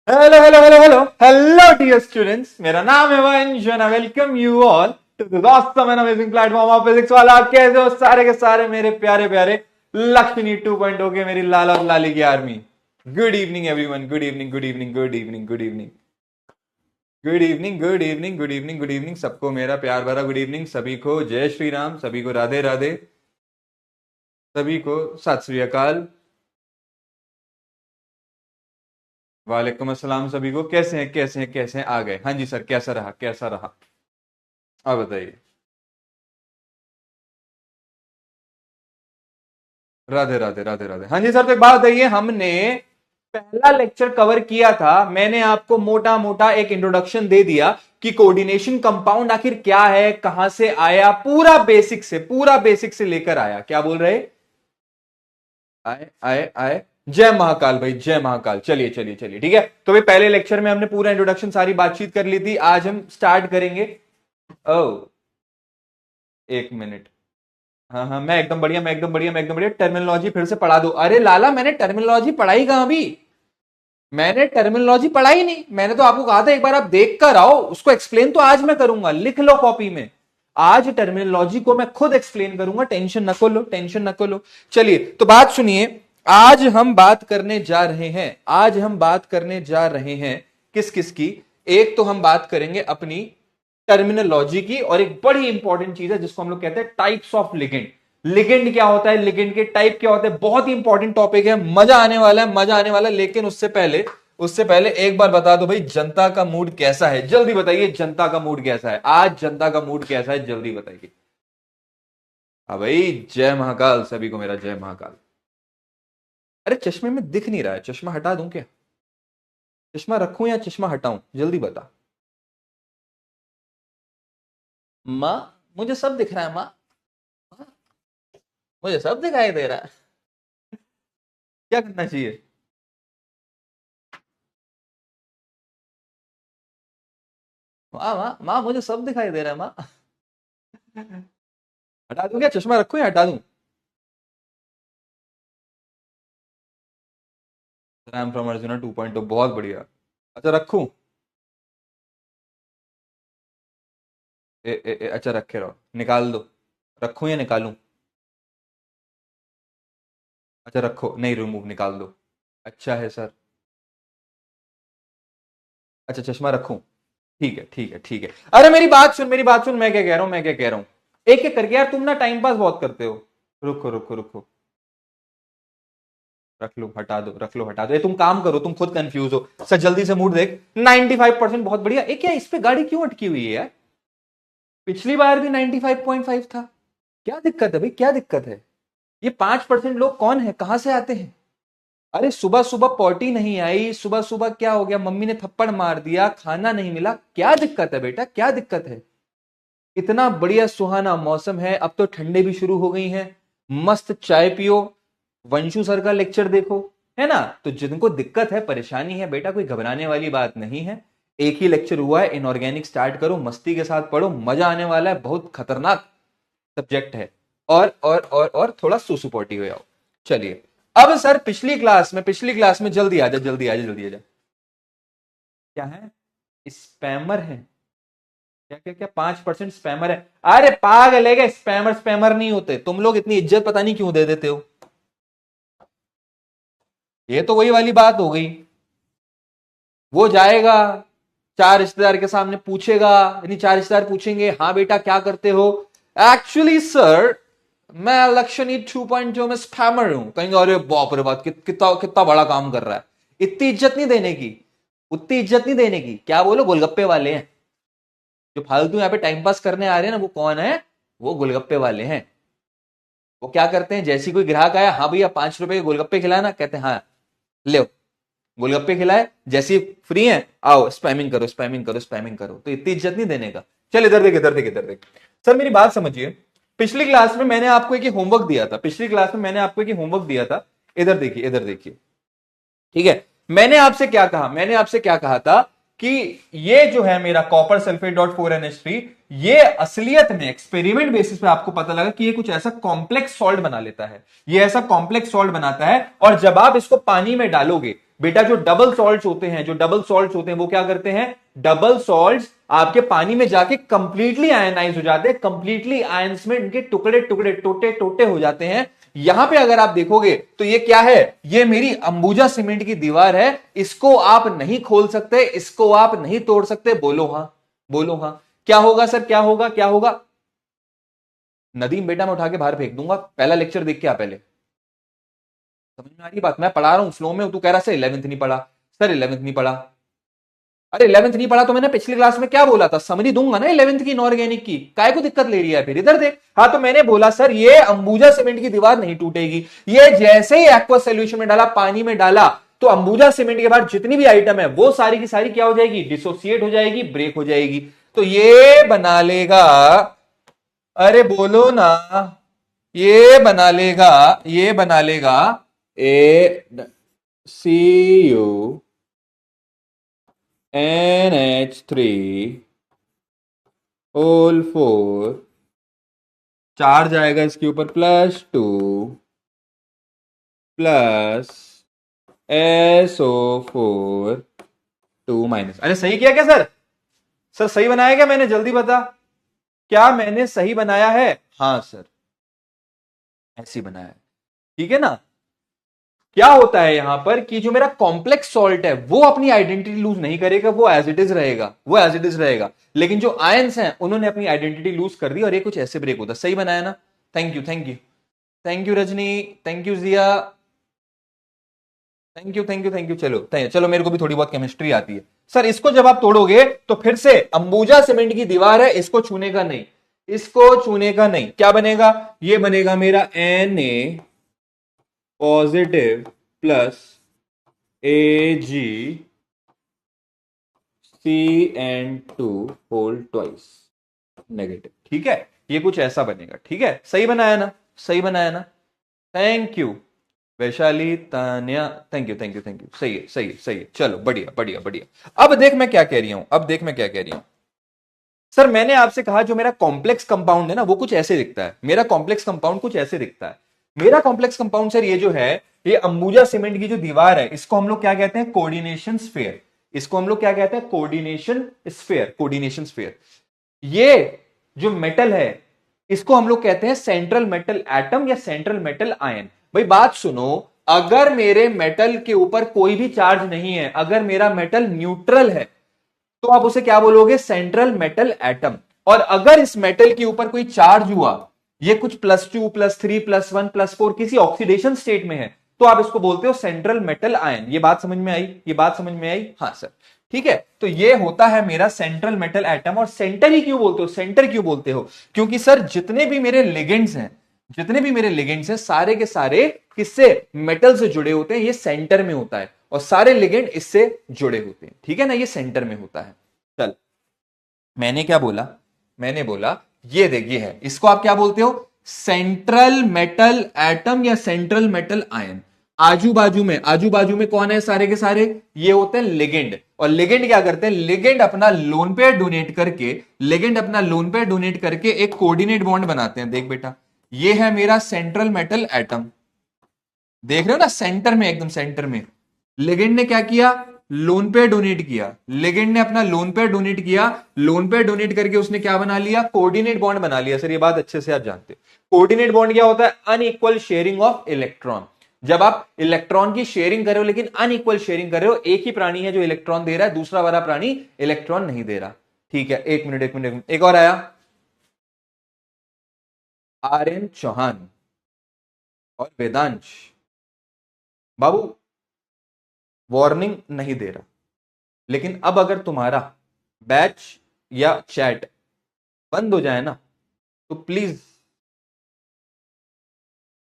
Hello hello hello hello hello dear students, मेरा नाम है Vansh and I welcome you all to this awesome and amazing platform of physics वाला। कैसे हो सारे के सारे मेरे प्यारे प्यारे लक्ष्मी 2.0 के मेरी लाला और लाली की army. Good evening everyone, good evening, good evening, good evening, good evening, good evening, good evening, good evening, good evening. सबको मेरा प्यार भरा गुड इवनिंग। सभी को जय श्री राम, सभी को राधे राधे, सभी को सत श्री अकाल, वालेकुम अस्सलाम। सभी को कैसे हैं, कैसे हैं, कैसे हैं? आ गए। हाँ जी सर, कैसा रहा, कैसा रहा? आप बताइए। राधे राधे राधे राधे। हाँ जी सर, तो एक बात बताइए, हमने पहला लेक्चर कवर किया था, मैंने आपको मोटा मोटा एक इंट्रोडक्शन दे दिया कि कोऑर्डिनेशन कंपाउंड आखिर क्या है, कहां से आया, पूरा बेसिक से लेकर आया। क्या बोल रहे? आए आए आए। जय महाकाल भाई, जय महाकाल। चलिए चलिए चलिए, ठीक है। तो भाई पहले लेक्चर में हमने पूरा इंट्रोडक्शन, सारी बातचीत कर ली थी। आज हम स्टार्ट करेंगे। ओ, एक मिनट। हाँ हाँ, मैं एकदम बढ़िया, मैं एकदम बढ़िया, मैं एकदम बढ़िया। टर्मिनोलॉजी फिर से पढ़ा दो। अरे लाला, मैंने टर्मिनोलॉजी पढ़ाई कहां अभी? मैंने टर्मिनोलॉजी पढ़ाई नहीं। मैंने तो आपको कहा था एक बार आप देख कर आओ, उसको एक्सप्लेन तो आज मैं करूंगा। लिख लो कॉपी में। आज टर्मिनोलॉजी को मैं खुद एक्सप्लेन करूंगा। टेंशन नको लो, टेंशन नको लो। चलिए तो बात सुनिए। आज हम बात करने जा रहे हैं, आज हम बात करने जा रहे हैं किस किस की। एक तो हम बात करेंगे अपनी टर्मिनोलॉजी की, और एक बड़ी इंपॉर्टेंट चीज है जिसको हम लोग कहते हैं टाइप्स ऑफ लिगेंड। लिगेंड क्या होता है, लिगेंड के टाइप क्या होते हैं, बहुत ही इंपॉर्टेंट टॉपिक है। मजा आने वाला है, मजा आने वाला है। लेकिन उससे पहले एक बार बता दो भाई, जनता का मूड कैसा है? जल्दी बताइए, जनता का मूड कैसा है आज? जनता का मूड कैसा है, जल्दी बताइए। हाँ भाई, जय महाकाल। सभी को मेरा जय महाकाल। अरे चश्मे में दिख नहीं रहा है, चश्मा हटा दूं क्या? चश्मा रखूं या चश्मा हटाऊं, जल्दी बता। माँ, मुझे सब दिख रहा है माँ। मुझे सब दिखाई दे रहा है। क्या करना चाहिए? माँ माँ माँ, मुझे सब दिखाई दे रहा है माँ। हटा दूं क्या, चश्मा रखूं या हटा दूं? रैम फ्रॉम अर्जुना 2.0, बहुत बढ़िया। अच्छा रखूं? अच्छा रखे रहो, निकाल दो। रखूं या निकालूं? अच्छा रखो, नहीं रिमूव, निकाल दो। अच्छा है सर। अच्छा चश्मा रखूं? ठीक है ठीक है ठीक है। अरे मेरी बात सुन, मेरी बात सुन, मैं क्या कह रहा हूं, मैं क्या कह रहा हूं। एक एक करके यार, तुम ना टाइम पास बहुत करते हो। रुको रुको रुको। रख लो, हटा दो, रख लो, हटा दो। ये तुम काम करो, तुम खुद कंफ्यूज हो सर। जल्दी से मूड देख। 95%, बहुत बढ़िया। एक क्या इस पे गाड़ी क्यों अटकी हुई है यार? पिछली बार भी 95.5 था। क्या दिक्कत है भाई, क्या दिक्कत है? ये 5% लोग कौन है, कहां से आते हैं? अरे सुबह सुबह पॉटी नहीं आई, सुबह सुबह क्या हो गया, मम्मी ने थप्पड़ मार दिया, खाना नहीं मिला, क्या दिक्कत है बेटा, क्या दिक्कत है? इतना बढ़िया सुहाना मौसम है, अब तो ठंडे भी शुरू हो गई हैं। मस्त चाय पियो, वंशु सर का लेक्चर देखो, है ना? तो जिनको दिक्कत है, परेशानी है बेटा, कोई घबराने वाली बात नहीं है। एक ही लेक्चर हुआ है, इनऑर्गेनिक स्टार्ट करो, मस्ती के साथ पढ़ो, मजा आने वाला है। बहुत खतरनाक सब्जेक्ट है। और थोड़ा सुसुपोटी हो जाओ। चलिए, अब सर पिछली क्लास में जल्दी आ जा, जल्दी आ जा, जल्दी आ जा। क्या है? स्पैमर है? क्या क्या क्या? 5% स्पैमर है? अरे पागल है क्या? स्पैमर स्पैमर नहीं होते। तुम लोग इतनी इज्जत पता नहीं क्यों दे देते हो। ये तो वही वाली बात हो गई। वो जाएगा, चार रिश्तेदार के सामने पूछेगा, यानी चार रिश्तेदार पूछेंगे, हाँ बेटा क्या करते हो? एक्चुअली सर, मैं लक्ष्मी 2.0 में स्पैमर हूं। कहेंगे अरे बाप रे बाप, कितना कितना बड़ा काम कर रहा है। इतनी इज्जत नहीं देने की, उतनी इज्जत नहीं देने की। क्या बोलो, गोलगप्पे वाले हैं जो फालतू यहाँ पे टाइम पास करने आ रहे हैं ना, वो कौन है? वो गोलगप्पे वाले हैं। वो क्या करते हैं, जैसी कोई ग्राहक आया, हाँ भैया 5 रुपए के गोलगप्पे खिलाना, कहते हैं हाँ ले गोलगप्पे खिलाए। जैसी फ्री है, आओ स्पैमिंग करो, स्पैमिंग करो, स्पैमिंग करो। तो इतनी इज्जत नहीं देने का। चल इधर देख, इधर देख, इधर देख। सर मेरी बात समझिए। पिछली क्लास में मैंने आपको एक होमवर्क दिया था, पिछली क्लास में मैंने आपको एक होमवर्क दिया था। इधर देखिए, इधर देखिए, ठीक है। मैंने आपसे क्या कहा, मैंने आपसे क्या कहा था कि ये जो है मेरा कॉपर सल्फेट डॉट 4NH3, ये असलियत में एक्सपेरिमेंट बेसिस पे आपको पता लगा कि ये कुछ ऐसा कॉम्प्लेक्स सॉल्ट बना लेता है। ये ऐसा कॉम्प्लेक्स सॉल्ट बनाता है, और जब आप इसको पानी में डालोगे, बेटा जो डबल सॉल्ट्स होते हैं, वो क्या करते हैं, डबल सॉल्ट्स आपके पानी में जाके कंप्लीटली आयनाइज हो जाते हैं, कंप्लीटली आयंस में इनके टुकड़े टुकड़े टोटे टोटे हो जाते हैं। यहां पे अगर आप देखोगे तो ये क्या है, ये मेरी अंबुजा सीमेंट की दीवार है, इसको आप नहीं खोल सकते, इसको आप नहीं तोड़ सकते। बोलो हां, बोलो हां। क्या होगा सर, क्या होगा, क्या होगा? नदीम बेटा मैं उठा के बाहर फेंक दूंगा। पहला लेक्चर देख के आ पहले। समझ में आ रही बात? मैं पढ़ा रहा हूं फ्लो में, तू कह रहा सर 11th नहीं पढ़ा, सर 11th नहीं पढ़ा। अरे 11th नहीं पढ़ा तो मैंने पिछली क्लास में क्या बोला था, समरी दूंगा ना 11th की इनऑर्गेनिक की, काय को दिक्कत ले रही है फिर? इधर देख। हाँ तो मैंने बोला सर ये अंबुजा सीमेंट की दीवार नहीं टूटेगी, ये जैसे ही एक्वा सोल्यूशन में डाला, पानी में डाला, तो अंबुजा सीमेंट के बाद जितनी भी आइटम है वो सारी की सारी क्या हो जाएगी, डिसोसिएट हो जाएगी, ब्रेक हो जाएगी। तो ये बना लेगा, अरे बोलो ना, ये बना लेगा, ये बना लेगा ए सी यू NH3 होल 4, चार्ज आएगा इसके ऊपर +2 प्लस SO4 2 माइनस। अरे सही किया क्या सर? सर सही बनाया क्या मैंने? जल्दी बता, क्या मैंने सही बनाया है? हाँ सर ऐसे बनाया है, ठीक है ना। क्या होता है यहां पर कि जो मेरा कॉम्प्लेक्स सॉल्ट है वो अपनी आइडेंटिटी लूज नहीं करेगा, वो एज इट इज रहेगा, वो एज इट इज रहेगा। लेकिन जो आयंस हैं उन्होंने अपनी आइडेंटिटी लूज कर दी और ये कुछ ऐसे ब्रेक होता। सही बनाया ना? Thank you, thank you, thank you Rajni, thank you Jiya, thank you, thank you, thank you. चलो चलो, मेरे को भी थोड़ी बहुत केमिस्ट्री आती है। सर इसको जब आप तोड़ोगे तो फिर से अंबुजा सीमेंट की दीवार है, इसको छूने का नहीं, इसको छूने का नहीं। क्या बनेगा? ये बनेगा मेरा Na positive plus AgCN2 whole twice negative. ठीक है, ये कुछ ऐसा बनेगा। ठीक है, सही बनाया ना? सही बनाया ना? Thank you Vaishali, Tanya, thank you, thank you, thank you. सही है, सही है, सही है। चलो बढ़िया, बढ़िया, बढ़िया। अब देख मैं क्या कह रही हूं, अब देख मैं क्या कह रही हूं। सर मैंने आपसे कहा जो मेरा कॉम्प्लेक्स कंपाउंड है ना वो कुछ ऐसे दिखता है, मेरा कॉम्प्लेक्स कंपाउंड कुछ ऐसे दिखता है। मेरा कॉम्प्लेक्स कंपाउंड सर ये जो है, ये अंबुजा सीमेंट की जो दीवार है, इसको हम लोग क्या कहते हैं? Coordination sphere. इसको हम लोग क्या कहते हैं? Coordination sphere, coordination sphere. ये जो मेटल है इसको हम लोग कहते हैं सेंट्रल मेटल एटम या सेंट्रल मेटल आयन। भाई बात सुनो, अगर मेरे मेटल के ऊपर कोई भी चार्ज नहीं है, अगर मेरा मेटल न्यूट्रल है, तो आप उसे क्या बोलोगे? Central metal atom. और अगर इस मेटल के ऊपर कोई चार्ज हुआ, ये कुछ +2 +3 +1 +4 किसी ऑक्सीडेशन स्टेट में है, तो आप इसको बोलते हो सेंट्रल मेटल आयन। ये बात समझ में आई? ये बात समझ में आई? हाँ सर, ठीक है। तो ये होता है मेरा सेंट्रल मेटल एटम। और सेंटर ही क्यों बोलते हो, सेंटर क्यों बोलते हो? क्योंकि सर जितने भी मेरे लिगेंड्स हैं, जितने भी मेरे लिगेंड्स हैं, सारे के सारे किससे? मेटल से जुड़े होते हैं। ये सेंटर में होता है और सारे लिगेंड इससे जुड़े होते हैं। ठीक है ना, ये सेंटर में होता है। चल, मैंने क्या बोला? मैंने बोला ये देख, ये है, इसको आप क्या बोलते हो? सेंट्रल मेटल एटम या सेंट्रल मेटल आयन। आजू बाजू में कौन है? सारे के सारे ये होते हैं लिगेंड। और लिगेंड क्या करते हैं? लिगेंड अपना लोन पेयर डोनेट करके, लिगेंड अपना लोन पेयर डोनेट करके एक कोऑर्डिनेट बॉन्ड बनाते हैं। देख बेटा, ये है मेरा सेंट्रल मेटल एटम, देख रहे हो ना, सेंटर में, एकदम सेंटर में। लिगेंड ने क्या किया? लोन पेयर डोनेट किया। लिगेंड ने अपना लोन पेयर डोनेट किया, लोन पेयर डोनेट करके उसने क्या बना लिया? कोऑर्डिनेट बॉन्ड बना लिया। सर ये बात अच्छे से आप जानते हैं। कोऑर्डिनेट बॉन्ड क्या होता है? Unequal sharing of electron. जब आप इलेक्ट्रॉन की शेयरिंग कर रहे हो लेकिन अनइक्वल शेयरिंग कर रहे हो, एक ही प्राणी है जो इलेक्ट्रॉन दे रहा है, दूसरा वाला प्राणी इलेक्ट्रॉन नहीं दे रहा। ठीक है, एक मिनट, एक मिनट, एक और आया, RN चौहान और वेदांश। बाबू वार्निंग नहीं दे रहा, लेकिन अब अगर तुम्हारा बैच या चैट बंद हो जाए ना तो प्लीज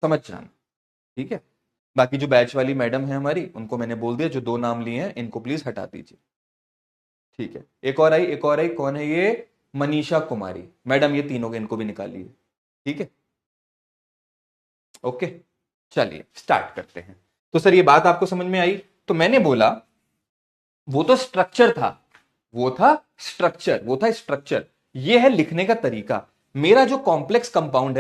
समझ जाना, ठीक है। बाकी जो बैच वाली मैडम है हमारी, उनको मैंने बोल दिया, जो 2 नाम लिए हैं इनको प्लीज हटा दीजिए, ठीक है। एक और आई, एक और आई, कौन है ये? मनीषा कुमारी मैडम। ये तीनों के इनको भी निकालिए, ठीक है, ओके। चलिए स्टार्ट करते हैं। तो सर ये बात आपको समझ में आई? तो मैंने बोला वो तो स्ट्रक्चर था, वो था स्ट्रक्चर, वो था स्ट्रक्चर। ये है लिखने का तरीका। मेरा जो कॉम्प्लेक्स कंपाउंड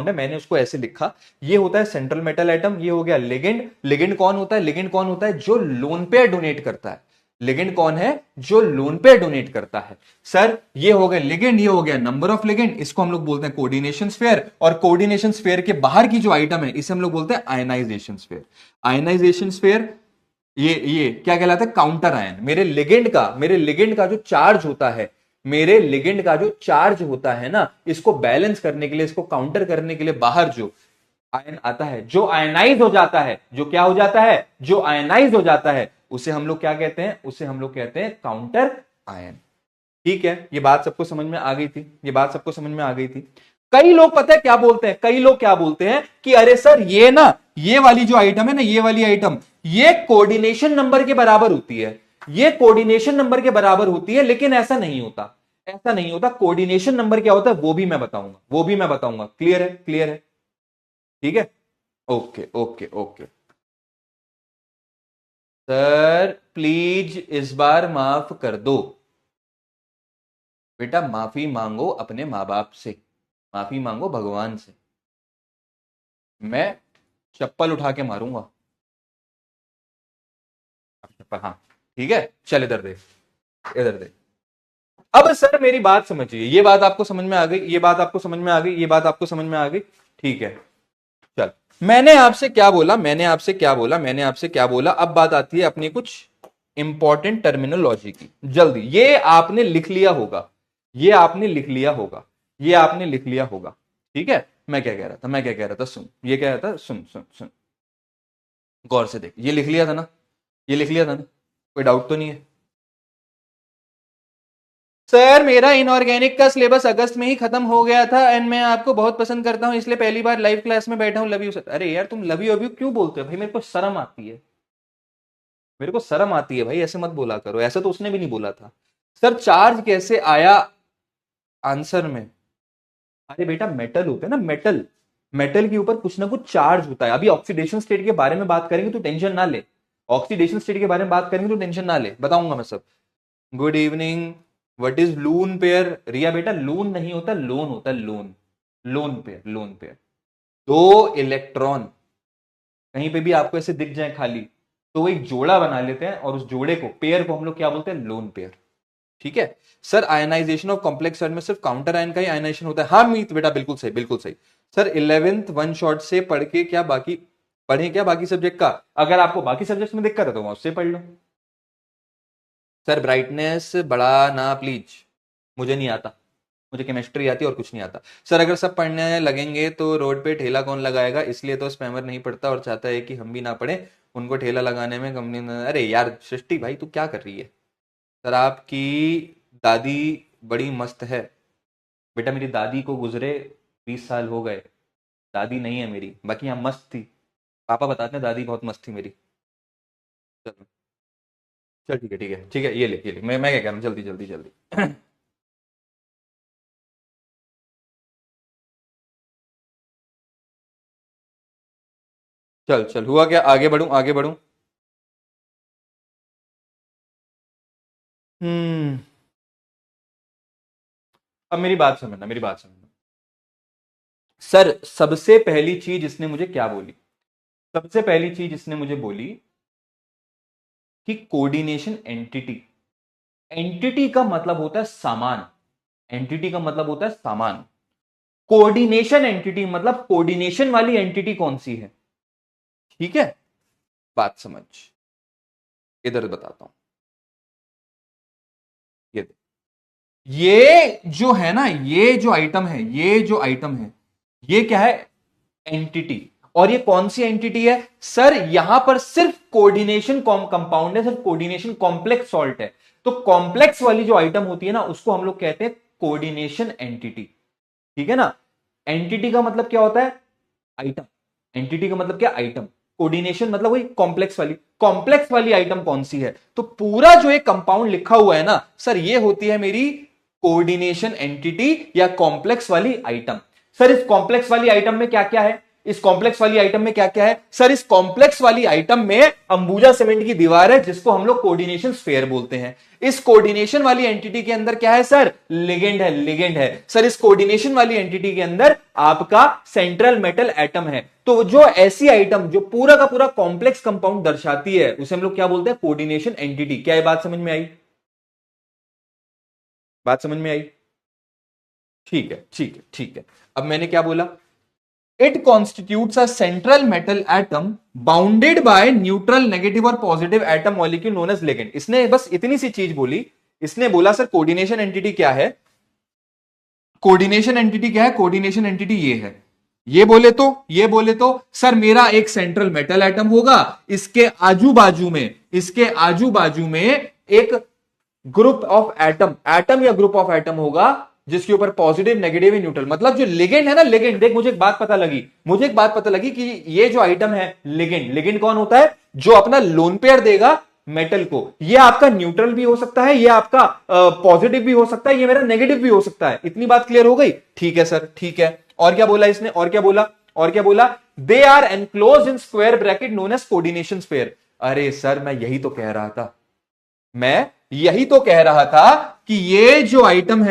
है मैंने उसको ऐसे लिखा, ये होता है सेंट्रल मेटल एटम, ये हो गया लिगेंड। लिगेंड कौन होता है? लिगेंड कौन होता है? जो लोन पेयर डोनेट करता है। लिगेंड कौन है? जो लोन पेयर डोनेट करता है। सर ये हो गया लिगेंड, ये हो गया नंबर ऑफ लिगेंड, इसको हम लोग बोलते हैं कोऑर्डिनेशन स्फीयर। और कोऑर्डिनेशन स्फीयर के बाहर की जो आइटम है इसे हम लोग बोलते हैं आयनाइजेशन स्फीयर। आयनाइजेशन स्फीयर ये क्या कहलाता है? Counter ion. मेरे लिगेंड का जो चार्ज होता है, मेरे लिगेंड का जो चार्ज होता है ना, इसको बैलेंस करने के लिए, इसको काउंटर करने के लिए बाहर जो आयन आता है, जो आयनाइज हो जाता है, जो क्या हो जाता है? जो आयनाइज हो जाता है, उसे हम लोग क्या कहते हैं? उसे हम लोग कहते हैं काउंटर आयन। ठीक है, ये बात सबको समझ में आ गई थी। कई लोग पता है क्या बोलते हैं? कई लोग क्या बोलते हैं कि अरे सर ये ना, ये वाली जो आइटम है ना, ये वाली आइटम, ये कोऑर्डिनेशन नंबर के बराबर होती है, ये कोऑर्डिनेशन नंबर के बराबर होती है। लेकिन ऐसा नहीं होता। कोऑर्डिनेशन नंबर क्या होता है वो भी मैं बताऊंगा। क्लियर है? ठीक है, ओके। सर प्लीज इस बार माफ कर दो। बेटा माफी मांगो अपने मां बाप से, माफी मांगो भगवान से। मैं चप्पल उठा के मारूंगा। चप्पल, हाँ ठीक है, चल इधर दे। अब सर मेरी बात समझिए, ये बात आपको समझ में आ गई? ठीक है, चल मैंने आपसे क्या बोला? अब बात आती है अपनी कुछ इंपॉर्टेंट टर्मिनोलॉजी की। जल्दी, ये आपने लिख लिया होगा। ठीक है, मैं क्या कह रहा था? सुन, ये कह रहा था, सुन गौर से देख, ये लिख लिया था ना? कोई डाउट तो नहीं है? सर मेरा इनऑर्गेनिक का सिलेबस अगस्त में ही खत्म हो गया था एंड मैं आपको बहुत पसंद करता हूं, इसलिए पहली बार लाइव क्लास में बैठा हूं, लव यू सर। अरे यार तुम लव यू क्यों बोलते हो भाई? मेरे को शर्म आती है भाई, ऐसे मत बोला करो। ऐसा तो उसने भी नहीं बोला था। सर चार्ज कैसे आया आंसर में? अरे बेटा मेटल होते हैं ना, मेटल के ऊपर कुछ ना कुछ चार्ज होता है। अभी ऑक्सीडेशन स्टेट के बारे में बात करेंगे तो टेंशन ना ले, बताऊंगा मैं सब। Good evening, what is lone pair? Riya बेटा लून नहीं होता, लोन होता है, लोन पेयर। दो इलेक्ट्रॉन कहीं पे भी आपको ऐसे दिख जाए खाली, तो वो एक जोड़ा बना लेते हैं और उस जोड़े को, पेयर को हम लोग क्या बोलते हैं? Lone pair. ठीक है सर, आयनाइजेशन ऑफ कॉम्प्लेक्स में सिर्फ काउंटर आयन का ही आयनाइजेशन होता है। हाँ मीत बेटा बिल्कुल सही। सर 11th वन शॉट से पढ़े क्या बाकी सब्जेक्ट का? अगर आपको बाकी सब्जेक्ट में दिक्कत है तो उससे पढ़ लो। सर ब्राइटनेस बढ़ाना प्लीज, मुझे नहीं आता, मुझे केमिस्ट्री आती है और कुछ नहीं आता। सर अगर सब पढ़ने लगेंगे तो रोड पे ठेला कौन लगाएगा? इसलिए तो स्पैमर नहीं पढ़ता और चाहता है कि हम भी ना पढ़े, उनको ठेला लगाने में कंपनी। अरे यार सृष्टि भाई तू क्या कर रही है? सर आपकी दादी बड़ी मस्त है। बेटा मेरी दादी को गुजरे 20 साल हो गए, दादी नहीं है मेरी, बाकी यहाँ मस्त थी। पापा बताते हैं दादी बहुत मस्त थी मेरी। चलो चल ठीक है, ये ले मैं क्या कह रहा हूँ, जल्दी। चल हुआ क्या? आगे बढ़ूं? हम्म, अब मेरी बात समझना। सर सबसे पहली चीज इसने मुझे क्या बोली? सबसे पहली चीज इसने मुझे बोली कि कोऑर्डिनेशन एंटिटी का मतलब होता है सामान। कोऑर्डिनेशन एंटिटी मतलब कोऑर्डिनेशन वाली एंटिटी कौन सी है? ठीक है, बात समझ, इधर बताता हूं। ये देख, ये जो है ना, ये क्या है? एंटिटी। और ये कौन सी एंटिटी है? सर यहां पर सिर्फ कोऑर्डिनेशन कंपाउंड है, सिर्फ कोऑर्डिनेशन कॉम्प्लेक्स सॉल्ट है। तो कॉम्प्लेक्स वाली जो आइटम होती है ना, उसको हम लोग कहते हैं कोऑर्डिनेशन एंटिटी। ठीक है ना? एंटिटी का मतलब क्या होता है? आइटम। एंटिटी का मतलब क्या? आइटम। कोऑर्डिनेशन मतलब वही कॉम्प्लेक्स वाली आइटम कौन सी है? तो पूरा जो एक कंपाउंड लिखा हुआ है ना सर, ये होती है मेरी कोऑर्डिनेशन एंटिटी या कॉम्प्लेक्स वाली आइटम। सर इस कॉम्प्लेक्स वाली आइटम में क्या क्या है? इस कॉम्प्लेक्स वाली आइटम में क्या क्या है सर? इस कॉम्प्लेक्स वाली आइटम में अंबुजा सीमेंट की दीवार है जिसको हम लोग कोऑर्डिनेशन स्फीयर बोलते हैं। इस कोऑर्डिनेशन वाली एंटिटी के अंदर क्या है सर? लिगेंड है, लिगेंड है सर। इस कोऑर्डिनेशन वाली एंटिटी के अंदर आपका सेंट्रल मेटल एटम है। तो जो ऐसी आइटम जो पूरा का पूरा कॉम्प्लेक्स कंपाउंड दर्शाती है उसे हम लोग क्या बोलते हैं? Coordination entity. क्या ये बात समझ में आई? बात समझ में आई? ठीक है, ठीक है, ठीक है। अब मैंने क्या बोला? It constitutes a central metal atom bounded by neutral negative और positive atom molecule known as ligand. इसने बस इतनी सी चीज बोली। इसने बोला सर कोऑर्डिनेशन एंटिटी क्या है? कोऑर्डिनेशन एंटिटी क्या है? कोऑर्डिनेशन एंटिटी ये है। ये बोले तो सर मेरा एक सेंट्रल मेटल एटम होगा, इसके आजू बाजू में एक ग्रुप ऑफ एटम या ग्रुप ऑफ एटम होगा जिसके ऊपर पॉजिटिव नेगेटिव न्यूट्रल, मतलब जो लिगेंड है ना, लिगेंड देख, मुझे एक बात पता लगी कि ये जो आइटम है लिगेंड कौन होता है? जो अपना लोन पेयर देगा मेटल को। ये आपका न्यूट्रल भी हो सकता है, ये आपका पॉजिटिव भी हो सकता है, ये मेरा नेगेटिव भी हो सकता है। इतनी बात क्लियर हो गई? ठीक है सर, ठीक है। और क्या बोला इसने? और क्या बोला? They are enclose in square bracket known as coordination sphere. अरे सर मैं यही तो कह रहा था कि ये जो आइटम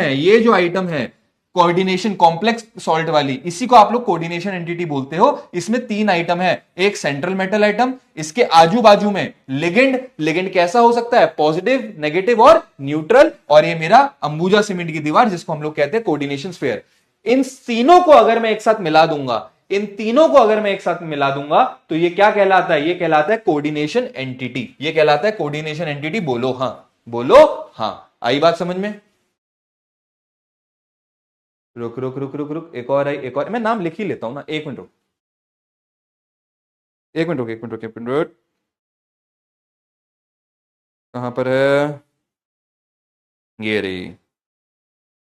है कोऑर्डिनेशन कॉम्प्लेक्स सॉल्ट वाली, इसी को आप लोग कोऑर्डिनेशन एंटिटी बोलते हो। इसमें 3 आइटम है, एक सेंट्रल मेटल आइटम, इसके आजू बाजू में लिगेंड कैसा हो सकता है? पॉजिटिव, नेगेटिव और न्यूट्रल, और ये मेरा अंबुजा सीमेंट की दीवार जिसको हम लोग कहते हैं कोऑर्डिनेशन स्फीयर। इन तीनों को अगर मैं एक साथ मिला दूंगा तो ये क्या कहलाता है? ये कहलाता है कोऑर्डिनेशन एंटिटी। बोलो हां। आई बात समझ में? रुक, एक और मैं नाम लिख ही लेता हूं ना। एक मिनट रुक। कहां पर है? ये रही।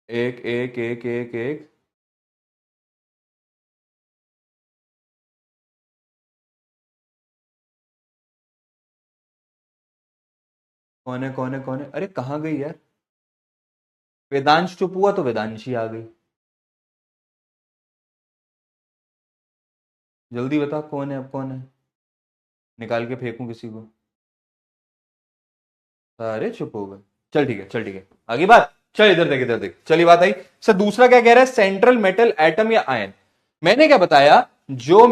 एक। कौन है? अरे कहां गई यार? वेदांश चुप हुआ तो वेदांशी आ गई। जल्दी बता कौन है? अब कौन है? निकाल के फेंकूं किसी को? अरे चुप हो गए। चल ठीक है। आगे बात। चल इधर देख। चलिए बात आई सर। दूसरा क्या कह रहा है? सेंट्रल मेटल एटम या आयन। मैंने क्या बताया? जो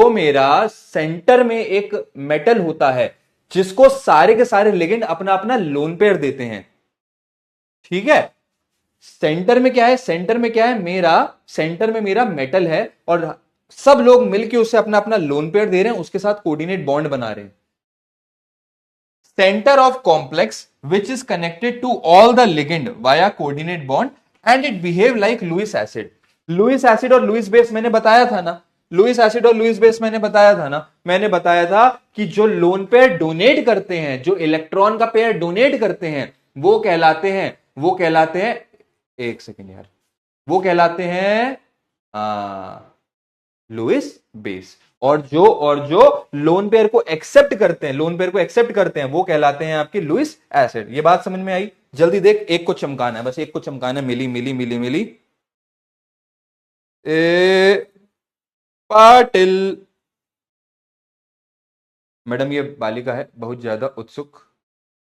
मेरा सेंटर में एक मेटल होता है जिसको सारे के सारे लिगेंड अपना अपना लोन पेयर देते हैं। ठीक है? सेंटर में क्या है? सेंटर में मेरा मेटल है और सब लोग मिलकर उसे अपना अपना लोन पेयर दे रहे हैं, उसके साथ कोऑर्डिनेट बॉन्ड बना रहे हैं। Centre of complex which is connected to all the ligand via coordinate bond and it behave like Lewis acid. Lewis acid और लुईस बेस मैंने बताया था ना। मैंने बताया था कि जो लोन पेयर डोनेट करते हैं, जो इलेक्ट्रॉन का पेयर डोनेट करते हैं, वो कहलाते हैं एक सेकेंड यार, वो कहलाते हैं लुईस बेस। और जो लोन पेयर को एक्सेप्ट करते हैं वो कहलाते हैं आपके लुईस एसिड। ये बात समझ में आई? जल्दी देख, एक को चमकाना है, बस एक को चमकाना है। मिली पाटिल मैडम, ये बालिका है बहुत ज्यादा उत्सुक,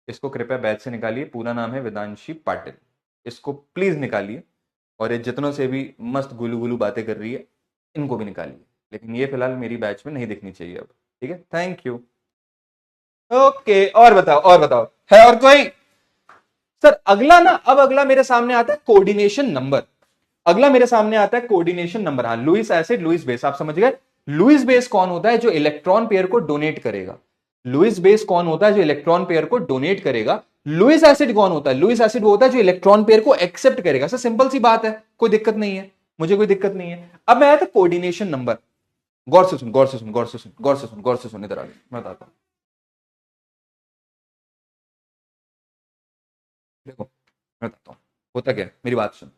इसको कृपया बैच से निकालिए। पूरा नाम है वेदांशी पाटिल, इसको प्लीज निकालिए। और ये जितनों से भी मस्त गुलू गुलू बातें कर रही है इनको भी निकालिए, लेकिन ये फिलहाल मेरी बैच में नहीं दिखनी चाहिए अब। ठीक है, थैंक यू। ओके, और बताओ है और कोई? सर अगला मेरे सामने आता है कोऑर्डिनेशन नंबर। हाँ, लुईस एसिड, लुईस बेस, आप समझ गए। लुईस बेस कौन होता है? जो इलेक्ट्रॉन पेयर को डोनेट करेगा। लुईस एसिड कौन होता है? लुईस एसिड वो होता है जो इलेक्ट्रॉन पेयर को एक्सेप्ट करेगा। सर सिंपल सी बात है, कोई दिक्कत नहीं है, मुझे कोई दिक्कत नहीं है। अब मैं आया था कोऑर्डिनेशन नंबर। गौर से सुन, इधर आ, मैं बताता हूं। देखो मैं बताता हूं होता क्या है, मेरी बात सुनो,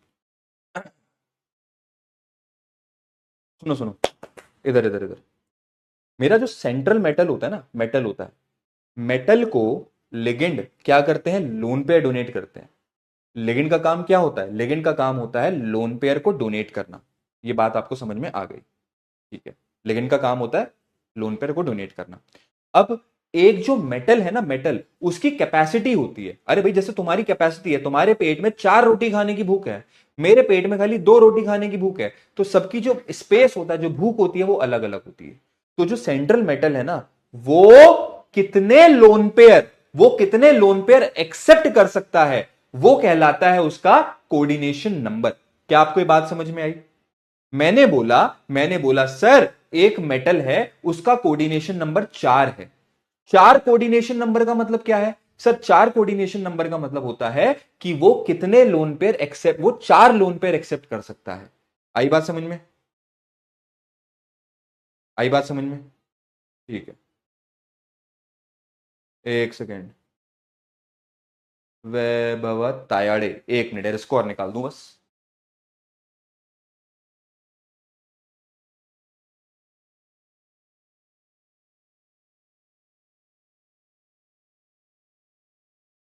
इधर। मेरा जो सेंट्रल मेटल होता है ना, मेटल को लिगेंड क्या करते हैं? लोन पेयर डोनेट करते हैं। लिगेंड का काम क्या होता है? लोन पेयर को डोनेट करना। ये बात आपको समझ में आ गई। ठीक है, लिगेंड का काम होता है लोन पेयर को डोनेट करना। अब एक जो मेटल है ना, मेटल, उसकी कैपेसिटी होती है। अरे भाई जैसे तुम्हारी कैपेसिटी है, तुम्हारे पेट में 4 रोटी खाने की भूख है, मेरे पेट में खाली 2 रोटी खाने की भूख है, तो सबकी जो स्पेस होता है, जो भूख होती है, वो अलग अलग होती है। तो जो सेंट्रल मेटल है ना, वो कितने लोन पेयर वो कितने लोन पेयर एक्सेप्ट कर सकता है, वो कहलाता है उसका कोऑर्डिनेशन नंबर। क्या आपको ये बात समझ में आई? मैंने बोला सर एक मेटल है, उसका कोऑर्डिनेशन नंबर 4 है। 4 कोऑर्डिनेशन नंबर का मतलब क्या है सर? 4 कोऑर्डिनेशन नंबर का मतलब होता है कि वो कितने लोन पेयर एक्सेप्ट, वो 4 लोन पेयर एक्सेप्ट कर सकता है। आई बात समझ में? आई बात समझ में? ठीक है, एक सेकेंड। वैभव तायाड़े, एक मिनट स्कोर निकाल दूं बस।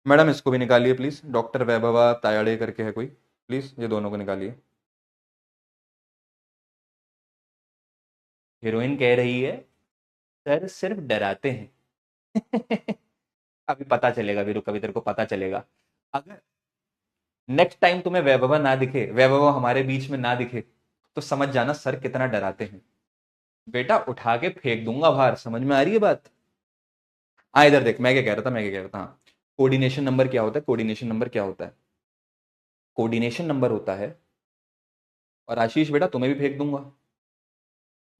मैडम इसको भी निकालिए प्लीज, डॉक्टर वैभवा तायाड़े करके है कोई, प्लीज ये दोनों को निकालिए। हीरोइन कह रही है सर सिर्फ डराते हैं। अभी पता चलेगा, वीरू कभी तेरे को पता चलेगा। अगर नेक्स्ट टाइम तुम्हें वैभवा ना दिखे, वैभवा हमारे बीच में ना दिखे, तो समझ जाना सर कितना डराते हैं। बेटा उठा के फेंक दूंगा बाहर, समझ में आ रही है बात? हाँ इधर देख, मैं क्या कह रहा था हाँ। कोऑर्डिनेशन नंबर क्या होता है? कोऑर्डिनेशन नंबर क्या होता है? कोऑर्डिनेशन नंबर होता है, और आशीष बेटा तुम्हें भी फेंक दूंगा,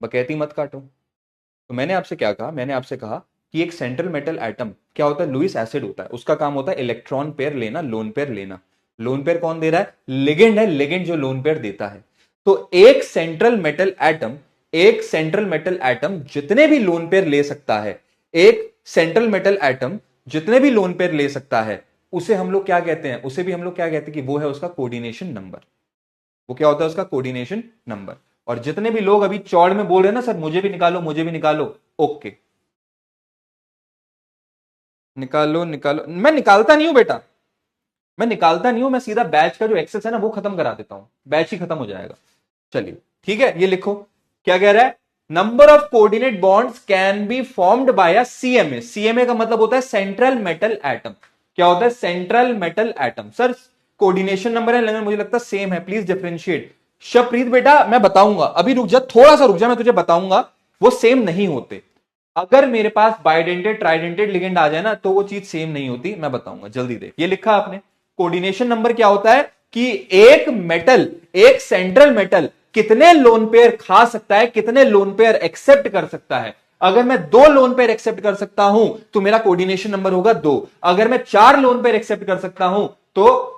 बकैती मत काटो। तो मैंने आपसे क्या कहा? मैंने आपसे कहा कि एक सेंट्रल मेटल एटम क्या होता है? लुईस एसिड होता है, उसका काम होता है इलेक्ट्रॉन पेयर लेना, लोन पेयर लेना। लोन पेयर कौन दे रहा है? लिगेंड है, लिगेंड जो लोन पेयर देता है। तो एक सेंट्रल मेटल एटम जितने भी लोन पेयर ले सकता है, एक सेंट्रल मेटल एटम जितने भी लोन पेयर ले सकता है, उसे हम लोग क्या कहते हैं? उसे भी हम लोग क्या कहते हैं कि वो है उसका कोऑर्डिनेशन नंबर। वो क्या होता है? उसका कोऑर्डिनेशन नंबर। और जितने भी लोग अभी चौड़ में बोल रहे हैं ना सर मुझे भी निकालो, मुझे भी निकालो, ओके निकालो निकालो। मैं निकालता नहीं हूं बेटा, मैं निकालता नहीं हूं, मैं सीधा बैच का जो एक्सेस है ना वो खत्म करा देता हूं, बैच ही खत्म हो जाएगा। चलिए ठीक है, ये लिखो क्या कह रहा है। Number of coordinate bonds can be formed by a CMA. CMA का मतलब होता है सेंट्रल मेटल एटम। क्या होता है? Central metal atom. Sir coordination number है, लेकिन मुझे लगता है सेम है, प्लीज डिफरेंशिएट। शप्रीत बेटा मैं बताऊंगा, अभी रुक जा, थोड़ा सा रुक जा, मैं तुझे बताऊंगा। वो सेम नहीं होते। अगर मेरे पास बाइडेंटेड ट्राइडेंटेड लिगेंड आ जाए ना, तो वो चीज सेम नहीं होती, मैं बताऊंगा, जल्दी देख। ये लिखा आपने, कोऑर्डिनेशन नंबर क्या होता है कि एक मेटल, एक सेंट्रल मेटल कितने लोन पेयर खा सकता है, कितने लोन पेयर एक्सेप्ट कर सकता है। अगर मैं 2 लोन पेयर एक्सेप्ट कर सकता हूं तो मेरा कोऑर्डिनेशन नंबर होगा 2। अगर मैं 4 लोन पेयर एक्सेप्ट कर सकता हूं तो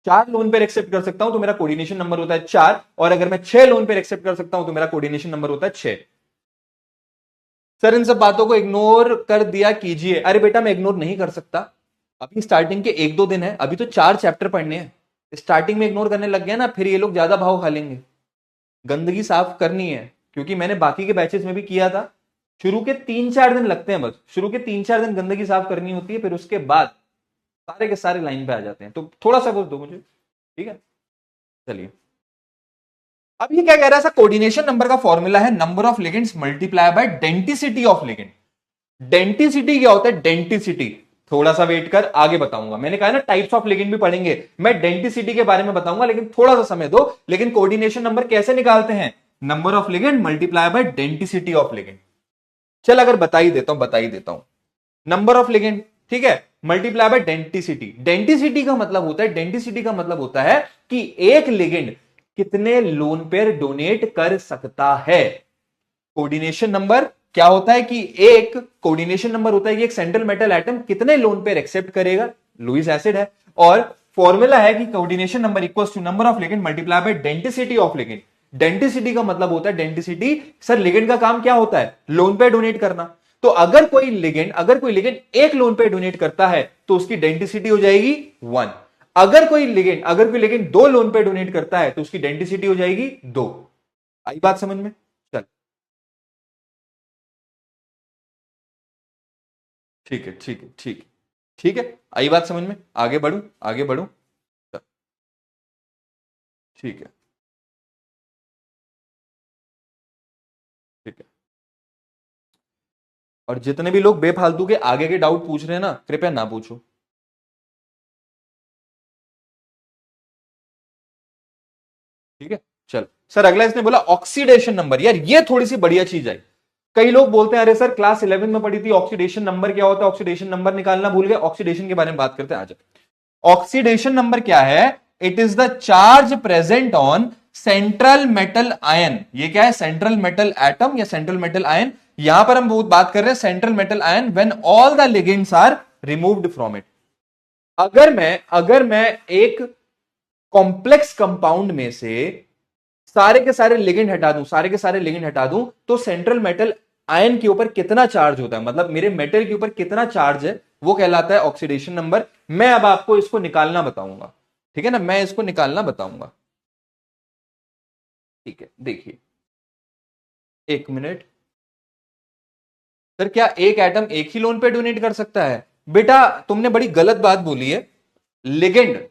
4 लोन पेयर एक्सेप्ट कर सकता हूं तो मेरा कोऑर्डिनेशन नंबर होता है 4। और अगर मैं 6 लोन पेयर एक्सेप्ट कर सकता हूं तो मेरा कोऑर्डिनेशन नंबर होता है 6। सर इन सब बातों को इग्नोर कर दिया कीजिए। अरे बेटा मैं इग्नोर नहीं कर सकता, अभी स्टार्टिंग के 1-2 दिन है, अभी तो 4 चैप्टर पढ़ने हैं। स्टार्टिंग में इग्नोर करने लग गया ना, फिर ये लोग ज्यादा भाव खा लेंगे। गंदगी साफ करनी है, क्योंकि मैंने बाकी के बैचेस में भी किया था। शुरू के 3-4 दिन लगते हैं, बस शुरू के 3-4 दिन गंदगी साफ करनी होती है, फिर उसके बाद सारे के सारे लाइन पे आ जाते हैं। तो थोड़ा सा कुछ दो मुझे, ठीक है? चलिए, अब ये क्या कह रहा है? कोऑर्डिनेशन नंबर का फॉर्मूला है number of ligands multiply by density of ligand. Density क्या होता है? डेंसिटी, थोड़ा सा वेट कर, आगे बताऊंगा। मैंने कहा ना टाइप्स ऑफ लिगेंड भी पढ़ेंगे, मैं डेंसिटी के बारे में बताऊंगा, लेकिन थोड़ा सा समय दो। लेकिन कोऑर्डिनेशन नंबर कैसे निकालते हैं? Number of ligand multiply by density of ligand. चल अगर बता ही देता हूं नंबर ऑफ लिगेंड, ठीक है, मल्टीप्लाई बाय डेंसिटी। डेंसिटी का मतलब होता है कि एक लिगेंड कितने लोन पेयर डोनेट कर सकता है। कोऑर्डिनेशन नंबर क्या होता है कि एक कोऑर्डिनेशन नंबर होता है कि एक सेंट्रल मेटल एटम कितने लोन पेयर एक्सेप्ट करेगा, लुईस एसिड है। और फॉर्मूला है कि coordination number equals to number of ligand multiply by density of ligand. Density का मतलब होता है, डेंसिटी सर लिगेंड का काम क्या होता है? लोन पेयर डोनेट करना। तो अगर कोई लिगेंड एक लोन पेयर डोनेट करता है तो उसकी डेंसिटी हो जाएगी 1। अगर कोई लिगेंड 2 लोन पेयर डोनेट करता है तो उसकी डेंसिटी हो जाएगी 2। आई बात समझ में? चल ठीक है, ठीक है, ठीक है, ठीक है, आई बात समझ में? आगे बढ़ू, आगे बढ़ू। ठीक है, ठीक है। और जितने भी लोग बेफालतू के आगे के डाउट पूछ रहे हैं ना, कृपया ना पूछो। ठीक है, चल सर अगला इसने बोला ऑक्सीडेशन नंबर। यार ये थोड़ी सी बढ़िया चीज आई। कई लोग बोलते हैं अरे सर क्लास 11 में पढ़ी थी, ऑक्सीडेशन नंबर क्या होता है, ऑक्सीडेशन नंबर निकालना भूल गए। ऑक्सीडेशन के बारे में बात करते हैं आज। ऑक्सीडेशन नंबर क्या है? It is the charge present on central metal ion. ये क्या है? सेंट्रल मेटल एटम या सेंट्रल मेटल आयन। यहां पर हम बहुत बात कर रहे हैं central metal ion when all the ligands are removed from it. अगर मैं एक कॉम्प्लेक्स कंपाउंड में से सारे के सारे लिगेंड हटा दूं, सारे के सारे लिगेंड हटा दूं, तो सेंट्रल मेटल आयन के ऊपर कितना चार्ज होता है, मतलब मेरे मेटल के ऊपर कितना चार्ज है, वो कहलाता है ऑक्सीडेशन नंबर। मैं अब आपको इसको निकालना बताऊंगा। ठीक है ना, मैं इसको निकालना बताऊंगा। ठीक है, देखिए एक मिनट। सर क्या एक एटम एक ही लोन पे डोनेट कर सकता है? बेटा तुमने बड़ी गलत बात बोली है। लिगेंड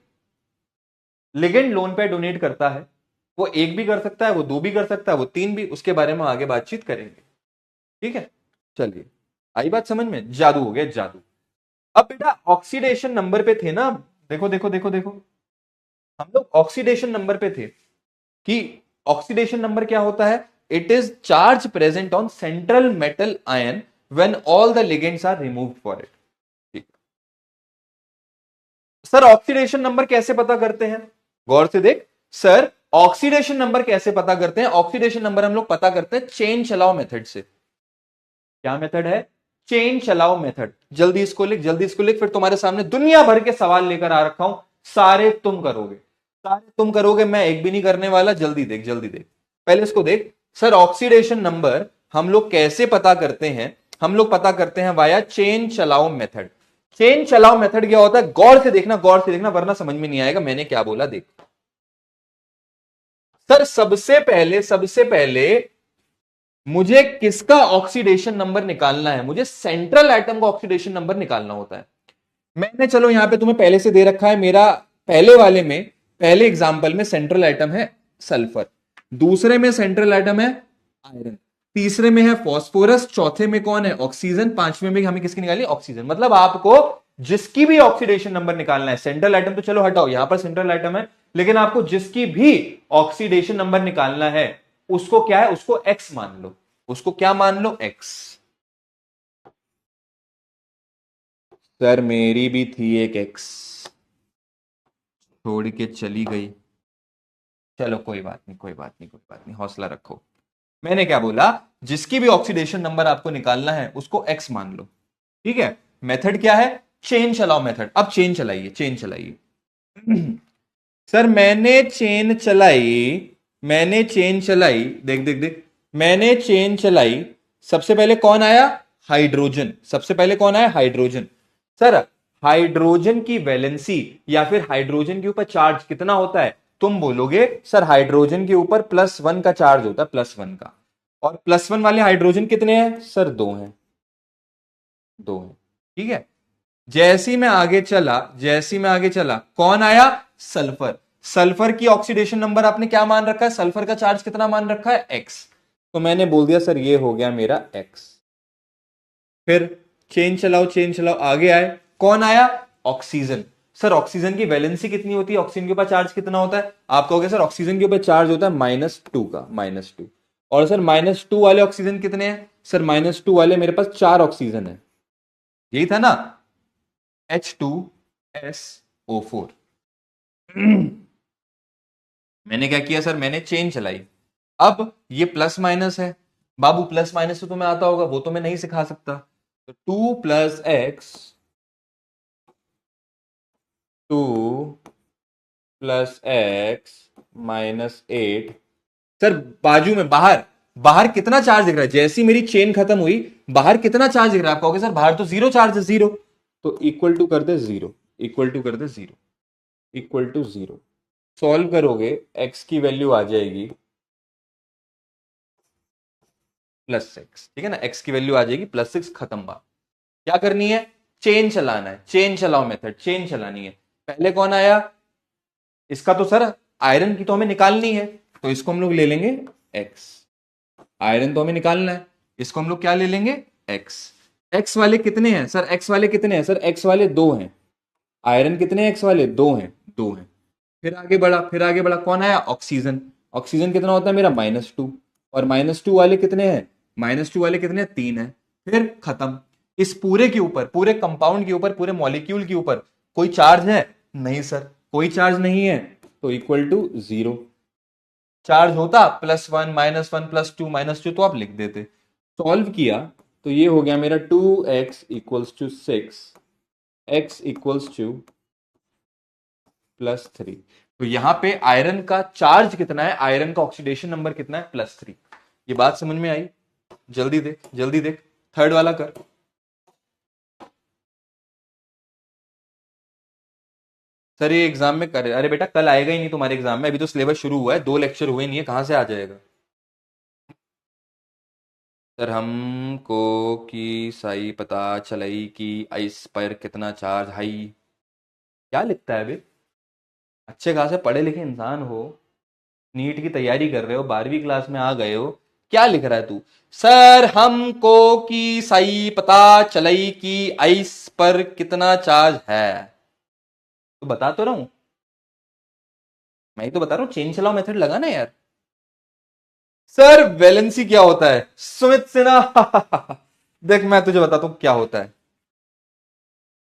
लिगेंड लोन पे डोनेट करता है। वो एक भी कर सकता है, वो दो भी कर सकता है, वो तीन भी। उसके बारे में आगे बातचीत करेंगे। ठीक है, चलिए आई बात समझ में? जादू हो गया, जादू। अब बेटा ऑक्सीडेशन नंबर पे थे ना। देखो देखो देखो देखो, हम लोग ऑक्सीडेशन नंबर पे थे कि ऑक्सीडेशन नंबर क्या होता है? It is charge present on central metal ion when all the ligands are removed for it. ठीक। सर ऑक्सीडेशन नंबर कैसे पता करते हैं? गौर से देख। सर ऑक्सीडेशन नंबर कैसे पता करते हैं? ऑक्सीडेशन नंबर हम लोग पता करते हैं चेन चलाओ मेथड से। क्या मेथड है? चेन चलाओ मेथड। जल्दी इसको लिख, जल्दी इसको लिख, फिर तुम्हारे सामने दुनिया भर के सवाल लेकर आ रखा हूं। सारे तुम करोगे, सारे तुम करोगे, मैं एक भी नहीं करने वाला। जल्दी देख, जल्दी देख, पहले इसको देख। सर ऑक्सीडेशन नंबर हम लोग कैसे पता करते हैं? हम लोग पता करते हैं वाया चेन चलाओ मेथड। चेन चलाओ मेथड क्या होता है? गौर से देखना, गौर से देखना, वरना समझ में नहीं आएगा मैंने क्या बोला। देख सर सबसे पहले मुझे किसका ऑक्सीडेशन नंबर निकालना है? मुझे सेंट्रल एटम का ऑक्सीडेशन नंबर निकालना होता है। मैंने चलो यहां पे तुम्हें पहले से दे रखा है। मेरा पहले वाले में, पहले एग्जांपल में सेंट्रल एटम है सल्फर, दूसरे में सेंट्रल एटम है आयरन, तीसरे में है फॉस्फोरस, चौथे में कौन है? ऑक्सीजन, पांचवें में हमें किसकी निकालनी? ऑक्सीजन। मतलब आपको जिसकी भी ऑक्सीडेशन नंबर निकालना है, सेंट्रल एटम तो चलो हटाओ, यहां पर सेंट्रल एटम है, लेकिन आपको जिसकी भी ऑक्सीडेशन नंबर निकालना है उसको क्या है? उसको एक्स मान लो। उसको क्या मान लो? एक्स। सर मेरी भी थी एक एक्स, छोड़ के चली गई। चलो कोई बात नहीं, कोई बात नहीं, कोई बात नहीं, हौसला रखो। मैंने क्या बोला? जिसकी भी ऑक्सीडेशन नंबर आपको निकालना है उसको एक्स मान लो। ठीक है, मेथड क्या है? चेन चलाओ मेथड। अब चेन चलाइए, चेन चलाइए। सर मैंने चेन चलाई, मैंने चेन चलाई, देख देख देख, मैंने चेन चलाई। सबसे पहले कौन आया? हाइड्रोजन। सबसे पहले कौन आया? हाइड्रोजन। सर हाइड्रोजन की वैलेंसी या फिर हाइड्रोजन के ऊपर चार्ज कितना होता है? तुम बोलोगे सर हाइड्रोजन के ऊपर +1 का चार्ज होता है, +1 का। और +1 वाले हाइड्रोजन कितने हैं? सर दो हैं, दो हैं। ठीक है, जैसी मैं आगे चला, जैसी मैं आगे चला, कौन आया? सल्फर। सल्फर की ऑक्सीडेशन नंबर आपने क्या मान रखा है? सल्फर का चार्ज कितना मान रखा है? एक्स। तो मैंने बोल दिया सर ये हो गया मेरा एक्स। फिर चेन चलाओ, चेन चलाओ, आगे आए, कौन आया? ऑक्सीजन। सर ऑक्सीजन की वैलेंसी कितनी होती है? ऑक्सीजन के ऊपर चार्ज कितना होता है? आप कहोगे सर ऑक्सीजन के ऊपर चार्ज होता है -2 का, -2। और सर -2 वाले ऑक्सीजन कितने हैं? सर -2 वाले मेरे पास 4 ऑक्सीजन है। यही था ना, H2SO4। मैंने क्या किया सर? मैंने चेन चलाई। अब ये प्लस माइनस है बाबू, प्लस माइनस तो तुम्हें आता होगा, वो तो मैं नहीं सिखा सकता। तो 2 + x, 2 + x -8। सर बाजू में, बाहर, बाहर कितना चार्ज दिख रहा है? जैसी मेरी चेन खत्म हुई, बाहर कितना चार्ज दिख रहा है? आप कहोगे सर बाहर तो 0 चार्ज है, 0। तो इक्वल टू कर दे 0, इक्वल टू कर दे 0, इक्वल टू 0। सॉल्व करोगे, x की वैल्यू आ जाएगी +6। ठीक है ना, x की वैल्यू आ जाएगी +6। खत्म बात। क्या करनी है? चेन चलाना है। चेन चलाओ मेथड, चेन चलानी है। पहले कौन आया? इसका तो सर आयरन की तो हमें निकालनी है, तो इसको हम लोग ले लेंगे x। आयरन तो हमें निकालना है, इसको हम लोग क्या ले लेंगे x। x वाले कितने हैं सर, x वाले कितने हैं सर, x वाले 2 हैं। आयरन कितने हैं x वाले, 2 हैं, 2 हैं। फिर आगे बढ़ा, फिर आगे बढ़ा, कौन आया, ऑक्सीजन। ऑक्सीजन कितना होता है मेरा, -2। और -2 वाले कितने हैं, -2 वाले कितने हैं, 3 है। फिर खत्म। इस पूरे के ऊपर, पूरे कंपाउंड के ऊपर, पूरे मॉलिक्यूल के ऊपर कोई चार्ज है, नहीं सर, कोई चार्ज नहीं है, तो इक्वल टू 0। चार्ज होता +1 -1 +2 -2 तो आप लिख देते। सॉल्व किया तो ये हो गया मेरा 2x equals to 6, x equals to +3। तो यहां पे आयरन का चार्ज कितना है, आयरन का ऑक्सीडेशन नंबर कितना है, +3। ये बात समझ में आई। जल्दी देख, जल्दी देख, थर्ड वाला कर। सर ये एग्जाम में करे, अरे बेटा कल आएगा ही नहीं तुम्हारे एग्जाम में, अभी तो सिलेबस शुरू हुआ है, 2 लेक्चर हुए नहीं है, कहां से आ जाएगा। सर हमको की सही पता चलाई कि आइस पर कितना चार्ज हाई। क्या लिखता है अभी, अच्छे खासे पढ़े लिखे इंसान हो, नीट की तैयारी कर रहे हो, 12वीं क्लास में आ गए हो, क्या लिख रहा है तू। सर हमको की सही पता चलाई कि आइस पर कितना चार्ज है। तो बता तो रहा हूं, मैं ही तो बता रहा हूं, चेन चलाओ मेथड लगा ना यार। सर वैलेंसी क्या होता है, सुमित सिन्हा देख मैं तुझे बताता हूं क्या होता है।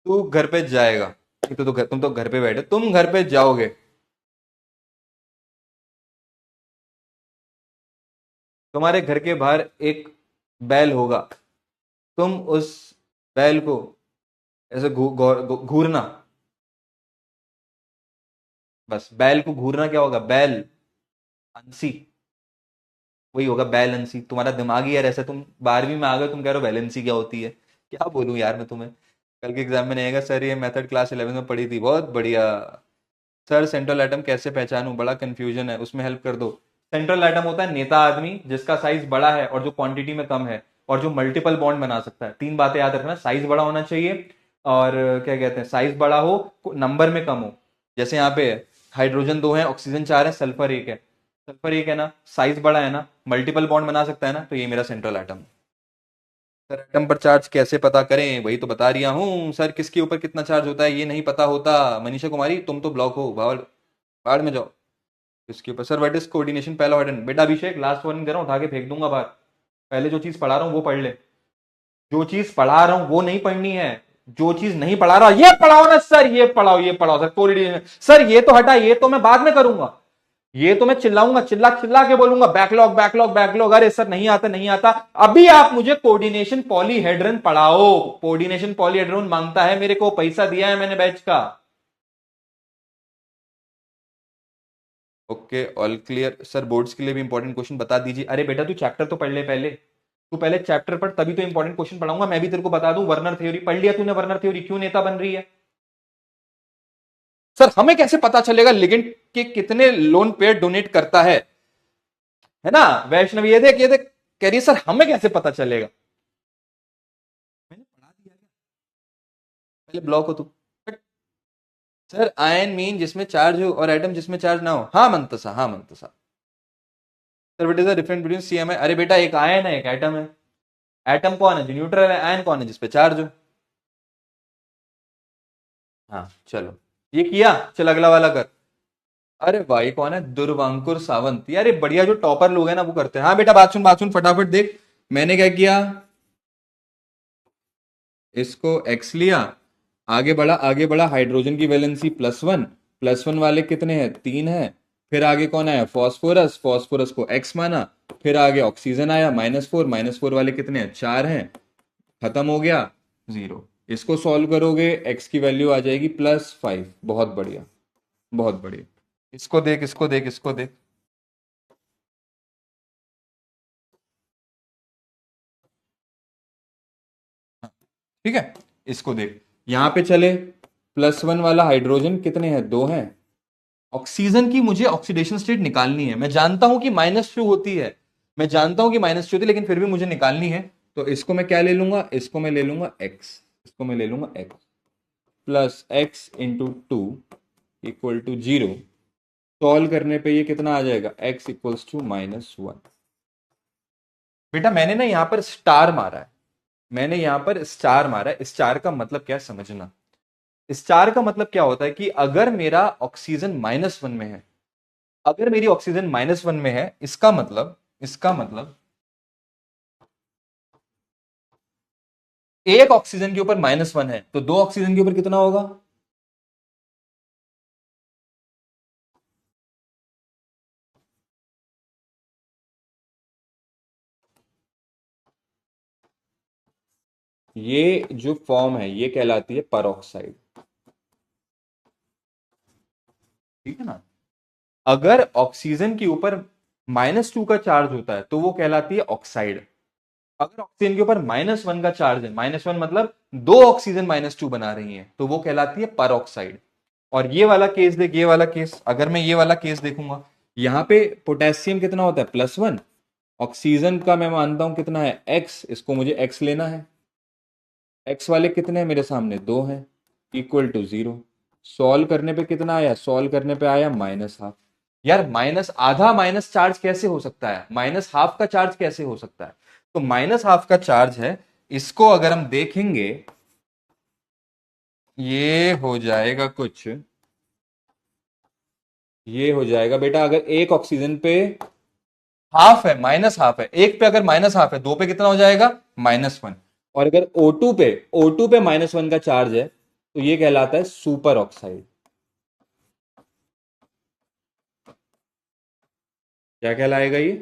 तू घर पे जाएगा, तुम तो घर पे बैठे, तुम घर पे जाओगे, तुम्हारे घर के बाहर एक बैल होगा, तुम उस बैल को ऐसे घूरना, बस बैल को घूरना, क्या होगा, बैल अंसी, वही होगा बैलेंसी। तुम्हारा दिमाग ही यार ऐसा, तुम 12वीं में आ गए, तुम कह रहे हो बैलेंसी क्या होती है। क्या बोलूं यार मैं तुम्हें, कल के एग्जाम में नहीं आएगा सर ये मेथड क्लास 11 में पढ़ी थी, बहुत बढ़िया। सर सेंट्रल एटम कैसे पहचानूं, बड़ा कंफ्यूजन है, उसमें हेल्प कर दो। सेंट्रल एटम होता है नेता आदमी जिसका साइज बड़ा है और जो क्वांटिटी में कम है और जो मल्टीपल बॉन्ड बना सकता है। 3 बातें याद रखना, साइज बड़ा होना चाहिए, और क्या कहते हैं, साइज बड़ा हो, नंबर में कम हो। जैसे यहाँ पे हाइड्रोजन 2 है, ऑक्सीजन 4 है, सल्फर 1 है। सल्फर 1 है ना, साइज बड़ा है ना, मल्टीपल बॉन्ड बना सकता है ना, तो ये मेरा सेंट्रल एटम। सर एटम पर चार्ज कैसे पता करें, वही तो बता रहा हूँ सर, किसके ऊपर कितना चार्ज होता है ये नहीं पता होता। मनीषा कुमारी तुम तो ब्लॉक हो, बाहर बाहर में जाओ। इसके ऊपर सर व्हाट इज कोऑर्डिनेशन पहला वर्डन, बेटा अभिषेक लास्ट वार्निंग दे रहा हूँ, उठा के फेंक दूंगा बाहर। पहले जो चीज पढ़ा रहा हूँ वो पढ़ ले, जो चीज पढ़ा रहा हूँ वो नहीं पढ़नी है, जो चीज नहीं पढ़ा रहा ये पढ़ाओ ना सर, ये पढ़ाओ, ये पढ़ाओ सर, कोऑर्डिनेशन सर ये तो हटा, ये तो मैं बाद में करूंगा, ये तो मैं चिल्लाऊंगा, चिल्ला चिल्ला के बोलूंगा बैकलॉग बैकलॉग बैकलॉग, अरे सर नहीं आता नहीं आता। अभी आप मुझे कोऑर्डिनेशन पॉलीहेड्रन पढ़ाओ, कोऑर्डिनेशन पॉलीहेड्रन मांगता है मेरे को, पैसा दिया है मैंने बैच का। Okay all clear sir, boards के लिए भी इंपॉर्टेंट क्वेश्चन बता दीजिए। अरे बेटा तू चैप्टर तो पढ़ ले पहले, तू पहले चैप्टर पढ़, तभी तो इंपॉर्टेंट क्वेश्चन पढ़ाऊंगा। मैं भी तेरे को बता दूं, वर्नर थ्योरी पढ़ लिया तूने, वर्नर थ्योरी क्यों नेता बन रही है। सर हमें कैसे पता चलेगा लिगेंड के कितने लोन पेयर डोनेट करता है ना। वैष्णवी ये देख, ये देख, कह रही है सर हमें कैसे पता चलेगा। मैंने पढ़ा दिया क्या, पहले ब्लॉक हो तू। सर आयन मीन जिसमें चार्ज हो और एटम जिसमें चार्ज ना हो, हाँ मंतसा, हाँ Mantasa. Sir what is the difference between CMI, अरे बेटा एक आयन है एक एटम है। एटम कौन है, जो न्यूट्रल है, आयन कौन है, जिसपे चार्ज हो। हाँ चलो ये किया, चल अगला वाला कर। अरे भाई कौन है, दुर्वांकुर सावंत, यार ये बढ़िया जो टॉपर लोग हैं ना वो करते हैं। हाँ बेटा बात सुन फटाफट देख, मैंने क्या किया, इसको x लिया, आगे बढ़ा, हाइड्रोजन की वैलेंसी +1, +1 वाले कितने हैं, 3 है। फिर आगे कौन आया, फॉस्फोरस, फॉस्फोरस को x माना। फिर आगे ऑक्सीजन आया -4, -4 वाले कितने हैं, 4 हैं। खत्म हो गया, 0। इसको सॉल्व करोगे x की वैल्यू आ जाएगी +5, बहुत बढ़िया, बहुत बढ़िया। इसको देख, इसको देख, इसको देख, ठीक है। इसको देख, यहां पे चले, +1 वाला हाइड्रोजन कितने हैं, 2 हैं। ऑक्सीजन की मुझे ऑक्सीडेशन स्टेट निकालनी है, मैं जानता हूं कि -2 होती है, मैं जानता हूं कि -2 होती है, लेकिन फिर भी मुझे निकालनी है। तो इसको मैं क्या ले लूंगा, इसको मैं ले लूंगा x, इसको मैं ले लूंगा x, +x × 2 = 0। सॉल्व करने पे ये कितना आ जाएगा, x इक्वल्स टू -1। बेटा मैंने ना यहां पर स्टार मारा है, मैंने यहां पर स्टार मारा है। स्टार का मतलब क्या है समझना। स्टार का मतलब क्या होता है कि अगर मेरा ऑक्सीजन -1 में है, अगर मेरी ऑक्सीजन -1 में है, इसका मतलब एक ऑक्सीजन के ऊपर -1 है, तो दो ऑक्सीजन के ऊपर कितना होगा। ये जो फॉर्म है ये कहलाती है परऑक्साइड, ठीक है ना। अगर ऑक्सीजन के ऊपर -2 का चार्ज होता है तो वो कहलाती है ऑक्साइड। अगर ऑक्सीजन के ऊपर -1 का चार्ज है, -1 मतलब दो ऑक्सीजन -2 बना रही हैं, तो वो कहलाती है परऑक्साइड। और ये वाला केस देख, ये वाला केस, अगर मैं ये वाला केस देखूंगा, यहां पे पोटेशियम कितना होता है, +1। ऑक्सीजन का मैं मानता हूं कितना है, x, इसको मुझे x लेना है। x वाले कितने हैं मेरे सामने, दो हैं, इक्वल टू 0। सॉल्व करने पे कितना आया, सॉल्व करने पे आया -1/2। यार माइनस आधा माइनस चार्ज कैसे हो सकता है, -1/2 का चार्ज कैसे हो सकता है। तो -1/2 का चार्ज है, इसको अगर हम देखेंगे ये हो जाएगा कुछ, ये हो जाएगा बेटा, अगर एक ऑक्सीजन पे हाफ है, -1/2 है, एक पे अगर -1/2 है, दो पे कितना हो जाएगा, -1। और अगर O2 पे -1 का चार्ज है, तो ये कहलाता है सुपर ऑक्साइड। क्या कहलाएगा ये,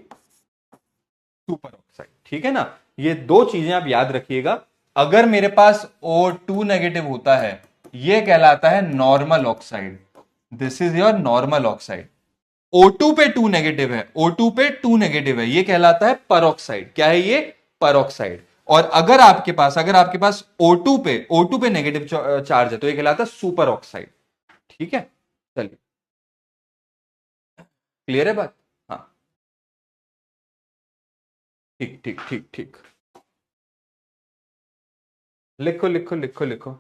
सुपर ऑक्साइड, ठीक है ना। ये दो चीजें आप याद रखिएगा। अगर मेरे पास O2 नेगेटिव होता है, ये कहलाता है normal oxide, this is your normal oxide. O2 पे 2 नेगेटिव है, O2 पे 2 नेगेटिव है, ये कहलाता है परऑक्साइड। क्या है ये, परऑक्साइड। और अगर आपके पास O2 पे नेगेटिव चार्ज है, तो ये कहलाता है सुपर ऑक्साइड, ठीक है। चलिए, क्लियर है बात। हाँ, ठीक ठीक ठीक ठीक, लिखो लिखो लिखो लिखो।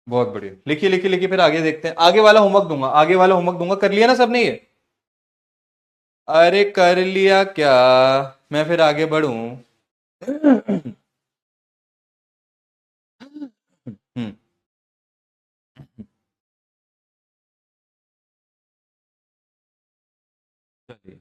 बहुत बढ़िया, लिखिए लिखिए लिखिए, फिर आगे देखते हैं। आगे वाला होमवर्क दूंगा, आगे वाला होमवर्क दूंगा, कर लिया ना सबने ये। अरे कर लिया क्या, मैं फिर आगे बढ़ूं। हम्म, चलिए।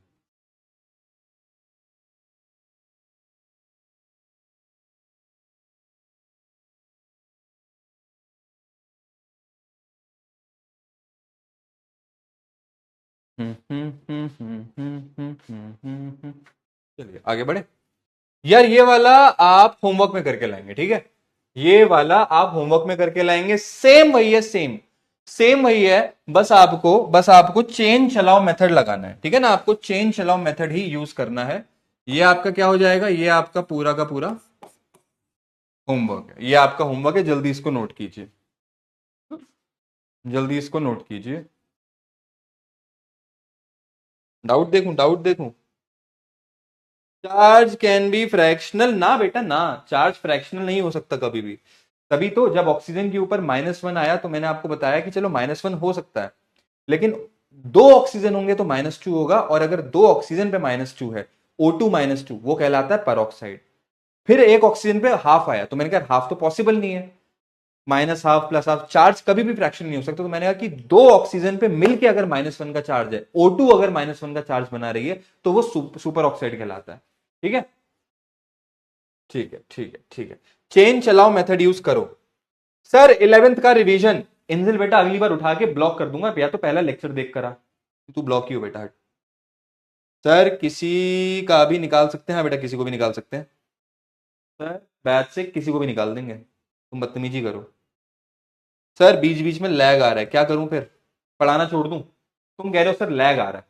चलिए आगे बढ़े। यार ये वाला आप होमवर्क में करके लाएंगे, ठीक है। ये वाला आप होमवर्क में करके लाएंगे, सेम वही है, सेम सेम वही है। बस आपको चेन चलाओ मेथड लगाना है, ठीक है ना। आपको चेन चलाओ मेथड ही यूज करना है। ये आपका क्या हो जाएगा, ये आपका पूरा का पूरा होमवर्क है, ये आपका होमवर्क है। जल्दी इसको नोट कीजिए, जल्दी इसको नोट कीजिए। डाउट देखूं। चार्ज कैन बी फ्रैक्शनल, ना बेटा ना, चार्ज फ्रैक्शनल नहीं हो सकता कभी भी। तभी तो जब ऑक्सीजन के ऊपर -1 आया, तो मैंने आपको बताया कि चलो -1 हो सकता है, लेकिन दो ऑक्सीजन होंगे तो -2 होगा। और अगर दो ऑक्सीजन पे -2 है, O2 - 2, वो कहलाता है परऑक्साइड। फिर एक ऑक्सीजन पे हाफ आया, तो मैंने कहा हाफ तो पॉसिबल नहीं है, -1/2 +1/2, चार्ज कभी भी फ्रैक्शन नहीं हो सकता। तो मैंने कहा कि दो ऑक्सीजन पे मिलके अगर -1 का चार्ज है, O2 अगर -1 का चार्ज बना रही है, तो वो सुपर ऑक्साइड कहलाता है, ठीक है। ठीक है ठीक है ठीक है, चेन चलाओ मेथड यूज करो। सर 11th का रिवीजन, इंजिल बेटा अगली बार उठा के ब्लॉक कर दूंगा, या तो पहला लेक्चर देख करा, तू ब्लॉक ही हो बेटा, हट। सर किसी का भी निकाल सकते हैं, हाँ बेटा किसी को भी निकाल सकते हैं। सर बैच से किसी को भी निकाल देंगे, तुम बदतमीजी करो। सर बीच बीच में लैग आ रहा है, क्या करूं फिर, पढ़ाना छोड़ दूं। तुम कह रहे हो सर लैग आ रहा है,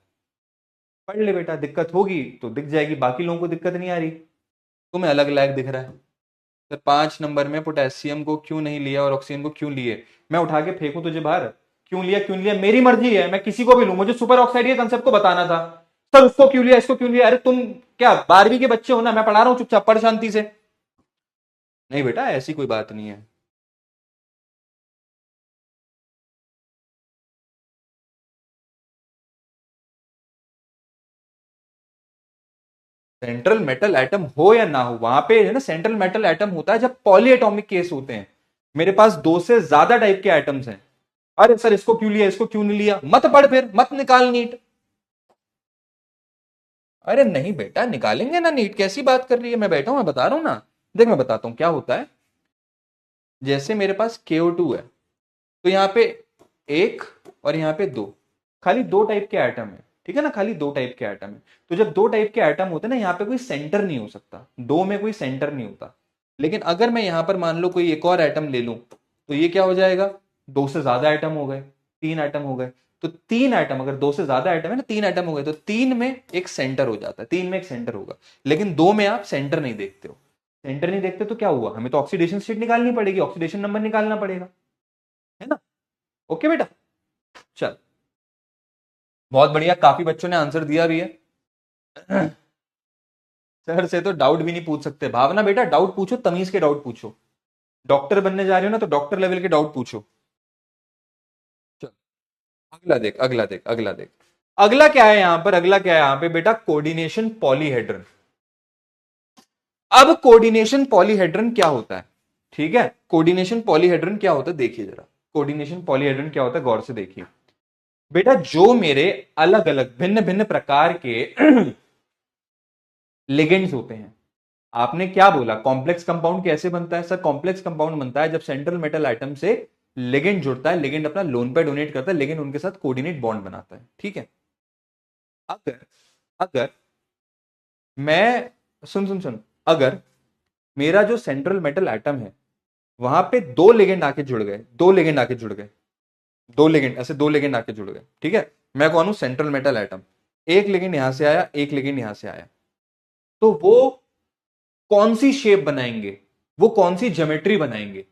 पढ़ ले बेटा, दिक्कत होगी तो दिख जाएगी, बाकी लोगों को दिक्कत नहीं आ रही, तुम्हें अलग लैग दिख रहा है। सर 5 नंबर में पोटेशियम को क्यों नहीं लिया और ऑक्सीजन को क्यों लिए, मैं उठा के फेंकूं तुझे बाहर, क्यों लिया मेरी मर्जी है, मैं किसी को भी लूं, मुझे सुपर ऑक्साइड के कंसेप्ट को बताना था। सर उसको क्यों लिया, इसको क्यों लिया, अरे तुम क्या 12वीं के बच्चे हो ना, मैं पढ़ा रहा हूं, चुपचाप पढ़ शांति से। नहीं बेटा, ऐसी कोई बात नहीं है। सेंट्रल मेटल एटम हो या ना हो, वहां पे है ना सेंट्रल मेटल एटम होता है जब पॉलीएटॉमिक केस होते हैं। मेरे पास दो से ज्यादा टाइप के एटम्स हैं। अरे सर इसको क्यों लिया, इसको क्यों नहीं लिया, मत पढ़ फिर, मत निकाल नीट। अरे नहीं बेटा, निकालेंगे ना नीट, कैसी बात कर रही है, मैं बैठा हूं, मैं बता रहा हूं ना। देख मैं बताता हूं क्या होता है। जैसे मेरे पास KO2 है, तो यहां पे एक और यहां पे दो, खाली दो टाइप के एटम है, ठीक है ना, खाली दो टाइप के एटम है। तो जब दो टाइप के एटम होते हैं ना, यहां पे कोई सेंटर नहीं हो सकता, दो में कोई सेंटर नहीं होता। लेकिन अगर मैं यहां पर मान लो कोई एक और एटम ले लूं, तो ये क्या हो जाएगा, दो से ज्यादा एटम हो गए, तीन एटम हो गए। तो तीन एटम, अगर दो से ज्यादा एटम है ना, तीन एटम हो गए, तो तीन में एक सेंटर हो जाता है, तीन में एक सेंटर होगा। लेकिन दो में आप सेंटर नहीं देखते हो। सेंटर नहीं देखते तो क्या हुआ, हमें तो ऑक्सीडेशन स्टेट निकालनी पड़ेगी, ऑक्सीडेशन नंबर निकालना पड़ेगा, है ना। ओके बेटा, चल, बहुत बढ़िया, काफी बच्चों ने आंसर दिया भी है। सर से तो डाउट भी नहीं पूछ सकते, भावना बेटा डाउट पूछो, तमीज के डाउट पूछो। डॉक्टर बनने जा रहे हो ना, तो डॉक्टर लेवल के डाउट पूछो। चल, अगला देख, अगला देख, अगला देख। अगला क्या है यहां पर, अगला क्या है यहां पे बेटा, कोऑर्डिनेशन पॉलीहेड्रन। अब कोऑर्डिनेशन पॉलीहेड्रन क्या होता है, ठीक है, कोऑर्डिनेशन पॉलीहेड्रन क्या होता है, देखिए जरा। कोऑर्डिनेशन पॉलीहेड्रन क्या होता है, गौर से देखिए बेटा। जो मेरे अलग अलग भिन्न भिन्न प्रकार के लिगेंड्स होते हैं। आपने क्या बोला, कॉम्प्लेक्स कंपाउंड कैसे बनता है, सर कॉम्प्लेक्स कंपाउंड बनता है जब सेंट्रल मेटल आइटम से लिगेंड जुड़ता है, लिगेंड अपना लोन पे डोनेट करता है, लिगेंड उनके साथ कोऑर्डिनेट बॉन्ड बनाता है, ठीक है। अगर अगर मैं, सुन सुन सुन, अगर मेरा जो सेंट्रल मेटल एटम है, वहां पे दो लिगेंड आके जुड़ गए, दो लिगेंड आके जुड़ गए, दो लिगेंड, ऐसे दो लिगेंड आके जुड़ गए, ठीक है। मैं कौन हूं, सेंट्रल मेटल एटम। एक लिगेंड यहां से आया, एक लिगेंड यहां से आया, तो वो कौन सी शेप बनाएंगे, वो कौन सी ज्योमेट्री बनाएंगे।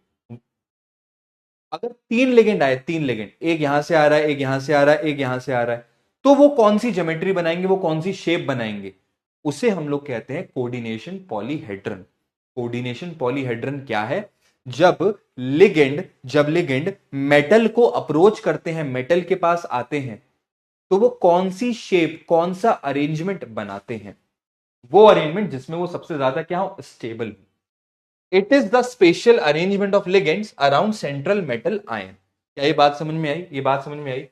अगर तीन लेगेंड आए, तीन लेगेंड, एक यहां से आ रहा है, एक यहां से आ रहा है, एक यहां से आ रहा है, तो वो कौन सी ज्योमेट्री बनाएंगे, वो कौन सी शेप बनाएंगे, उसे हम लोग कहते हैं कोऑर्डिनेशन पॉलीहेड्रन। कोऑर्डिनेशन पॉलीहेड्रन क्या है, जब लिगेंड मेटल को अप्रोच करते हैं, मेटल के पास आते हैं, तो वो कौन सी शेप, कौन सा अरेंजमेंट बनाते हैं, वो अरेंजमेंट जिसमें वो सबसे ज्यादा क्या हो, stable. It is the special arrangement of ligands around central metal ion. क्या ये बात समझ में आई, ये बात समझ में आई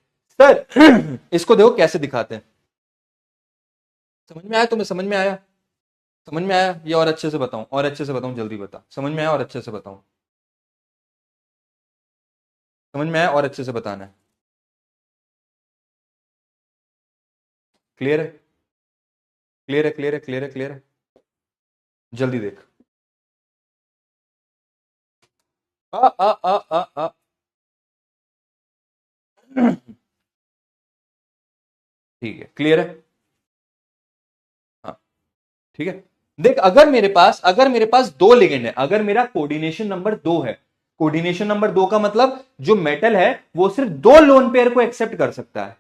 सर। इसको देखो कैसे दिखाते हैं, समझ में आया तुम्हें, समझ में आया, समझ में आया, ये और अच्छे से बताऊं, और अच्छे से बताऊं, जल्दी बता, समझ में आया और अच्छे से बताऊं, समझ में आया और अच्छे से बताना है। क्लियर है, क्लियर है, क्लियर है, क्लियर है, क्लियर है, जल्दी देख। आ आ आ आ आ ठीक है, क्लियर है, हाँ, ठीक है। देख, अगर मेरे पास दो लिगेंड है, अगर मेरा कोऑर्डिनेशन नंबर दो है, कोऑर्डिनेशन नंबर दो का मतलब जो मेटल है वो सिर्फ दो लोन पेयर को एक्सेप्ट कर सकता है।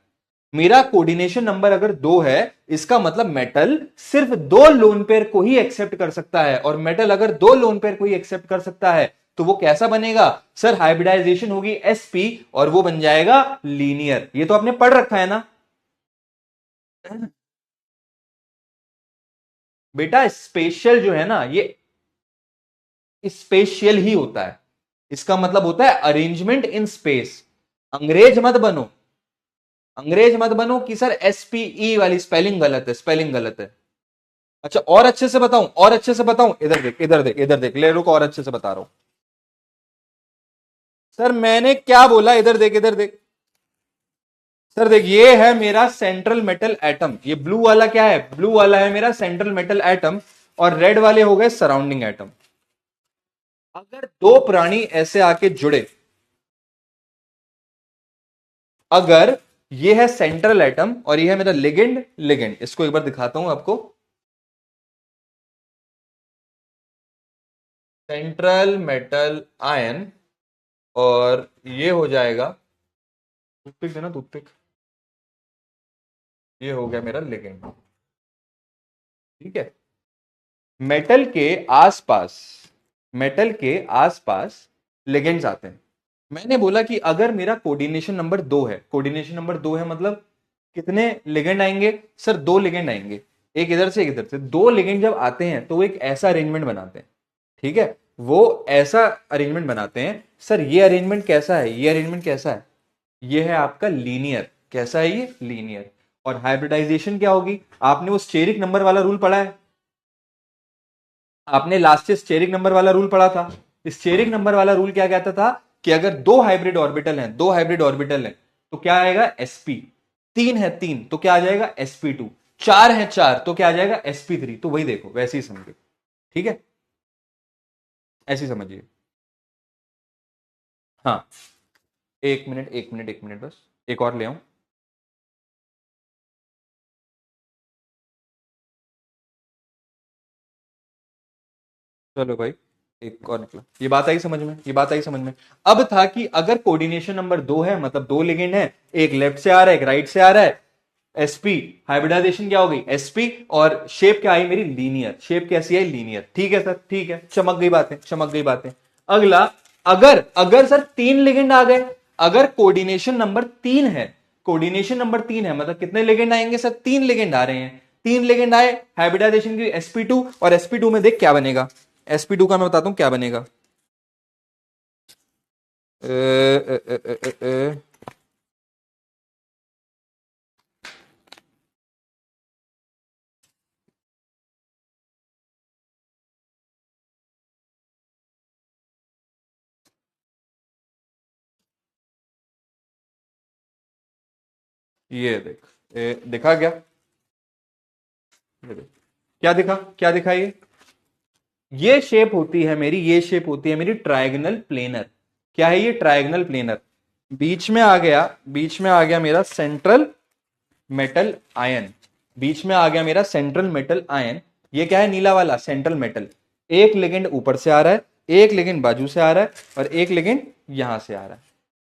मेरा कोऑर्डिनेशन नंबर अगर दो है, इसका मतलब मेटल सिर्फ दो लोन पेयर को ही एक्सेप्ट कर सकता है, और मेटल अगर दो लोन पेयर को ही एक्सेप्ट कर सकता है, तो वो कैसा बनेगा सर, हाइब्रिडाइजेशन होगी sp, और वो बन जाएगा लीनियर। ये तो आपने पढ़ रखा है ना बेटा। स्पेशल जो है ना, ये स्पेशियल ही होता है, इसका मतलब होता है अरेंजमेंट इन स्पेस। अंग्रेज मत बनो, अंग्रेज मत बनो कि सर SPE वाली स्पेलिंग गलत है, स्पेलिंग गलत है। अच्छा और अच्छे से बताऊं, और अच्छे से बताऊं, इधर देख, इधर देख, इधर देख, ले रुको, और अच्छे से बता रहा हूं। सर मैंने क्या बोला, इधर देख, इधर देख, सर देख, ये है मेरा सेंट्रल मेटल एटम, ये ब्लू वाला क्या है, ब्लू वाला है मेरा सेंट्रल मेटल एटम, और रेड वाले हो गए सराउंडिंग एटम। अगर दो प्राणी ऐसे आके जुड़े, अगर ये है सेंट्रल एटम और ये है मेरा लिगेंड, लिगेंड इसको एक बार दिखाता हूं आपको। सेंट्रल मेटल आयन, और ये हो जाएगा, टूथपिक देना, टूथपिक, ये हो गया मेरा लिगेंड, ठीक है। मेटल के आसपास, मेटल के आसपास लिगेंड्स आते हैं। मैंने बोला कि अगर मेरा कोऑर्डिनेशन नंबर 2 है, कोऑर्डिनेशन नंबर 2 है मतलब कितने लिगेंड आएंगे सर? 2 लिगेंड आएंगे, एक इधर से एक इधर से। 2 लिगेंड जब आते हैं तो वो एक ऐसा अरेंजमेंट बनाते हैं, ठीक है, वो ऐसा अरेंजमेंट बनाते हैं। सर ये अरेंजमेंट कैसा है? ये अरेंजमेंट कैसा है? ये है आपका लीनियर। कैसा है ये? लीनियर। और हाइब्रिडाइजेशन क्या होगी? आपने वो स्टेरिक नंबर वाला रूल पढ़ा है, आपने लास्ट स्टेरिक नंबर वाला रूल पढ़ा था। स्टेरिक नंबर वाला रूल क्या कहता था कि अगर दो हाइब्रिड ऑर्बिटल हैं, दो हाइब्रिड ऑर्बिटल हैं तो क्या आएगा? sp। तीन है तीन तो क्या आ जाएगा? sp2। चार है चार तो क्या आ जाएगा? sp3। तो वही देखो, वैसे ही समझो, ठीक है, ऐसे ही समझिए। हाँ, एक मिनट एक मिनट एक मिनट, बस एक और ले आऊं। चलो भाई, एक और निकला। ये बात आई समझ में? ये बात आई समझ में? अब था कि अगर कोऑर्डिनेशन नंबर 2 है, मतलब दो लिगेंड है, एक लेफ्ट से आ रहा है एक राइट से आ रहा है, एसपी, हाइब्रिडाइजेशन क्या हो गई? एसपी, और शेप क्या आई मेरी? लीनियर। शेप कैसी आई? लीनियर। ठीक है सर, ठीक है, चमक गई बातें, चमक गई बातें। अगला, अगर अगर सर तीन लिगेंड आ गए, अगर कोऑर्डिनेशन नंबर 3 है, कोऑर्डिनेशन नंबर 3 है मतलब कितने लिगेंड आएंगे सर? 3 लिगेंड आ रहे हैं। 3 लिगेंड आए, हाइब्रिडाइजेशन की sp2, और sp2 में देख क्या बनेगा? sp2 का मैं बताता हूं क्या बनेगा। अ, अ, अ, अ, अ, अ, ये देख, दिखा क्या? ये देख, क्या दिखा? क्या दिखा? ये शेप होती है मेरी, ये शेप होती है मेरी ट्रायगोनल प्लेनर। क्या है ये? Trigonal planar. बीच में आ गया, बीच में आ गया मेरा सेंट्रल मेटल आयन, बीच में आ गया मेरा सेंट्रल मेटल आयन। ये क्या है? नीला वाला सेंट्रल मेटल। एक लिगेंड ऊपर से आ रहा है, एक लिगेंड बाजू से आ रहा है, और एक लिगेंड यहां से आ रहा है।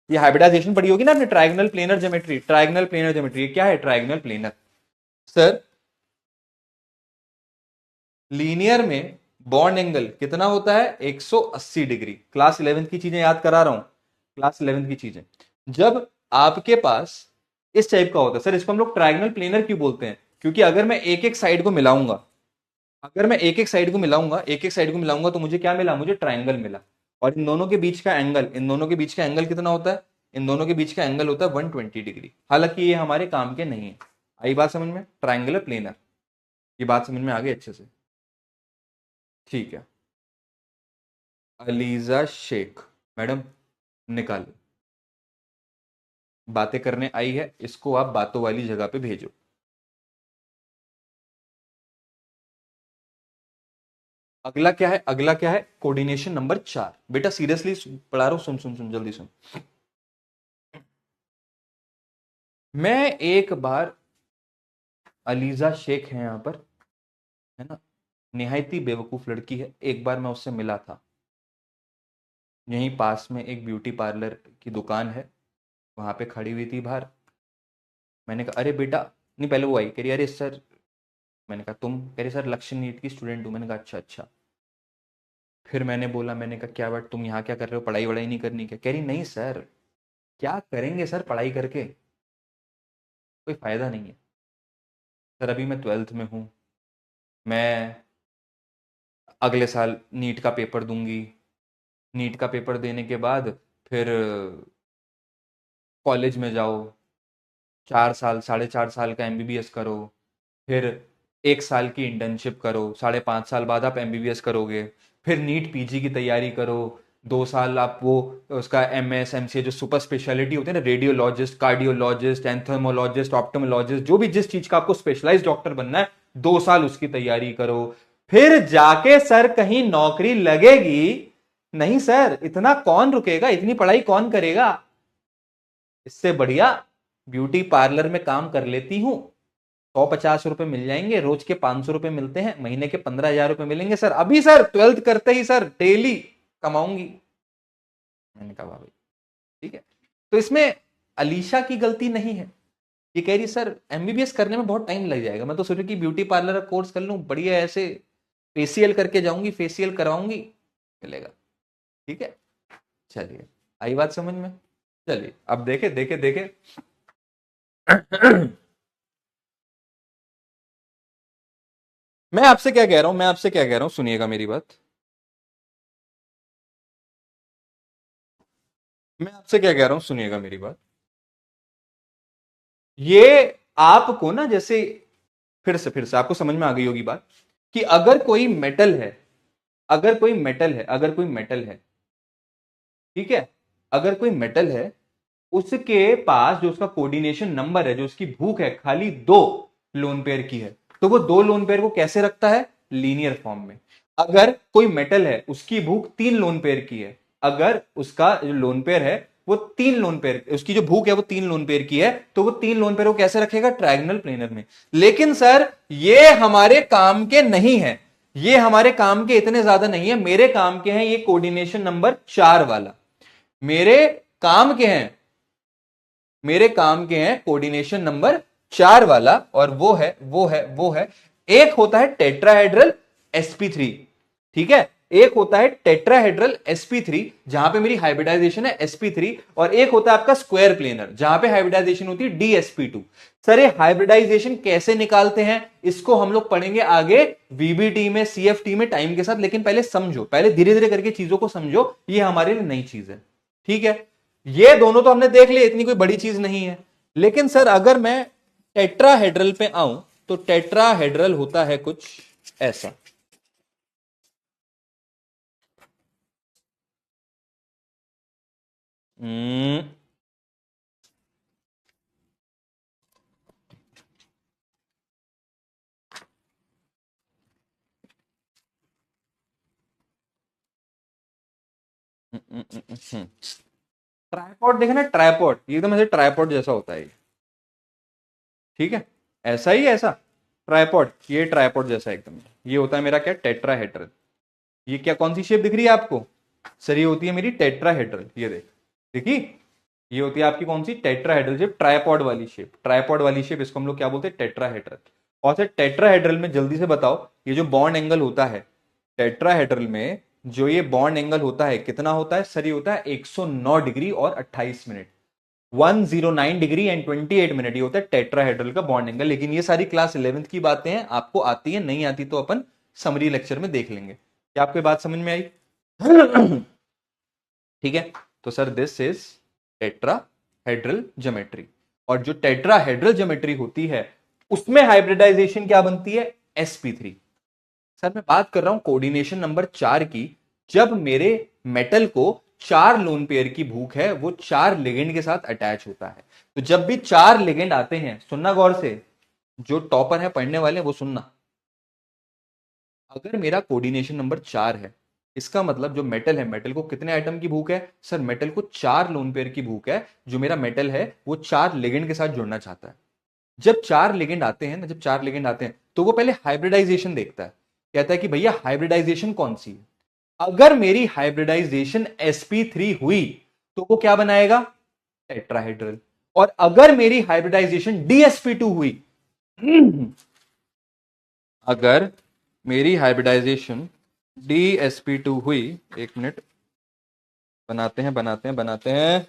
ये हाइब्रिडाइजेशन पढ़ी होगी ना आपने, trigonal planar geometry. Trigonal planar geometry क्या है? Trigonal planar. सर लीनियर में बॉन्ड एंगल कितना होता है? 180 डिग्री। क्लास 11th की चीजें याद करा रहा हूं, क्लास 11th की चीजें। जब आपके पास इस टाइप का होता है, सर इसको हम लोग ट्रायगोनल प्लेनर क्यों बोलते हैं? क्योंकि अगर मैं एक एक साइड को मिलाऊंगा, अगर मैं एक एक साइड को मिलाऊंगा, एक एक साइड को मिलाऊंगा, तो मुझे क्या मिला? मुझे ट्रायंगल मिला। और इन दोनों के बीच का एंगल, इन दोनों के बीच का एंगल कितना होता है? इन दोनों के बीच का एंगल होता है 120 डिग्री। हालांकि ये हमारे काम के नहीं है। आई बात समझ में? ट्रायंगुलर प्लेनर, ये बात समझ में आ गई अच्छे से? ठीक है। अलीजा शेख, मैडम निकालो। बातें करने आई है, इसको आप बातों वाली जगह पे भेजो। अगला क्या है? अगला क्या है? Coordination number 4। बेटा सीरियसली पढ़ा रहा हूं, सुन सुन सुन, जल्दी सुन। मैं एक बार, अलीजा शेख है यहां पर, है ना, निहायती बेवकूफ लड़की है। एक बार मैं उससे मिला था, यहीं पास में एक ब्यूटी पार्लर की दुकान है, वहां पे खड़ी हुई थी बाहर। मैंने कहा अरे बेटा, नहीं पहले वो आई, कह रही अरे सर। मैंने कहा तुम? कह रही सर लक्ष्य नीट की स्टूडेंट हूं। मैंने कहा अच्छा अच्छा। फिर मैंने बोला, मैंने कहा क्या बात, तुम यहाँ क्या कर रहे हो? पढ़ाई वढ़ाई नहीं करनी क्या? कह रही नहीं सर, क्या करेंगे सर पढ़ाई करके, कोई फायदा नहीं है। सर अभी मैं 12th में हूँ, मैं अगले साल नीट का पेपर दूंगी। नीट का पेपर देने के बाद फिर कॉलेज में जाओ, 4 साल 4.5 साल का एमबीबीएस करो, फिर 1 साल की इंटर्नशिप करो, 5.5 साल बाद आप एमबीबीएस करोगे, फिर नीट पीजी की तैयारी करो, 2 साल आप वो उसका एमएस एमसीए जो सुपर स्पेशलिटी होते हैं ना, रेडियोलॉजिस्ट, कार्डियोलॉजिस्ट, एंथोमोलॉजिस्ट, ऑप्टोमोलॉजिस्ट, जो भी जिस चीज का आपको स्पेशलाइज डॉक्टर बनना है, 2 साल उसकी तैयारी करो। फिर जाके सर कहीं नौकरी लगेगी। नहीं सर, इतना कौन रुकेगा, इतनी पढ़ाई कौन करेगा? इससे बढ़िया ब्यूटी पार्लर में काम कर लेती हूँ, 150 रुपए मिल जाएंगे, रोज के 500 रुपए मिलते हैं, महीने के 15,000 रुपए मिलेंगे सर, अभी सर 12th करते ही सर डेली कमाऊंगी। मैंने कहा भाई ठीक है। तो इसमें अलीशा की गलती नहीं है। ये कह रही सर एमबीबीएस करने में बहुत टाइम लग जाएगा, मैं तो सोच रही कि ब्यूटी पार्लर का कोर्स कर लूं, बढ़िया ऐसे फेशियल करके जाऊंगी, फेशियल करवाऊंगी, मिलेगा। ठीक है, चलिए आई बात समझ में। चलिए अब देखे देखे देखे मैं आपसे क्या कह रहा हूं, मैं आपसे क्या कह रहा हूं, सुनिएगा मेरी बात। मैं आपसे क्या कह रहा हूं, सुनिएगा मेरी बात। ये आपको ना, जैसे फिर से आपको समझ में आ गई होगी बात, कि अगर कोई मेटल है, अगर कोई मेटल है, अगर कोई मेटल है, ठीक है, अगर कोई मेटल है, उसके पास जो उसका कोऑर्डिनेशन नंबर है, जो उसकी भूख है, खाली 2 लोन पेयर की है, तो वो 2 लोन पेयर को कैसे रखता है, लीनियर फॉर्म में। अगर कोई मेटल है, उसकी भूख 3 लोन पेयर की है, अगर उसका जो लोन पेयर है वो 3 लोन पेयर, उसकी जो भूख है वो 3 लोन पेयर की है, तो वो 3 लोन पेयर को कैसे रखेगा, ट्रायंगल प्लेनर में। लेकिन सर ये हमारे काम के नहीं है, ये हमारे काम के इतने ज्यादा नहीं है, मेरे काम के हैं ये कोऑर्डिनेशन नंबर 4 वाला, मेरे काम के हैं, मेरे काम के हैं कोऑर्डिनेशन नंबर 4 वाला, और वो है एक होता है टेट्राहेड्रल sp3, ठीक है, एक होता है टेट्राहेड्रल sp3 जहां पे मेरी हाइब्रिडाइजेशन है sp3, और एक होता है आपका स्क्वायर प्लेनर जहां पे हाइब्रिडाइजेशन होती है dsp2। सर ये हाइब्रिडाइजेशन कैसे निकालते हैं, इसको हम लोग पढ़ेंगे आगे वीबीटी में, सीएफटी में, टाइम के साथ। लेकिन पहले समझो, पहले धीरे धीरे करके चीजों को समझो, ये हमारे लिए नई चीज है। ठीक है, ये दोनों तो हमने देख लिया, इतनी कोई बड़ी चीज नहीं है। लेकिन सर अगर मैं टेट्राहेड्रल पे आऊं, तो टेट्राहेड्रल होता है कुछ ऐसा। हम्म, ट्राइपॉड देखे ना, ट्राइपॉड ये एकदम ऐसे ट्राइपॉड जैसा होता है ये। ठीक है, ऐसा ही ऐसा ट्राइपॉड, ये ट्राइपॉड जैसा एकदम, ये होता है मेरा क्या, टेट्राहेड्रल। ये क्या, कौन सी शेप दिख रही है आपको, सर ये होती है मेरी टेट्राहेड्रल, ये देखी, ये होती है आपकी कौन सी, टेट्राहेड्रल शेप, ट्राइपॉड वाली शेप, ट्राइपॉड वाली शेप, इसको हम लोग क्या बोलते हैं, टेट्राहेड्रल। और सर टेट्राहेड्रल में जल्दी से बताओ, ये जो बॉन्ड एंगल होता है टेट्राहेड्रल में, जो ये बॉन्ड एंगल होता है कितना होता है सर, ये होता है 109 डिग्री और 28 मिनट, 109 डिग्री एंड 28 मिनट, ये होता है टेट्राहेड्रल का बॉन्ड एंगल। लेकिन ये सारी क्लास 11th की बातें हैं, आपको आती है, नहीं आती तो अपन समरी लेक्चर में देख लेंगे। क्या आपको बात समझ में आई? ठीक है, तो sir this is tetrahedral geometry, और जो टेट्राहेड्रल ज्योमेट्री होती है उसमें हाइब्रिडाइजेशन क्या बनती है, sp3। सर मैं बात कर रहा हूं कोऑर्डिनेशन नंबर 4 की, जब मेरे मेटल को 4 लोन पेयर की भूख है, वो 4 लिगेंड के साथ अटैच होता है। तो जब भी 4 लिगेंड आते हैं, सुनना गौर से, जो टॉपर है पढ़ने वाले वो सुनना, अगर मेरा कोऑर्डिनेशन नंबर 4 है, इसका मतलब जो मेटल है, मेटल को कितने आइटम की भूख है सर, मेटल को 4 लोन पेयर की भूख है। जो मेरा मेटल है वो 4 लिगेंड के साथ जुड़ना चाहता है। जब 4 लिगेंड आते हैं ना, जब 4 लिगेंड आते हैं तो वो पहले हाइब्रिडाइजेशन देखता है, कहता है कि भैया हाइब्रिडाइजेशन कौन सी है। अगर मेरी हाइब्रिडाइजेशन sp3 हुई तो वो क्या बनाएगा, टेट्राहेड्रल। और अगर मेरी हाइब्रिडाइजेशन dsp2 हुई, अगर मेरी हाइब्रिडाइजेशन dsp2 हुई, एक मिनट, बनाते हैं।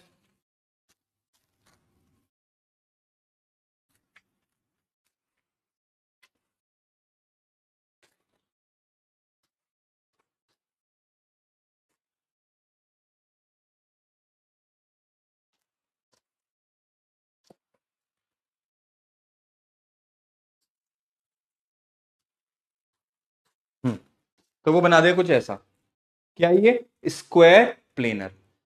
तो वो बना दे कुछ ऐसा, क्या ये, स्क्वायर प्लेनर।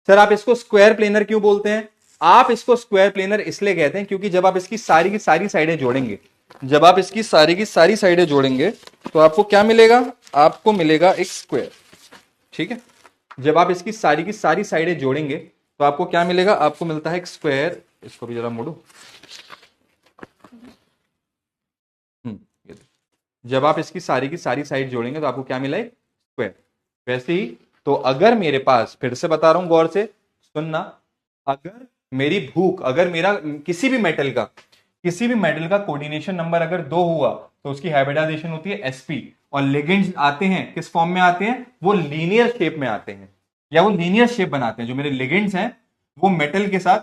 सर आप इसको स्क्वायर प्लेनर क्यों बोलते हैं, आप इसको स्क्वायर प्लेनर इसलिए कहते हैं क्योंकि जब आप इसकी सारी की सारी साइडें जोड़ेंगे, जब आप इसकी सारी की सारी साइडें जोड़ेंगे तो आपको क्या मिलेगा, आपको मिलेगा एक स्क्वायर। ठीक है, जब आप इसकी सारी की सारी साइडें जोड़ेंगे तो आपको क्या मिलेगा, आपको मिलता है एक स्क्वायर। इसको भी जरा मोड़ो। ये देखो। जब आप इसकी सारी साइड जोड़ेंगे तो आपको क्या मिला है, स्क्वायर। वैसे ही तो अगर मेरे पास, फिर से बता रहा हूं गौर से सुनना, अगर मेरी भूख, अगर मेरा किसी भी मेटल का कोऑर्डिनेशन नंबर अगर 2 हुआ, तो उसकी हाइब्रिडाइजेशन होती है sp। और लिगेंड्स आते हैं किस फॉर्म में आते हैं, वो लीनियर शेप में आते हैं, या वो लीनियर शेप बनाते हैं। जो मेरे लिगेंड्स हैं वो मेटल के साथ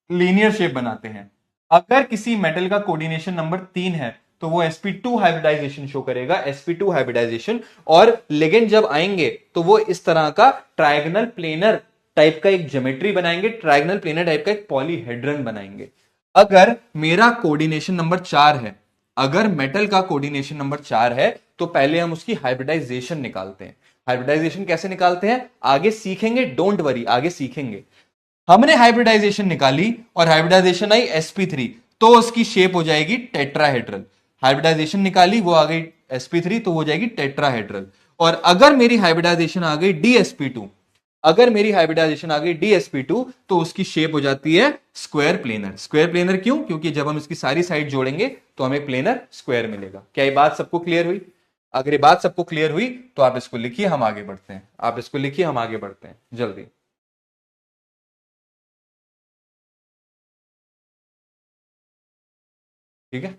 लीनियर शेप बनाते हैं। अगर किसी मेटल का कोऑर्डिनेशन नंबर 3 है तो वो sp2 हाइब्रिडाइजेशन शो करेगा, sp2 हाइब्रिडाइजेशन। और लिगेंड जब आएंगे तो वो इस तरह का ट्रायगोनल प्लेनर टाइप का एक ज्योमेट्री बनाएंगे, ट्रायगोनल प्लेनर टाइप का एक पॉलीहेड्रन बनाएंगे। अगर मेरा कोऑर्डिनेशन नंबर 4 है, अगर मेटल का कोऑर्डिनेशन नंबर 4 है, तो पहले हम उसकी हाइब्रिडाइजेशन निकालते हैं। हाइब्रिडाइजेशन कैसे निकालते हैं आगे सीखेंगे, डोंट वरी, आगे सीखेंगे। हमने हाइब्रिडाइजेशन निकाली और हाइब्रिडाइजेशन आई sp3, तो उसकी शेप हो जाएगी टेट्राहेड्रल। हाइब्रिडाइजेशन निकाली, वो आ गई sp3, तो हो जाएगी टेट्राहेड्रल। और अगर मेरी हाइब्रिडाइजेशन आ गई dsp2, अगर मेरी हाइब्रिडाइजेशन आ गई dsp2, तो उसकी शेप हो जाती है स्क्वायर प्लेनर। स्क्वायर प्लेनर क्यों, क्योंकि जब हम इसकी सारी साइड जोड़ेंगे तो हमें प्लेनर स्क्वायर मिलेगा। क्या ये बात सबको क्लियर हुई? अगर ये बात सबको क्लियर हुई तो आप इसको लिखिए, हम आगे बढ़ते हैं। आप इसको लिखिए, हम आगे बढ़ते हैं जल्दी। ठीक है,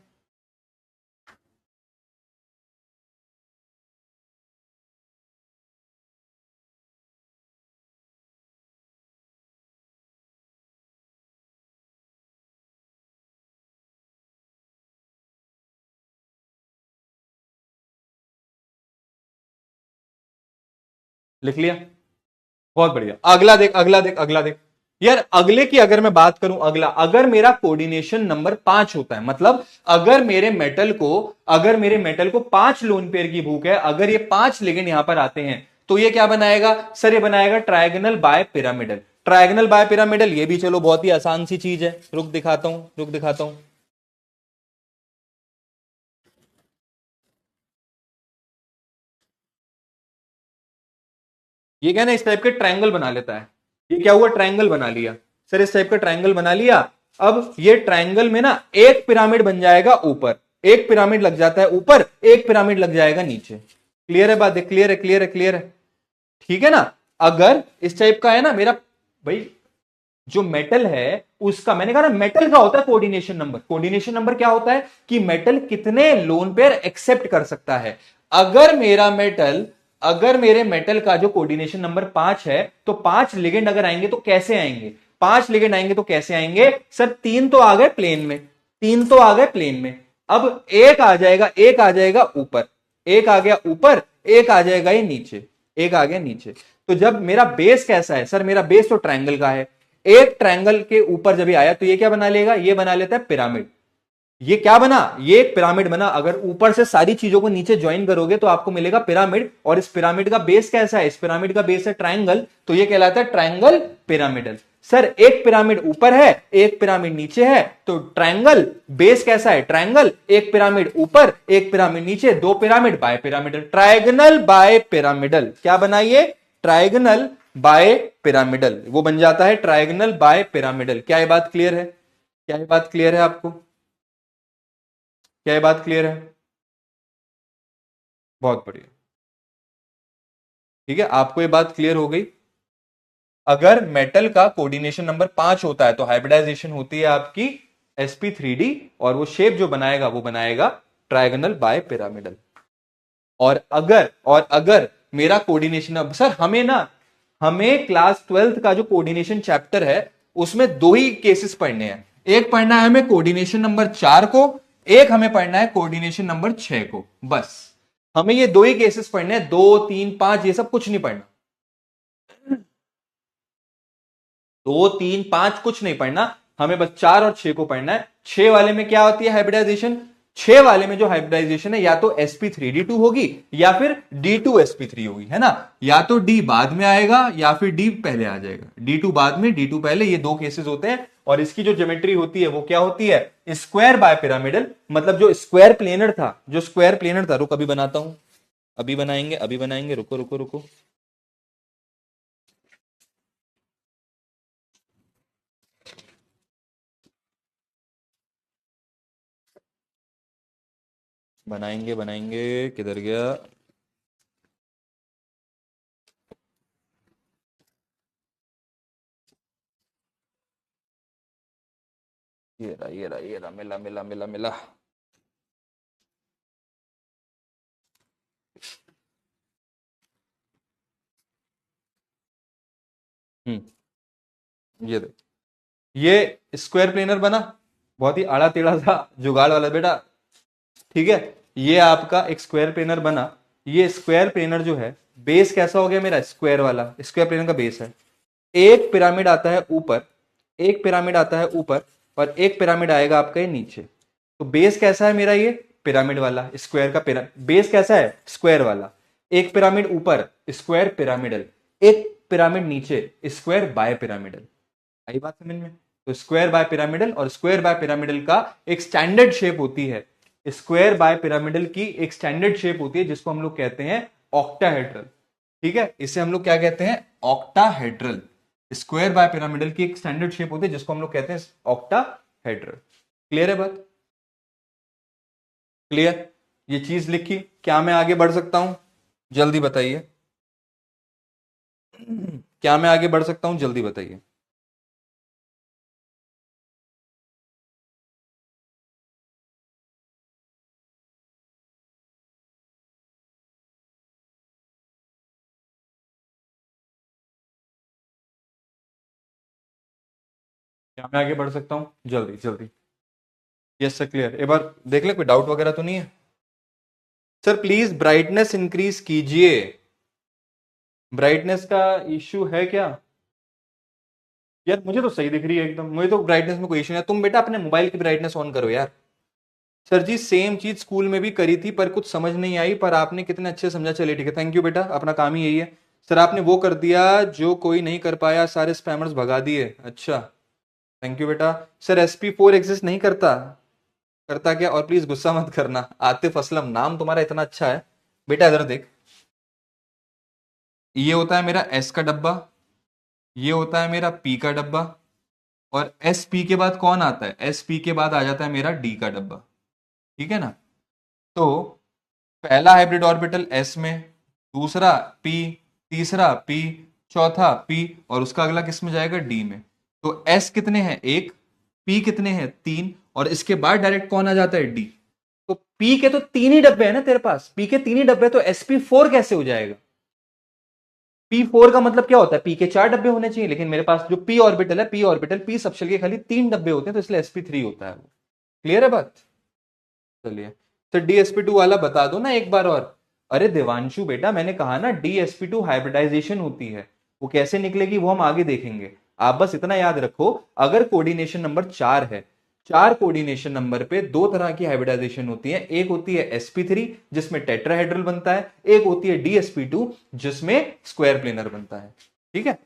लिख लिया, बहुत बढ़िया। अगला देख, अगला देख, अगला देख। यार अगले की अगर मैं बात करूं, अगला अगर मेरा कोऑर्डिनेशन नंबर 5 होता है, मतलब अगर मेरे मेटल को 5 लोन पेयर की भूख है, अगर ये 5 लिगेंड यहां पर आते हैं, तो ये क्या बनाएगा सर, ये बनाएगा trigonal bipyramidal. Trigonal bipyramidal, ये भी चलो बहुत ही आसान सी चीज है, रुक दिखाता हूं, रुक दिखाता हूं। ये क्या ना इस टाइप के ट्रायंगल बना लेता है। ये क्या हुआ, ट्रायंगल बना लिया। सर इस टाइप का ट्रायंगल बना लिया। अब ये ट्रायंगल में ना एक पिरामिड बन जाएगा ऊपर, एक पिरामिड लग जाता है ऊपर, एक पिरामिड लग जाएगा नीचे। क्लियर है बात? क्लियर है, क्लियर है, क्लियर है। ठीक है ना? अगर इस टाइप का है ना मेरा भाई, जो मेटल है उसका, मैंने कहा ना मेटल का होता है कोऑर्डिनेशन नंबर। कोऑर्डिनेशन नंबर क्या होता है कि मेटल कितने लोन पेयर एक्सेप्ट कर सकता है। अगर मेरा मेटल, अगर मेरे मेटल का जो कोऑर्डिनेशन नंबर 5 है, तो 5 लिगेंड अगर आएंगे तो कैसे आएंगे? 5 लिगेंड आएंगे तो कैसे आएंगे सर? 3 तो आ गए प्लेन में, 3 तो आ गए प्लेन में। अब एक आ जाएगा, एक आ जाएगा ऊपर, एक आ गया ऊपर, एक आ जाएगा ये नीचे, एक आ गया नीचे। तो जब मेरा बेस कैसा है सर, मेरा बेस तो ट्रायंगल का है। एक ट्रायंगल के ऊपर जब ये आया तो ये क्या बना लेगा, ये बना लेता है पिरामिड। ये क्या बना, ये एक पिरामिड बना। अगर ऊपर से सारी चीजों को नीचे ज्वाइन करोगे तो आपको मिलेगा पिरामिड। और इस पिरामिड का बेस कैसा है, इस पिरामिड का बेस है ट्रायंगल, तो ये कहलाता है ट्रायंगल पिरामिडल। सर एक पिरामिड ऊपर है, एक पिरामिड नीचे है, तो ट्रायंगल बेस कैसा है, ट्रायंगल। एक पिरामिड ऊपर, एक पिरामिड नीचे, दो pyramid bipyramidal, trigonal bipyramidal. क्या बनाइए, ट्रायगनल बाय पिरामिडल, वो बन जाता है ट्रायगनल बाय पिरामिडल। क्या ये बात क्लियर है? क्या ये बात क्लियर है आपको? क्या ये बात क्लियर है? बहुत बढ़िया। ठीक है, आपको ये बात क्लियर हो गई। अगर मेटल का कोऑर्डिनेशन नंबर 5 होता है तो हाइब्रिडाइजेशन होती है आपकी sp3d, और वो शेप जो बनाएगा वो बनाएगा ट्रायगोनल बाय पिरामिडल। और अगर मेरा कोऑर्डिनेशन, अब सर हमें ना, हमें क्लास 12th का जो कोऑर्डिनेशन चैप्टर है उसमें दो ही केसेस पढ़ने हैं। एक पढ़ना है हमें कोऑर्डिनेशन नंबर 4 को, एक हमें पढ़ना है कोऑर्डिनेशन नंबर 6 को, बस। हमें ये दो ही केसेस पढ़ने हैं, 2 3 5 ये सब कुछ नहीं पढ़ना। 2 3 5 कुछ नहीं पढ़ना, हमें बस 4 और 6 को पढ़ना है। 6 वाले में क्या होती है हाइब्रिडाइजेशन, 6 वाले में जो हाइब्रिडाइजेशन है या तो sp3d2 होगी या फिर d2sp3 होगी, है ना? या तो d बाद में आएगा या फिर d पहले आ जाएगा, d2 बाद में d2 पहले, ये दो केसेस होते हैं। और इसकी जो ज्योमेट्री होती है वो क्या होती है, स्क्वायर बाय पिरामिडल। मतलब जो स्क्वायर प्लेनर था, जो स्क्वायर प्लेनर था, रुक अभी बनाता हूं, अभी बनाएंगे, अभी बनाएंगे, रुको रुको रुको, बनाएंगे बनाएंगे, किधर गया? ये रहा, ये रहा, ये रहा, मिला मिला मिला मिला। ये देख, ये स्क्वायर प्लेनर बना, बहुत ही आड़ा टेढ़ा सा जुगाड़ वाला बेटा, ठीक है। ये आपका एक स्क्वायर प्लेनर बना। ये स्क्वायर प्लेनर जो है, बेस कैसा हो गया मेरा, स्क्वायर वाला, स्क्वायर प्लेनर का बेस है। एक पिरामिड आता है ऊपर, एक पिरामिड आता है ऊपर, और एक पिरामिड आएगा आपका ये नीचे। तो बेस कैसा है मेरा, ये पिरामिड वाला, स्क्वायर का पिरामिड बेस कैसा है, स्क्वायर वाला। एक पिरामिड ऊपर, स्क्वायर पिरामिडल। एक पिरामिड नीचे, स्क्वायर बाय पिरामिडल। आई बात समझ में? तो स्क्वायर बाय पिरामिडल और स्क्वायर बाय पिरामिडल का एक स्टैंडर्ड शेप होती है, स्क्वायर बाय पिरामिडल की एक स्टैंडर्ड शेप होती है जिसको हम लोग कहते हैं ऑक्टाहेड्रल। ठीक है, इसे हम लोग क्या कहते हैं, ऑक्टाहेड्रल। स्क्वायर बाय पिरामिडल की एक स्टैंडर्ड शेप होती है जिसको हम लोग कहते हैं ऑक्टाहेड्रल। क्लियर है बात? क्लियर? ये चीज लिखी, क्या मैं आगे बढ़ सकता हूं, जल्दी बताइए। क्या मैं आगे बढ़ सकता हूं, जल्दी बताइए। क्या मैं आगे बढ़ सकता हूं, जल्दी जल्दी। Yes sir, clear. एक बार देख ले, कोई डाउट वगैरह तो नहीं है? सर प्लीज ब्राइटनेस इंक्रीज कीजिए। ब्राइटनेस का इश्यू है क्या? यार मुझे तो सही दिख रही है एकदम, मुझे तो ब्राइटनेस में कोई इश्यू नहीं है। तुम बेटा अपने मोबाइल की ब्राइटनेस ऑन करो यार। सर जी सेम चीज स्कूल में भी करी थी पर कुछ समझ नहीं आई, पर आपने कितने अच्छे समझा। चलिए ठीक है, थैंक यू बेटा, अपना काम ही यही है। सर आपने वो कर दिया जो कोई नहीं कर पाया, सारे स्पैमर्स भगा दिए। अच्छा, थैंक यू बेटा। सर SP4 एग्जिस्ट नहीं करता? करता क्या? और प्लीज गुस्सा मत करना, आतिफ असलम नाम तुम्हारा इतना अच्छा है। बेटा इधर देख, ये होता है मेरा S का डब्बा, ये होता है मेरा P का डब्बा, और SP के बाद कौन आता है, SP के बाद आ जाता है मेरा D का डब्बा। ठीक है ना? तो पहला हाइब्रिड ऑर्बिटल S में, दूसरा P, तीसरा P, चौथा P, और उसका अगला किस में जाएगा, D में। तो S कितने हैं, एक, P कितने हैं, तीन, और इसके बाद डायरेक्ट कौन आ जाता है, D। तो P के तो तीन ही डब्बे हैं ना तेरे पास, P के तीन ही डब्बे, तो SP4 कैसे हो जाएगा? P4 का मतलब क्या होता है, P के चार डब्बे होने चाहिए, लेकिन मेरे पास जो P ऑर्बिटल है, P ऑर्बिटल P सबशेल के खाली तीन डब्बे होते हैं, तो इसलिए SP3 होता है वो। क्लियर है बात? चलिए, तो DsP2 वाला बता दो ना एक बार और। अरे देवांशु बेटा, मैंने कहा ना DsP2 हाइब्रिडाइजेशन होती है, वो कैसे निकलेगी वो हम आगे देखेंगे। आप बस इतना याद रखो, अगर कोऑर्डिनेशन नंबर 4 है, चार कोऑर्डिनेशन नंबर पे दो तरह की हाइब्रिडाइजेशन होती है। एक होती है sp3 जिसमें टेट्राहेड्रल बनता है, एक होती है DsP2 जिसमें स्क्वायर प्लेनर बनता है। ठीक है?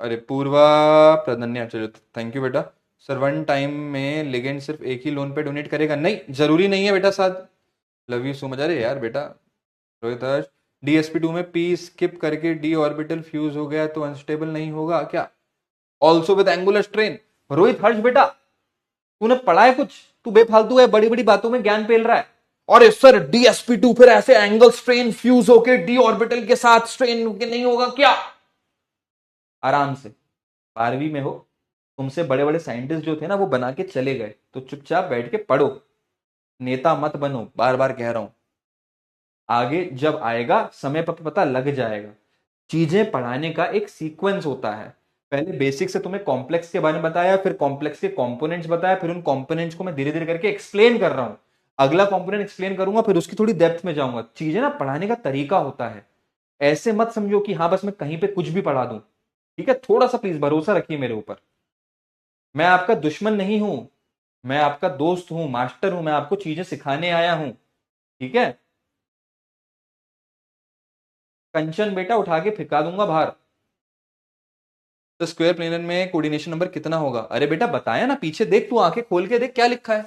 अरे पूर्वा प्रदन्या, चलो थैंक यू बेटा। सर वन टाइम में लिगेंड सिर्फ एक ही लोन पे डोनेट करेगा? नहीं, जरूरी नहीं है बेटा साथ। Love you so much. अरे यार बेटा, रोहित हर्ष, DsP2 में P स्किप करके D ऑर्बिटल फ्यूज हो गया तो अनस्टेबल नहीं होगा क्या? Also with angular strain. Rohit Harsh बेटा, तूने पढ़ा है कुछ? तू बेफालतू है, बड़ी बड़ी बातों में ज्ञान पेल रहा है। और सर DsP2 फिर ऐसे एंगल स्ट्रेन फ्यूज होके D ऑर्बिटल के साथ स्ट्रेन नहीं होगा क्या? आराम से, 12वीं में हो, तुमसे बड़े बड़े साइंटिस्ट जो थे ना वो बना के चले गए, तो चुपचाप बैठ के पढ़ो, नेता मत बनो, बार बार कह रहा हूं। आगे जब आएगा समय पर पता लग जाएगा। चीजें पढ़ाने का एक सीक्वेंस होता है। पहले बेसिक से तुम्हें कॉम्प्लेक्स के बारे में बताया, फिर कॉम्प्लेक्स के कंपोनेंट्स बताया, फिर उन कंपोनेंट्स को मैं धीरे धीरे करके एक्सप्लेन कर रहा हूं। अगला कंपोनेंट एक्सप्लेन करूंगा, फिर उसकी थोड़ी डेप्थ में जाऊंगा। चीजें ना पढ़ाने का तरीका होता है, ऐसे मत समझो कि हाँ बस मैं कहीं पे कुछ भी पढ़ा दूं। ठीक है, थोड़ा सा प्लीज भरोसा रखिए मेरे ऊपर। मैं आपका दुश्मन नहीं हूं, मैं आपका दोस्त हूं, मास्टर हूं, मैं आपको चीजें सिखाने आया हूं। ठीक है? कंचन बेटा उठा के फेंका दूंगा बाहर। तो स्क्वायर प्लेनर में कोऑर्डिनेशन नंबर कितना होगा? अरे बेटा बताया ना, पीछे देख, तू आंखें खोल के देख क्या लिखा है।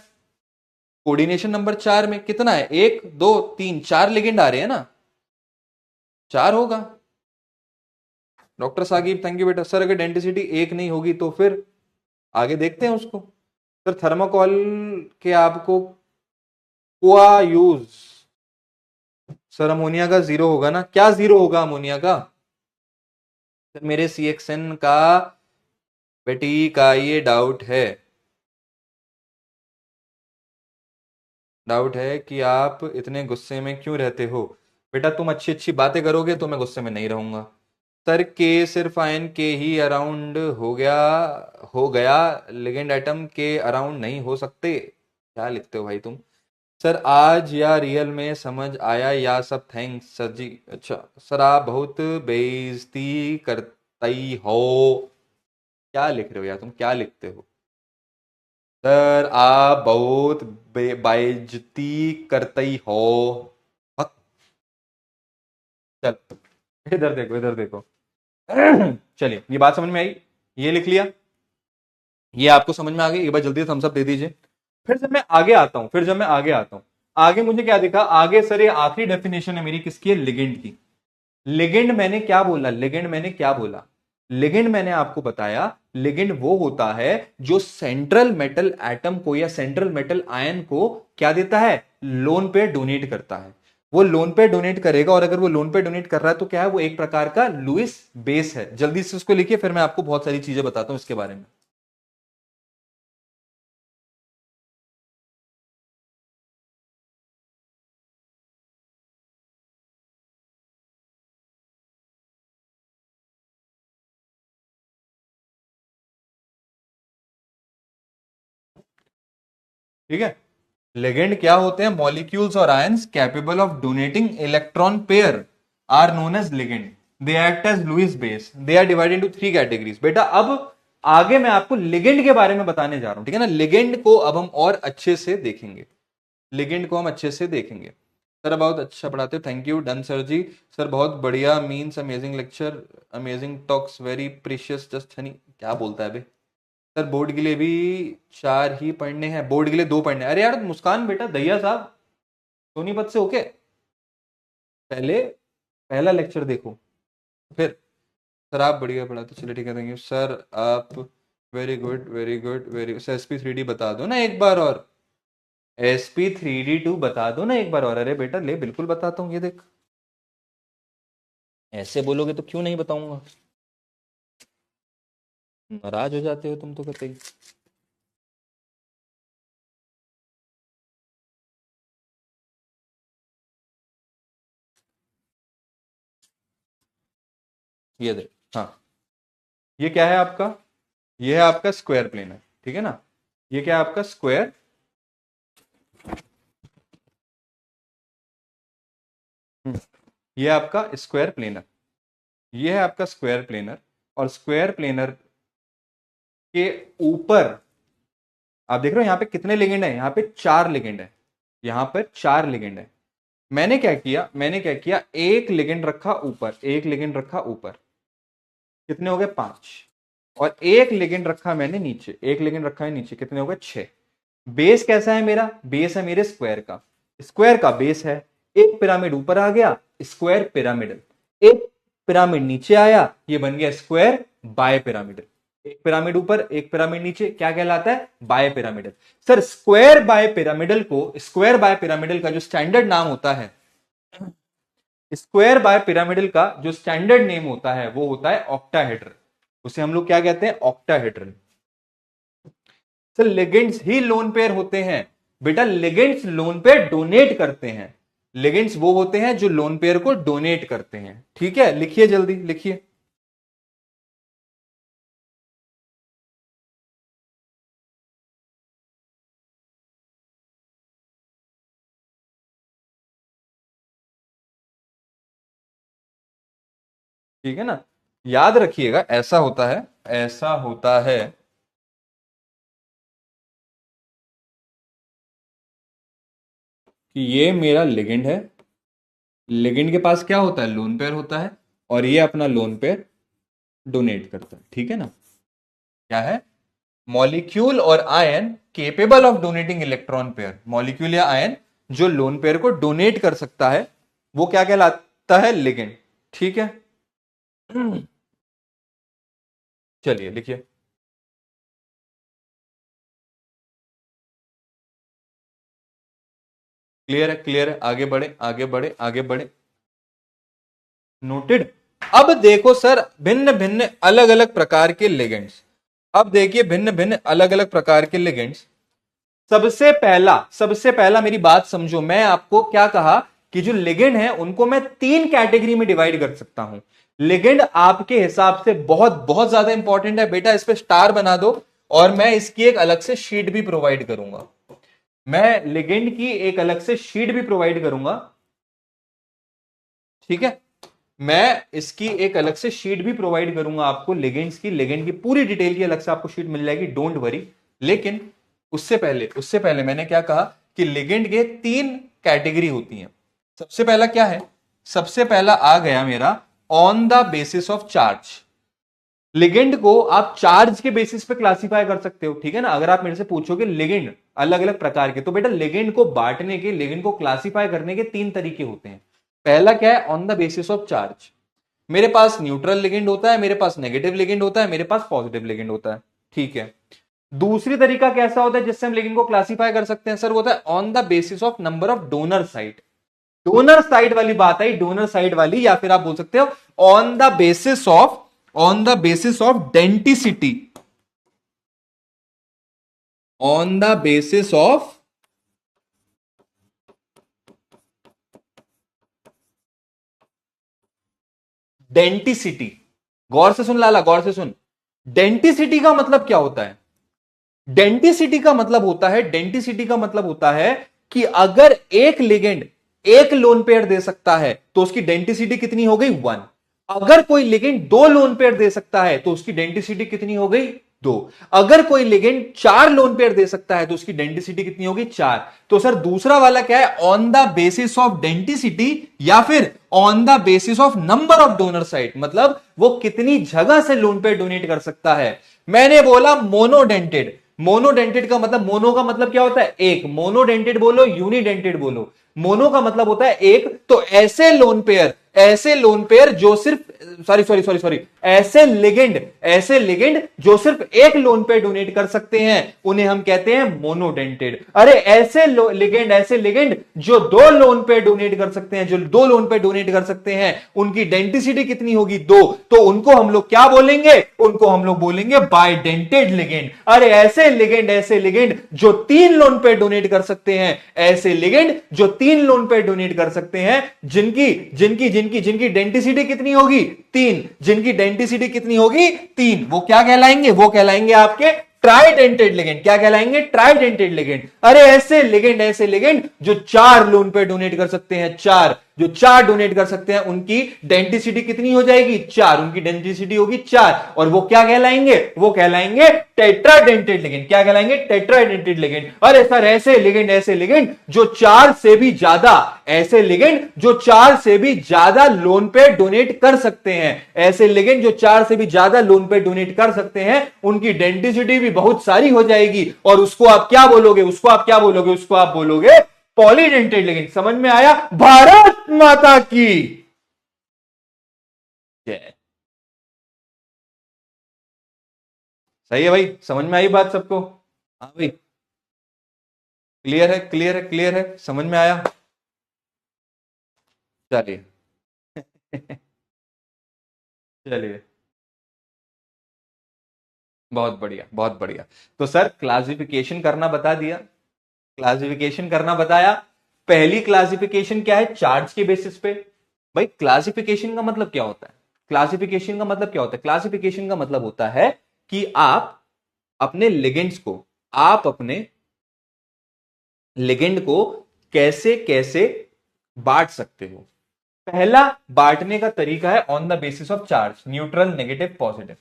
कोऑर्डिनेशन नंबर 4 में कितना है, एक दो तीन, चार लिगेंड आ रहे हैं ना, चार होगा। डॉक्टर साकिब थैंक यू बेटा। सर अगर डेंसिटी एक नहीं होगी तो फिर आगे देखते हैं उसको। सर थर्माकोल के आपको कुआ यूज, सर अमोनिया का जीरो होगा ना? क्या जीरो होगा अमोनिया का? सर मेरे CXN का बेटी का ये डाउट है, डाउट है कि आप इतने गुस्से में क्यों रहते हो। बेटा तुम अच्छी अच्छी बातें करोगे तो मैं गुस्से में नहीं रहूंगा। सर के सिर्फ आयन के ही अराउंड हो गया लिगेंड एटम के अराउंड नहीं हो सकते। क्या लिखते हो भाई तुम? सर आज या रियल में समझ आया या सब थैंक्स सर जी। अच्छा सर आप बहुत बेइज्जती करते हो। क्या लिख रहे हो यार तुम? क्या लिखते हो? सर आप बहुत बेइज्जती करते हो। हक। चल इधर देखो इधर देखो। चलिए ये बात समझ में आई? ये लिख लिया? ये आपको समझ में आ गई? एक बार जल्दी से थम्स अप दे दीजिए। फिर जब मैं आगे आता हूं आगे मुझे क्या दिखा? आगे सर ये आखिरी डेफिनेशन है मेरी किसकी है? लिगेंड की। लिगेंड मैंने क्या बोला? लिगेंड मैंने आपको बताया लिगेंड वो होता है जो सेंट्रल मेटल एटम को या सेंट्रल मेटल आयन को क्या देता है? लोन पे डोनेट करता है। वो लोन पे डोनेट करेगा और अगर वो लोन पे डोनेट कर रहा है तो क्या है? वो एक प्रकार का लुइस बेस है। जल्दी से उसको लिखिए फिर मैं आपको बहुत सारी चीजें बताता हूं इसके बारे में। ठीक है। लेगेंड क्या होते हैं? मॉलिक्यूल्स और ions capable of donating electron pair are known as ligand. They act as Lewis base. They are divided into 3 categories. बेटा अब आगे मैं आपको लिगेंड के बारे में बताने जा रहा हूं, ठीक है ना? लिगेंड को अब हम और अच्छे से देखेंगे। लिगेंड को हम अच्छे से देखेंगे। सर बहुत अच्छा पढ़ाते हो, thank you. Done sir ji. Sir बहुत बढ़िया, means amazing lecture, amazing talks, very precious, just honey. क्या बोलता है बे? सर बोर्ड के लिए भी 4 ही पढ़ने हैं, बोर्ड के लिए 2 पढ़ने हैं। अरे यार मुस्कान बेटा, दैया साहब सोनीपत से होके पहले पहला लेक्चर देखो फिर। सर आप बढ़िया पढ़ाते, चलिए ठीक है, थैंक यू सर। आप very good very good very. Sir SP3D बता दो ना एक बार और। SP3D2 बता दो ना एक बार और। अरे बेटा ले, बिल्कुल बताता हूँ, ये देख। ऐसे बोलोगे तो क्यों नहीं बताऊंगा? नाराज हो जाते हो तुम तो कतई। ये देख, हाँ। ये क्या है आपका? ये है आपका स्क्वायर प्लेनर, ठीक है ना? ये क्या है आपका? स्क्वायर। ये आपका स्क्वायर प्लेनर। ये है आपका स्क्वायर प्लेनर। और स्क्वायर प्लेनर के ऊपर आप देख रहे हो यहाँ पे कितने लिगेंड है? यहाँ पे 4 लिगेंड है। यहाँ पर 4 लिगेंड है। मैंने क्या किया, एक लिगेंड रखा ऊपर, एक लिगेंड रखा ऊपर। कितने हो गए? 5। और एक लिगेंड रखा मैंने नीचे, एक लिगेंड रखा है नीचे। कितने हो गए? 6। बेस कैसा है मेरा? बेस है मेरे स्क्वायर का। स्क्वायर का बेस है। एक पिरामिड ऊपर आ गया, स्क्वायर पिरामिडल। एक पिरामिड नीचे आया, ये बन गया स्क्वायर बाय पिरामिडल। एक पिरामिड ऊपर एक पिरामिड नीचे, क्या कहलाता है? Bipyramidal. Sir square bipyramidal का जो स्टैंडर्ड नाम होता है, स्क्वायर बाय पिरामिडल का जो स्टैंडर्ड नेम होता है वो होता है ऑक्टाहेड्रल। उसे हम लोग क्या कहते हैं? ऑक्टाहेड्रल। सर लिगेंड्स ही लोन पेयर होते हैं। बेटा लिगेंड्स लोन पेयर डोनेट करते हैं। लिगेंड्स वो होते हैं जो लोन पेयर को डोनेट करते हैं। ठीक है, लिखिए जल्दी लिखिए। ठीक है ना? याद रखिएगा, ऐसा होता है कि ये मेरा लिगेंड है। लिगेंड के पास क्या होता है? लोन पेयर होता है। और ये अपना लोन पेयर डोनेट करता है। ठीक है ना? क्या है? मॉलिक्यूल और ion capable of donating electron pair. Molecule या आयन जो लोन पेयर को डोनेट कर सकता है वो क्या कहलाता है? लिगेंड। ठीक है। चलिए लिखिए। क्लियर है? क्लियर है? आगे बढ़े आगे बढ़े आगे बढ़े। नोटेड। अब देखो सर, भिन्न भिन्न अलग अलग प्रकार के लिगेंड्स। अब देखिए भिन्न भिन्न अलग अलग प्रकार के लिगेंड्स। सबसे पहला मेरी बात समझो। मैं आपको क्या कहा कि जो लिगेंड है उनको मैं 3 कैटेगरी में डिवाइड कर सकता हूं। लिगेंड आपके हिसाब से बहुत बहुत ज्यादा इंपॉर्टेंट है बेटा, इस पे स्टार बना दो, और मैं इसकी एक अलग से शीट भी प्रोवाइड करूंगा। मैं लिगेंड की एक अलग से शीट भी प्रोवाइड करूंगा, ठीक है। मैं इसकी एक अलग से शीट भी प्रोवाइड करूंगा आपको, लिगेंड्स की, लिगेंड की पूरी डिटेल की अलग से आपको शीट मिल जाएगी, डोंट वरी। लेकिन उससे पहले मैंने क्या कहा कि लिगेंड के 3 कैटेगरी होती हैं। सबसे पहला क्या है? सबसे पहला आ गया मेरा on the basis of charge. Ligand को आप चार्ज के बेसिस पे क्लासिफाई कर सकते हो, ठीक है ना। अगर आप मेरे से पूछोगे लिगेंड अलग अलग प्रकार के, तो बेटा लिगेंड को बांटने के, लिगेंड को क्लासिफाई करने के 3 तरीके होते हैं। पहला क्या है? On the basis of charge. मेरे पास न्यूट्रल लिगेंड होता है, मेरे पास नेगेटिव लिगेंड होता है, मेरे पास पॉजिटिव लिगेंड होता है, ठीक है। दूसरी तरीका कैसा होता है जिससे हम लिगेंड को क्लासिफाई कर सकते हैं? सर वो होता है on the basis of number of donor site. Donor side वाली बात आई, डोनर साइड वाली, या फिर आप बोल सकते हो on the basis of denticity. On the basis of denticity. गौर से सुन लाला, गौर से सुन। डेंटिसिटी का मतलब क्या होता है? डेंटिसिटी का मतलब होता है कि अगर एक लिगेंड एक लोन पेयर दे सकता है तो उसकी डेंटिसिटी कितनी हो गई? 1। अगर कोई लिगेंड 2 लोन पेयर दे सकता है तो उसकी डेंटिसिटी कितनी हो गई? 2। अगर कोई लिगेंड 4 लोन पेयर दे सकता है तो उसकी डेंटिसिटी कितनी होगी? 4। तो सर दूसरा वाला क्या है? On the basis of denticity, या फिर on the basis of number of donor site, मतलब वो कितनी जगह से लोन पेयर डोनेट कर सकता है। मैंने बोला मोनोडेंटेड। मोनोडेंटेड का मतलब, मोनो का मतलब क्या होता है? एक। मोनोडेंटेड बोलो, यूनिडेंटेड बोलो। मोनो का मतलब होता है एक। तो ऐसे लोन पेयर जो सिर्फ, सॉरी, ऐसे लिगेंड जो सिर्फ एक लोन पे डोनेट कर सकते हैं उन्हें हम कहते हैं मोनोडेंटेड। अरे ऐसे लिगेंड जो 2 लोन पे डोनेट कर सकते हैं, जो 2 लोन पे डोनेट कर सकते हैं, उनकी डेंटिसिटी कितनी होगी? 2। तो उनको हम लोग क्या बोलेंगे? उनको हम लोग बोलेंगे बाइडेंटेड लिगेंड। अरे ऐसे लिगेंड जो 3 लोन पे डोनेट कर सकते हैं, ऐसे लिगेंड जो 3 लोन पे डोनेट कर सकते हैं, जिनकी जिनकी जिनकी जिनकी डेंटिसिटी कितनी होगी? 3। जिनकी डेंटिसिटी कितनी होगी? 3। वो क्या कहलाएंगे? वो कहलाएंगे आपके ट्राइडेंटेड लिगेंड। क्या कहलाएंगे? Tridentate ligand. अरे ऐसे लिगेंड जो 4 लोन पे डोनेट कर सकते हैं, 4, जो 4 डोनेट कर सकते हैं, उनकी डेंटिसिटी कितनी हो जाएगी? 4। उनकी डेंटिसिटी होगी 4, और वो क्या कहलाएंगे? वो कहलाएंगे टेट्राडेंटेड लिगेंड। क्या कहलाएंगे? Tetradentate ligand. अरे सर ऐसे लिगेंड जो 4 से भी ज्यादा, ऐसे लिगेंड जो 4 से भी ज्यादा लोन पे डोनेट कर सकते हैं, ऐसे लिगेंड जो 4 से भी ज्यादा लोन पे डोनेट कर सकते हैं, उनकी डेंटिसिटी भी बहुत सारी हो जाएगी, और उसको आप क्या बोलोगे? उसको आप बोलोगे पॉलीडेंटेड लिगेंड। समझ में आया? भारत माता की जय। सही है भाई, समझ में आई बात सबको? हाँ भाई, क्लियर है, समझ में आया? चलिए। चलिए, बहुत बढ़िया, बहुत बढ़िया। तो सर क्लासिफिकेशन करना बता दिया, क्लासिफिकेशन करना बताया। पहली क्लासिफिकेशन क्या है? चार्ज के बेसिस पे। भाई क्लासिफिकेशन का मतलब क्या होता है? क्लासिफिकेशन का मतलब होता है कि अपने लिगेंड्स को आप अपने लिगेंड को कैसे कैसे बांट सकते हो। पहला बांटने का तरीका है on the basis of charge, neutral, negative, positive.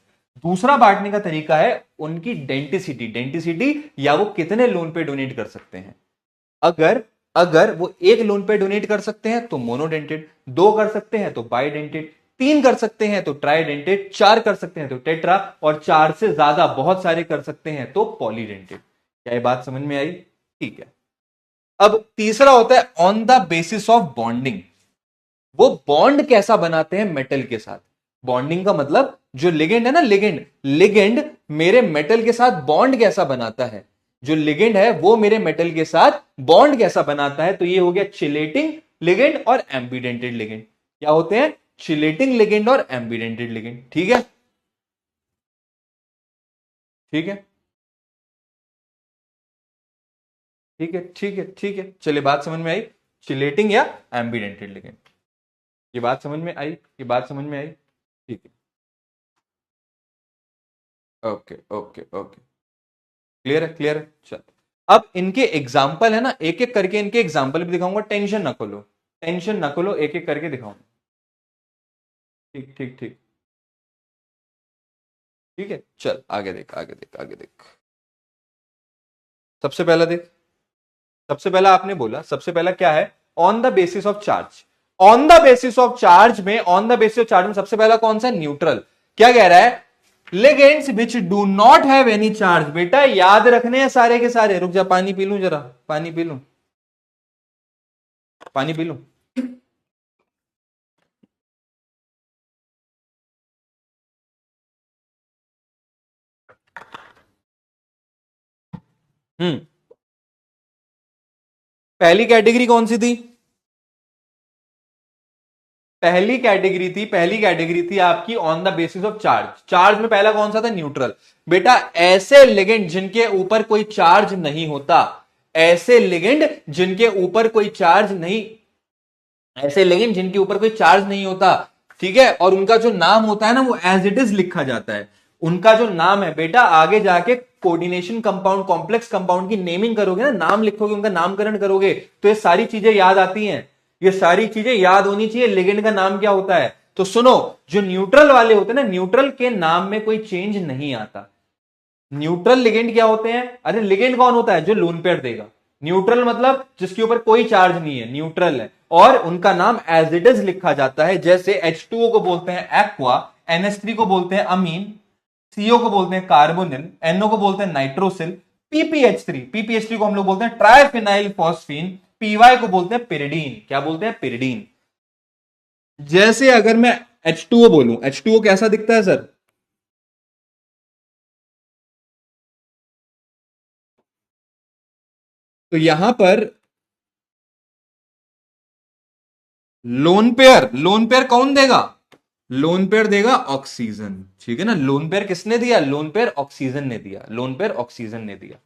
दूसरा बांटने का तरीका है उनकी डेंटिसिटी, या वो कितने लोन पे डोनेट कर सकते हैं। अगर अगर वो एक लोन पे डोनेट कर सकते हैं तो मोनोडेंटेड, 2 कर सकते हैं तो बाइडेंटेड, 3 कर सकते हैं तो ट्राइडेंटेड, 4 कर सकते हैं तो टेट्रा, और 4 से ज्यादा बहुत सारे कर सकते हैं तो पॉलीडेंटेड। क्या ये बात समझ में आई? ठीक है। अब तीसरा होता है on the basis of bonding. वो बॉन्ड कैसा बनाते हैं मेटल के साथ। बॉन्डिंग का मतलब जो लिगेंड है ना, लिगेंड मेरे मेटल के साथ बॉन्ड कैसा बनाता है, जो लिगेंड है वो मेरे मेटल के साथ बॉन्ड कैसा बनाता है। तो ये हो गया चिलेटिंग लिगेंड और एम्बीडेंटेड लिगेंड। क्या होते हैं? चिलेटिंग लिगेंड और एम्बीडेंटेड लिगेंड। ठीक है, ठीक है, ठीक है। चलिए, बात समझ में आई? चिलेटिंग या एम्बीडेंटेड लिगेंड, ये बात समझ में आई? ठीक है, ओके ओके ओके, क्लियर है, क्लियर है। चल, अब इनके एग्जाम्पल है ना, एक एक करके इनके एग्जाम्पल भी दिखाऊंगा, टेंशन ना खोलो, टेंशन ना खोलो, एक एक करके दिखाऊंगा। ठीक ठीक ठीक, ठीक है, चल आगे देख, आगे देख, आगे देख। सबसे पहला देख, सबसे पहला आपने बोला, सबसे पहला क्या है, on the basis of charge. On the basis of charge में, on the basis of charge में सबसे पहला कौन सा, न्यूट्रल। क्या कह रहा है, ligands which do not have any charge. बेटा याद रखने हैं सारे के सारे, रुक जा पानी पी लूं जरा, पानी पी लूं, पानी पी लूं। हम्म, पहली कैटेगरी कौन सी थी, पहली कैटेगरी थी, पहली कैटेगरी थी आपकी on the basis of charge. Charge में पहला कौन सा था, न्यूट्रल। बेटा ऐसे लिगेंड जिनके ऊपर कोई चार्ज नहीं होता, ऐसे लिगेंड जिनके ऊपर कोई चार्ज नहीं, ऐसे लिगेंड जिनके ऊपर कोई चार्ज नहीं होता, ठीक है, और उनका जो नाम होता है ना, वो एज इट इज लिखा जाता है। उनका जो नाम है बेटा, आगे जाके कोऑर्डिनेशन कंपाउंड, कॉम्प्लेक्स कंपाउंड की नेमिंग करोगे ना, नाम लिखोगे, उनका नामकरण करोगे, तो ये सारी चीजें याद आती हैं। ये सारी चीजें याद होनी चाहिए, लिगेंड का नाम क्या होता है। तो सुनो, जो न्यूट्रल वाले होते हैं ना, न्यूट्रल के नाम में कोई चेंज नहीं आता। न्यूट्रल लिगेंड क्या होते हैं, अरे लिगेंड कौन होता है, जो लोन पेयर देगा। न्यूट्रल मतलब जिसके ऊपर कोई चार्ज नहीं है, न्यूट्रल है, और उनका नाम एज इट इज लिखा जाता है। जैसे H2O को बोलते हैं एक्वा, NH3 को बोलते हैं अमीन, CO को बोलते हैं कार्बोनिल, NO को बोलते हैं नाइट्रोसिल, PPH3 को हम लोग बोलते हैं ट्राइफिनाइल फॉस्फीन, PY को बोलते हैं पिरिडीन। क्या बोलते हैं, पिरिडीन। जैसे अगर मैं H2O बोलूं, H2O कैसा दिखता है सर, तो यहां पर लोन पेयर कौन देगा, लोन पेयर देगा ऑक्सीजन। ठीक है ना, लोन पेयर किसने दिया, लोन पेयर ऑक्सीजन ने दिया, लोन पेयर ऑक्सीजन ने दिया।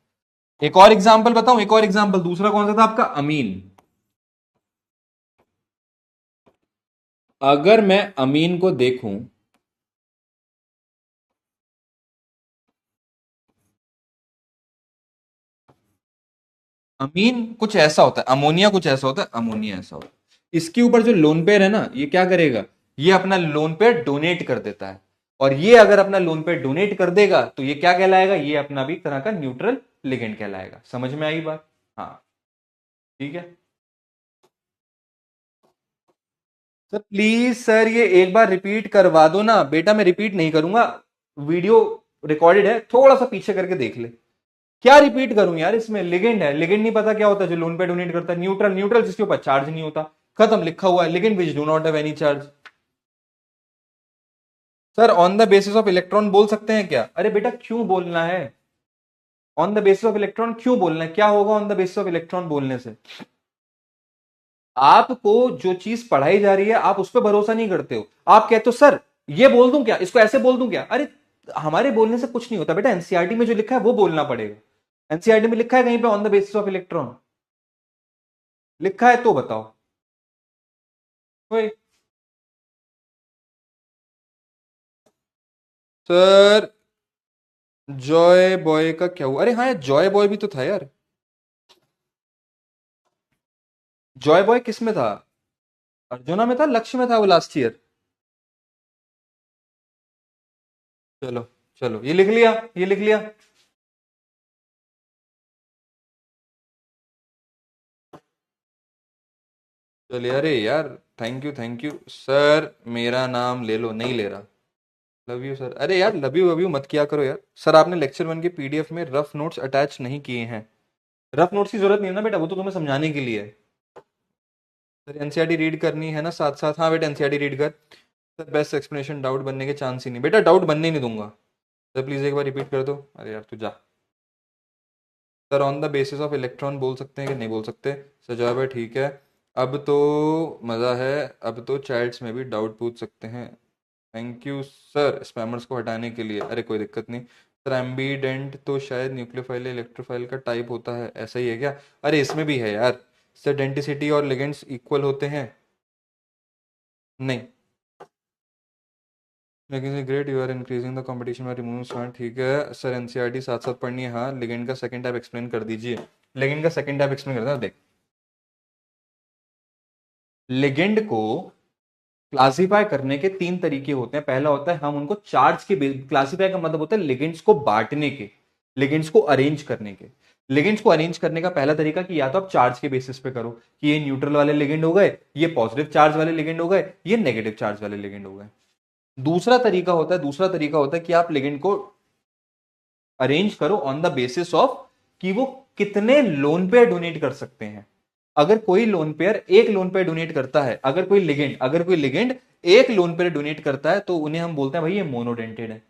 एक और एग्जांपल बताऊं, एक और एग्जांपल, दूसरा कौन सा था आपका, अमीन। अगर मैं अमीन को देखूं, अमीन कुछ ऐसा होता है, अमोनिया कुछ ऐसा होता है, अमोनिया ऐसा होता है। इसके ऊपर जो लोन पेयर है ना, ये क्या करेगा, ये अपना लोन पेयर डोनेट कर देता है। और ये अगर अपना लोन पेयर डोनेट कर देगा, तो ये क्या कहलाएगा, ये अपना भी एक तरह का न्यूट्रल लिगेंड कहलाएगा। समझ में आई बात, हाँ, ठीक है। सर प्लीज सर, ये एक बार रिपीट करवा दो ना। बेटा मैं रिपीट नहीं करूंगा, वीडियो रिकॉर्डेड है, थोड़ा सा पीछे करके देख ले। क्या रिपीट करूं यार, इसमें लिगेंड है, लिगेंड नहीं पता क्या होता है जो लोन पे डोनेट करता है, न्यूट्रल, न्यूट्रल जिसके ऊपर चार्ज नहीं होता, खत्म, लिखा हुआ है, ligand which do not have any charge. Sir on the basis of electron बोल सकते हैं क्या, अरे बेटा क्यों बोलना है, on the basis of electron क्यों बोलना है, क्या होगा on the basis of electron बोलने से। आपको जो चीज पढ़ाई जा रही है आप उस पर भरोसा नहीं करते हो, आप कहते हो सर ये बोल दूं क्या, इसको ऐसे बोल दूं क्या। अरे हमारे बोलने से कुछ नहीं होता बेटा, एनसीईआरटी में जो लिखा है वो बोलना पड़ेगा। एनसीईआरटी में लिखा है कहीं पे on the basis of electron, लिखा है तो बताओ। कोई, सर जॉय बॉय का क्या हुआ, अरे हाँ यार जॉय बॉय भी तो था यार, जॉय बॉय किस में था, अर्जुना में था, लक्ष्य में था वो लास्ट ईयर। चलो, चलो ये लिख लिया, ये लिख लिया। चलिए, अरे यार थैंक यू सर, मेरा नाम ले लो, नहीं ले रहा। लव यू सर, अरे यार लव यू मत किया करो यार। सर आपने लेक्चर 1 के पीडीएफ में रफ नोट्स अटैच नहीं किए हैं, रफ नोट्स की जरूरत नहीं है ना बेटा, वो तो तुम्हें समझाने के लिए है। सर एनसीईआरटी रीड करनी है ना साथ साथ, हाँ बेटा एनसीईआरटी रीड कर। सर बेस्ट एक्सप्लेनेशन, डाउट बनने के चांस ही नहीं बेटा, डाउट बनने ही नहीं दूंगा। सर प्लीज एक बार रिपीट कर दो, अरे यार तू जा। Sir on the basis of electron बोल सकते हैं कि नहीं बोल सकते, सर जवाब है ठीक है। अब तो मज़ा है, अब तो चैट्स में भी डाउट पूछ सकते हैं। थैंक यू सर स्पैमर्स को हटाने के लिए, अरे कोई दिक्कत नहीं। सर एम्बीडेंट तो शायद न्यूक्लियोफाइल या इलेक्ट्रोफाइल का टाइप होता है, ऐसा ही है क्या, अरे इसमें भी है यार। सर डेंटिसिटी और लिगेंड्स इक्वल होते हैं, नहीं। लेकिन great, you are increasing the competition by removing student. ठीक है सर, एनसीईआरटी साथ साथ पढ़नी है। हाँ, लिगेंड का सेकंड टाइप एक्सप्लेन कर दीजिए। लिगेंड का सेकंड टाइप एक्सप्लेन करता हूं, देख। लिगेंड को क्लासिफाई करने के तीन तरीके होते हैं। पहला होता है हम उनको चार्ज के बेस, क्लासिफाई का मतलब होता है लिगेंड्स को बांटने के, लिगेंड्स को अरेंज करने के। लिगेंड्स को अरेंज करने का पहला तरीका कि या तो आप चार्ज के बेसिस पे करो कि ये न्यूट्रल वाले लिगेंड हो गए, ये पॉजिटिव चार्ज वाले लिगेंड हो गए, ये नेगेटिव चार्ज वाले लिगेंड हो गए। दूसरा तरीका होता है कि आप लिगेंड को अरेंज करो ऑन द बेसिस ऑफ कि वो कितने लोन पेयर डोनेट कर सकते हैं। अगर कोई लोन पेयर एक लोन पेयर डोनेट करता है, अगर कोई लिगेंड एक लोन पेयर डोनेट करता है तो उन्हें हम बोलते हैं भाई ये मोनोडेंटेड है।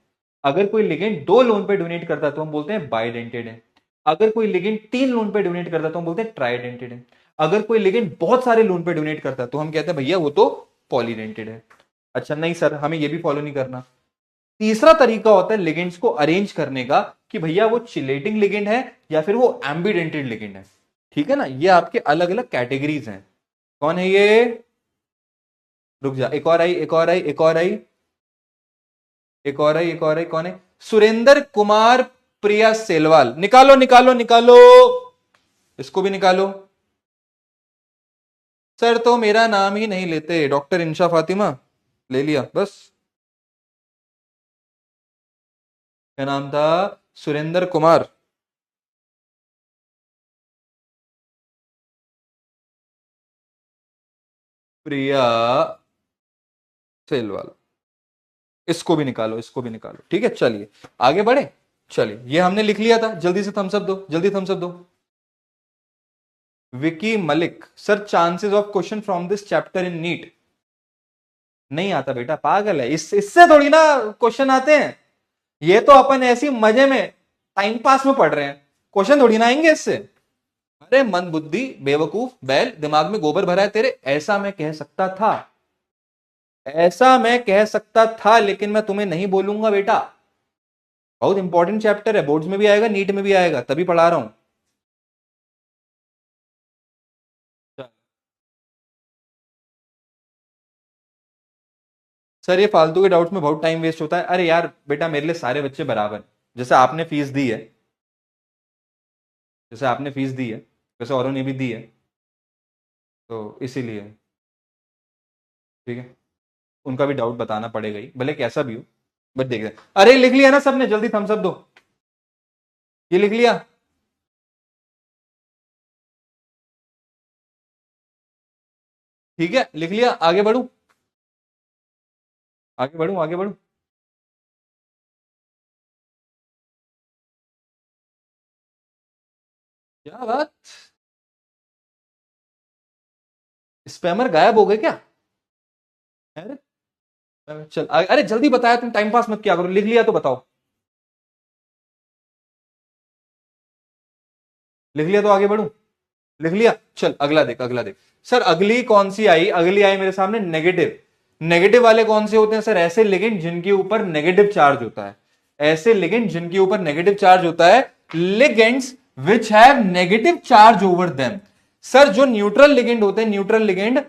अगर कोई लिगेंड दो लोन पेयर डोनेट करता है तो हम बोलते हैं बाइडेंटेड है। अगर कोई लिगेंड तीन लोन पेयर डोनेट करता है तो हम बोलते हैं ट्राइडेंटेड है। अगर कोई लिगेंड बहुत सारे लोन पेयर डोनेट करता है तो हम कहते हैं भैया वो तो पॉलीडेंटेड है। अच्छा नहीं सर, हमें ये भी फॉलो नहीं करना। तीसरा तरीका होता है लिगेंड्स को अरेंज करने का कि भैया वो चिलेटिंग लिगेंड है या फिर वो एम्बिडेंटेड लिगेंड है। ठीक है ना, ये आपके अलग अलग कैटेगरीज हैं। कौन है ये? रुक जा, एक और आई, एक और आई, एक और आई, एक और आई, एक और आई। कौन है? सुरेंद्र कुमार प्रिया सेलवाल। निकालो निकालो निकालो, इसको भी निकालो। सर तो मेरा नाम ही नहीं लेते, डॉक्टर इंशा फातिमा ले लिया बस। क्या नाम था? सुरेंद्र कुमार। प्रिया सेलवाल। इसको भी निकालो, इसको भी निकालो। ठीक है, चलिए आगे बढ़े। चलिए, ये हमने लिख लिया था। जल्दी से थम्स अप दो, जल्दी थम्स अप दो। Vicky Malik, sir chances of question from this chapter in NEET. नहीं आता बेटा, पागल है, इससे थोड़ी ना क्वेश्चन आते हैं। ये तो अपन ऐसी मजे में टाइम पास में पढ़ रहे हैं, क्वेश्चन थोड़ी ना आएंगे इससे। अरे मंद बुद्धि, बेवकूफ, बैल, दिमाग में गोबर भरा है तेरे। ऐसा मैं कह सकता था, ऐसा मैं कह सकता था, लेकिन मैं तुम्हें नहीं बोलूंगा बेटा। बहुत इंपॉर्टेंट चैप्टर है, बोर्ड्स में भी आएगा, नीट में भी आएगा, तभी पढ़ा रहा हूं। सर ये फालतू के डाउट्स में बहुत टाइम वेस्ट होता है। अरे यार बेटा, मेरे लिए सारे बच्चे बराबर हैं। जैसे आपने फीस दी है, जैसे आपने फीस दी है, वैसे औरों ने भी दी है, तो इसीलिए। ठीक है, उनका भी डाउट बताना पड़ेगा ही, भले कैसा भी हो। बट देख रहे, अरे लिख लिया ना सबने? जल्दी थम्स अप दो। ये लिख लिया? ठीक है, लिख लिया। आगे बढ़ू, आगे बढ़ू, आगे बढ़ू। क्या बात, स्पैमर गायब हो गए क्या? अरे चल अरे जल्दी बताया, तुम टाइम पास मत किया करो। लिख लिया तो बताओ, लिख लिया तो आगे बढ़ू। लिख लिया, चल अगला देख, अगला देख। सर अगली कौन सी आई? अगली आई मेरे सामने नेगेटिव। नेगेटिव वाले कौन से होते हैं सर? ऐसे लिगेंड जिनके ऊपर नेगेटिव चार्ज होता है। ऐसे लिगेंड जिनके ऊपर नेगेटिव चार्ज होता है, ligands which have negative charge over them. Sir जो न्यूट्रल लिगेंड होते हैं, न्यूट्रल लिगेंड,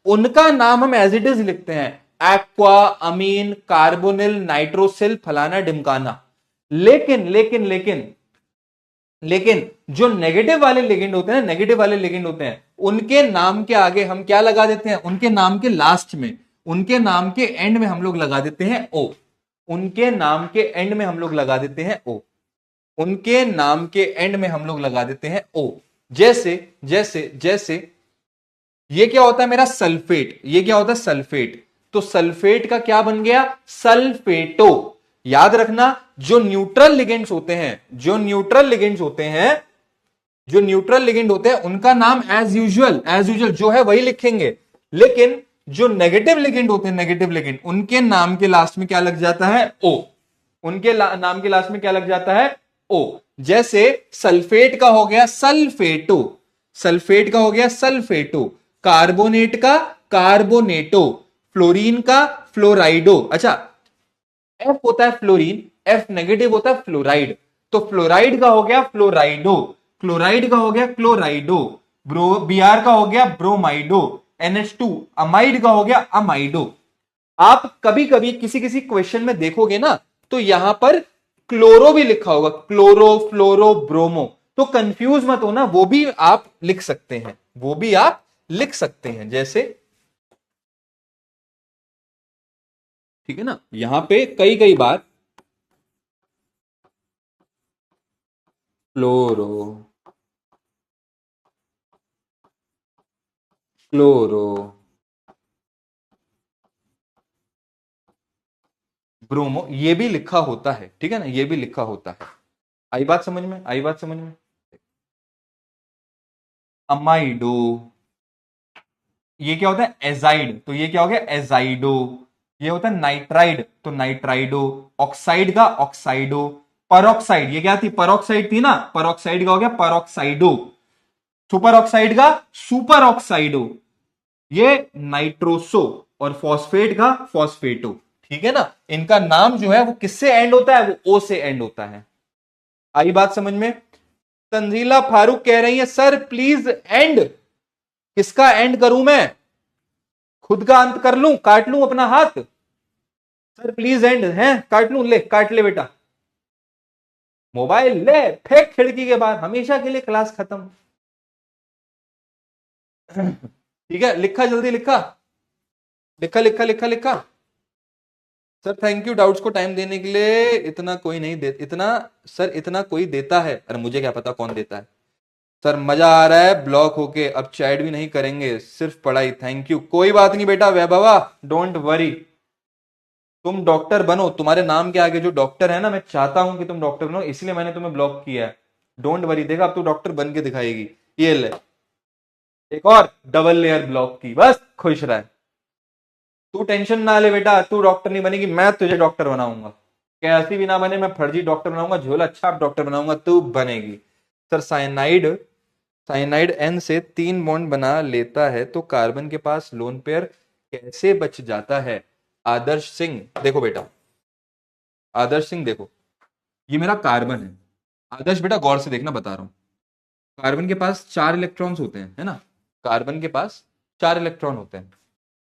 उनका नाम हम एज इट इज लिखते हैं, एक्वा, अमीन, कार्बोनिल, नाइट्रोसिल, फलाना ढिमकाना। लेकिन लेकिन लेकिन लेकिन जो नेगेटिव वाले लिगेंड होते हैं ना, नेगेटिव वाले लिगेंड होते हैं, उनके नाम के आगे हम क्या लगा देते हैं? उनके नाम के लास्ट में, उनके नाम के एंड में हम लोग लगा देते हैं ओ। उनके नाम के एंड में हम लोग लगा देते हैं ओ। उनके नाम के एंड में हम लोग लगा देते हैं ओ। जैसे जैसे जैसे ये क्या होता है मेरा? सल्फेट। ये क्या होता है? सल्फेट। तो सल्फेट का क्या बन गया? सल्फेटो। याद रखना, जो न्यूट्रल लिगेंड्स होते हैं, जो न्यूट्रल लिगेंड्स होते हैं, जो न्यूट्रल लिगेंड होते हैं, उनका नाम एज यूजुअल जो है वही लिखेंगे। लेकिन जो नेगेटिव लिगेंड होते हैं, नेगेटिव लिगेंड, उनके नाम के लास्ट में क्या लग जाता है? ओ। उनके नाम के लास्ट में क्या लग जाता है? ओ। जैसे सल्फेट का हो गया सल्फेटो, सल्फेट का हो गया सल्फेटो, कार्बोनेट का कार्बोनेटो, फ्लोरीन का फ्लोराइडो। अच्छा, एफ होता है फ्लोरीन, एफ नेगेटिव होता है फ्लोराइड, तो फ्लोराइड का हो गया फ्लोराइडो, क्लोराइड का हो गया क्लोराइडो, ब्रो Br का हो गया ब्रोमाइडो, NH2 अमाइड का हो गया अमाइडो। आप कभी कभी किसी किसी क्वेश्चन में देखोगे ना, तो यहां पर क्लोरो भी लिखा होगा, क्लोरो, फ्लोरो, ब्रोमो। तो कंफ्यूज मत होना, वो भी आप लिख सकते हैं, वो भी आप लिख सकते हैं, जैसे, ठीक है ना, यहां पे कई कई बार फ्लोरो, क्लोरो, ब्रोमो, ये भी लिखा होता है, ठीक है ना, ये भी लिखा होता है। आई बात समझ में, आई बात समझ में। अमाइडो, ये क्या होता है, एजाइड, तो ये क्या हो गया, एजाइडो। ये होता है नाइट्राइड, तो नाइट्राइडो। ऑक्साइड का ऑक्साइडो। परऑक्साइड, ये क्या थी, परऑक्साइड थी ना, परऑक्साइड का हो गया परऑक्साइडो। सुपर ऑक्साइड का सुपर ऑक्साइडो। ये नाइट्रोसो। और फॉस्फेट का फॉस्फेटो। ठीक है ना, इनका नाम जो है वो किससे एंड होता है, वो ओ से एंड होता है। आई बात समझ में। तंजीला फारूक कह रही है सर प्लीज एंड। किसका एंड करूं मैं, खुद का अंत कर लूं, काट लूं अपना हाथ। सर प्लीज एंड है, काट लूं, ले काट ले बेटा, मोबाइल ले फेंक खिड़की के बाहर, हमेशा के लिए क्लास खत्म। ठीक है, लिखा, जल्दी लिखा, लिखा लिखा लिखा लिखा। सर थैंक यू डाउट्स को टाइम देने के लिए, इतना कोई नहीं दे, इतना, सर इतना कोई देता है, अरे मुझे क्या पता कौन देता है। सर मजा आ रहा है ब्लॉक होके, अब चैट भी नहीं करेंगे, सिर्फ पढ़ाई, थैंक यू, कोई बात नहीं बेटा वैभवा, डोंट वरी। तुम डॉक्टर बनो, तुम्हारे नाम के आगे जो डॉक्टर है ना, मैं चाहता हूं कि तुम डॉक्टर बनो, इसलिए मैंने तुम्हें ब्लॉक किया है। डोंट वरी, देखा अब तू डॉक्टर बन के दिखाएगी। ये ले, एक और डबल लेयर ब्लॉक की, बस खुश रहे। तू टेंशन ना ले बेटा, तू डॉक्टर नहीं बनेगी, मैं तुझे डॉक्टर बनाऊंगा। कैसी भी ना बने, मैं फर्जी डॉक्टर बनाऊंगा, झोला छाप डॉक्टर बनाऊंगा, तू बनेगी। सर साइनाइड, साइनाइड एन से 3 बॉन्ड बना लेता है तो कार्बन के पास लोन पेयर कैसे बच जाता है। आदर्श सिंह देखो बेटा, आदर्श सिंह देखो, ये मेरा कार्बन है। आदर्श बेटा गौर से देखना, बता रहा हूं। कार्बन के पास 4 इलेक्ट्रॉन्स होते हैं, है ना, कार्बन के पास 4 इलेक्ट्रॉन होते हैं,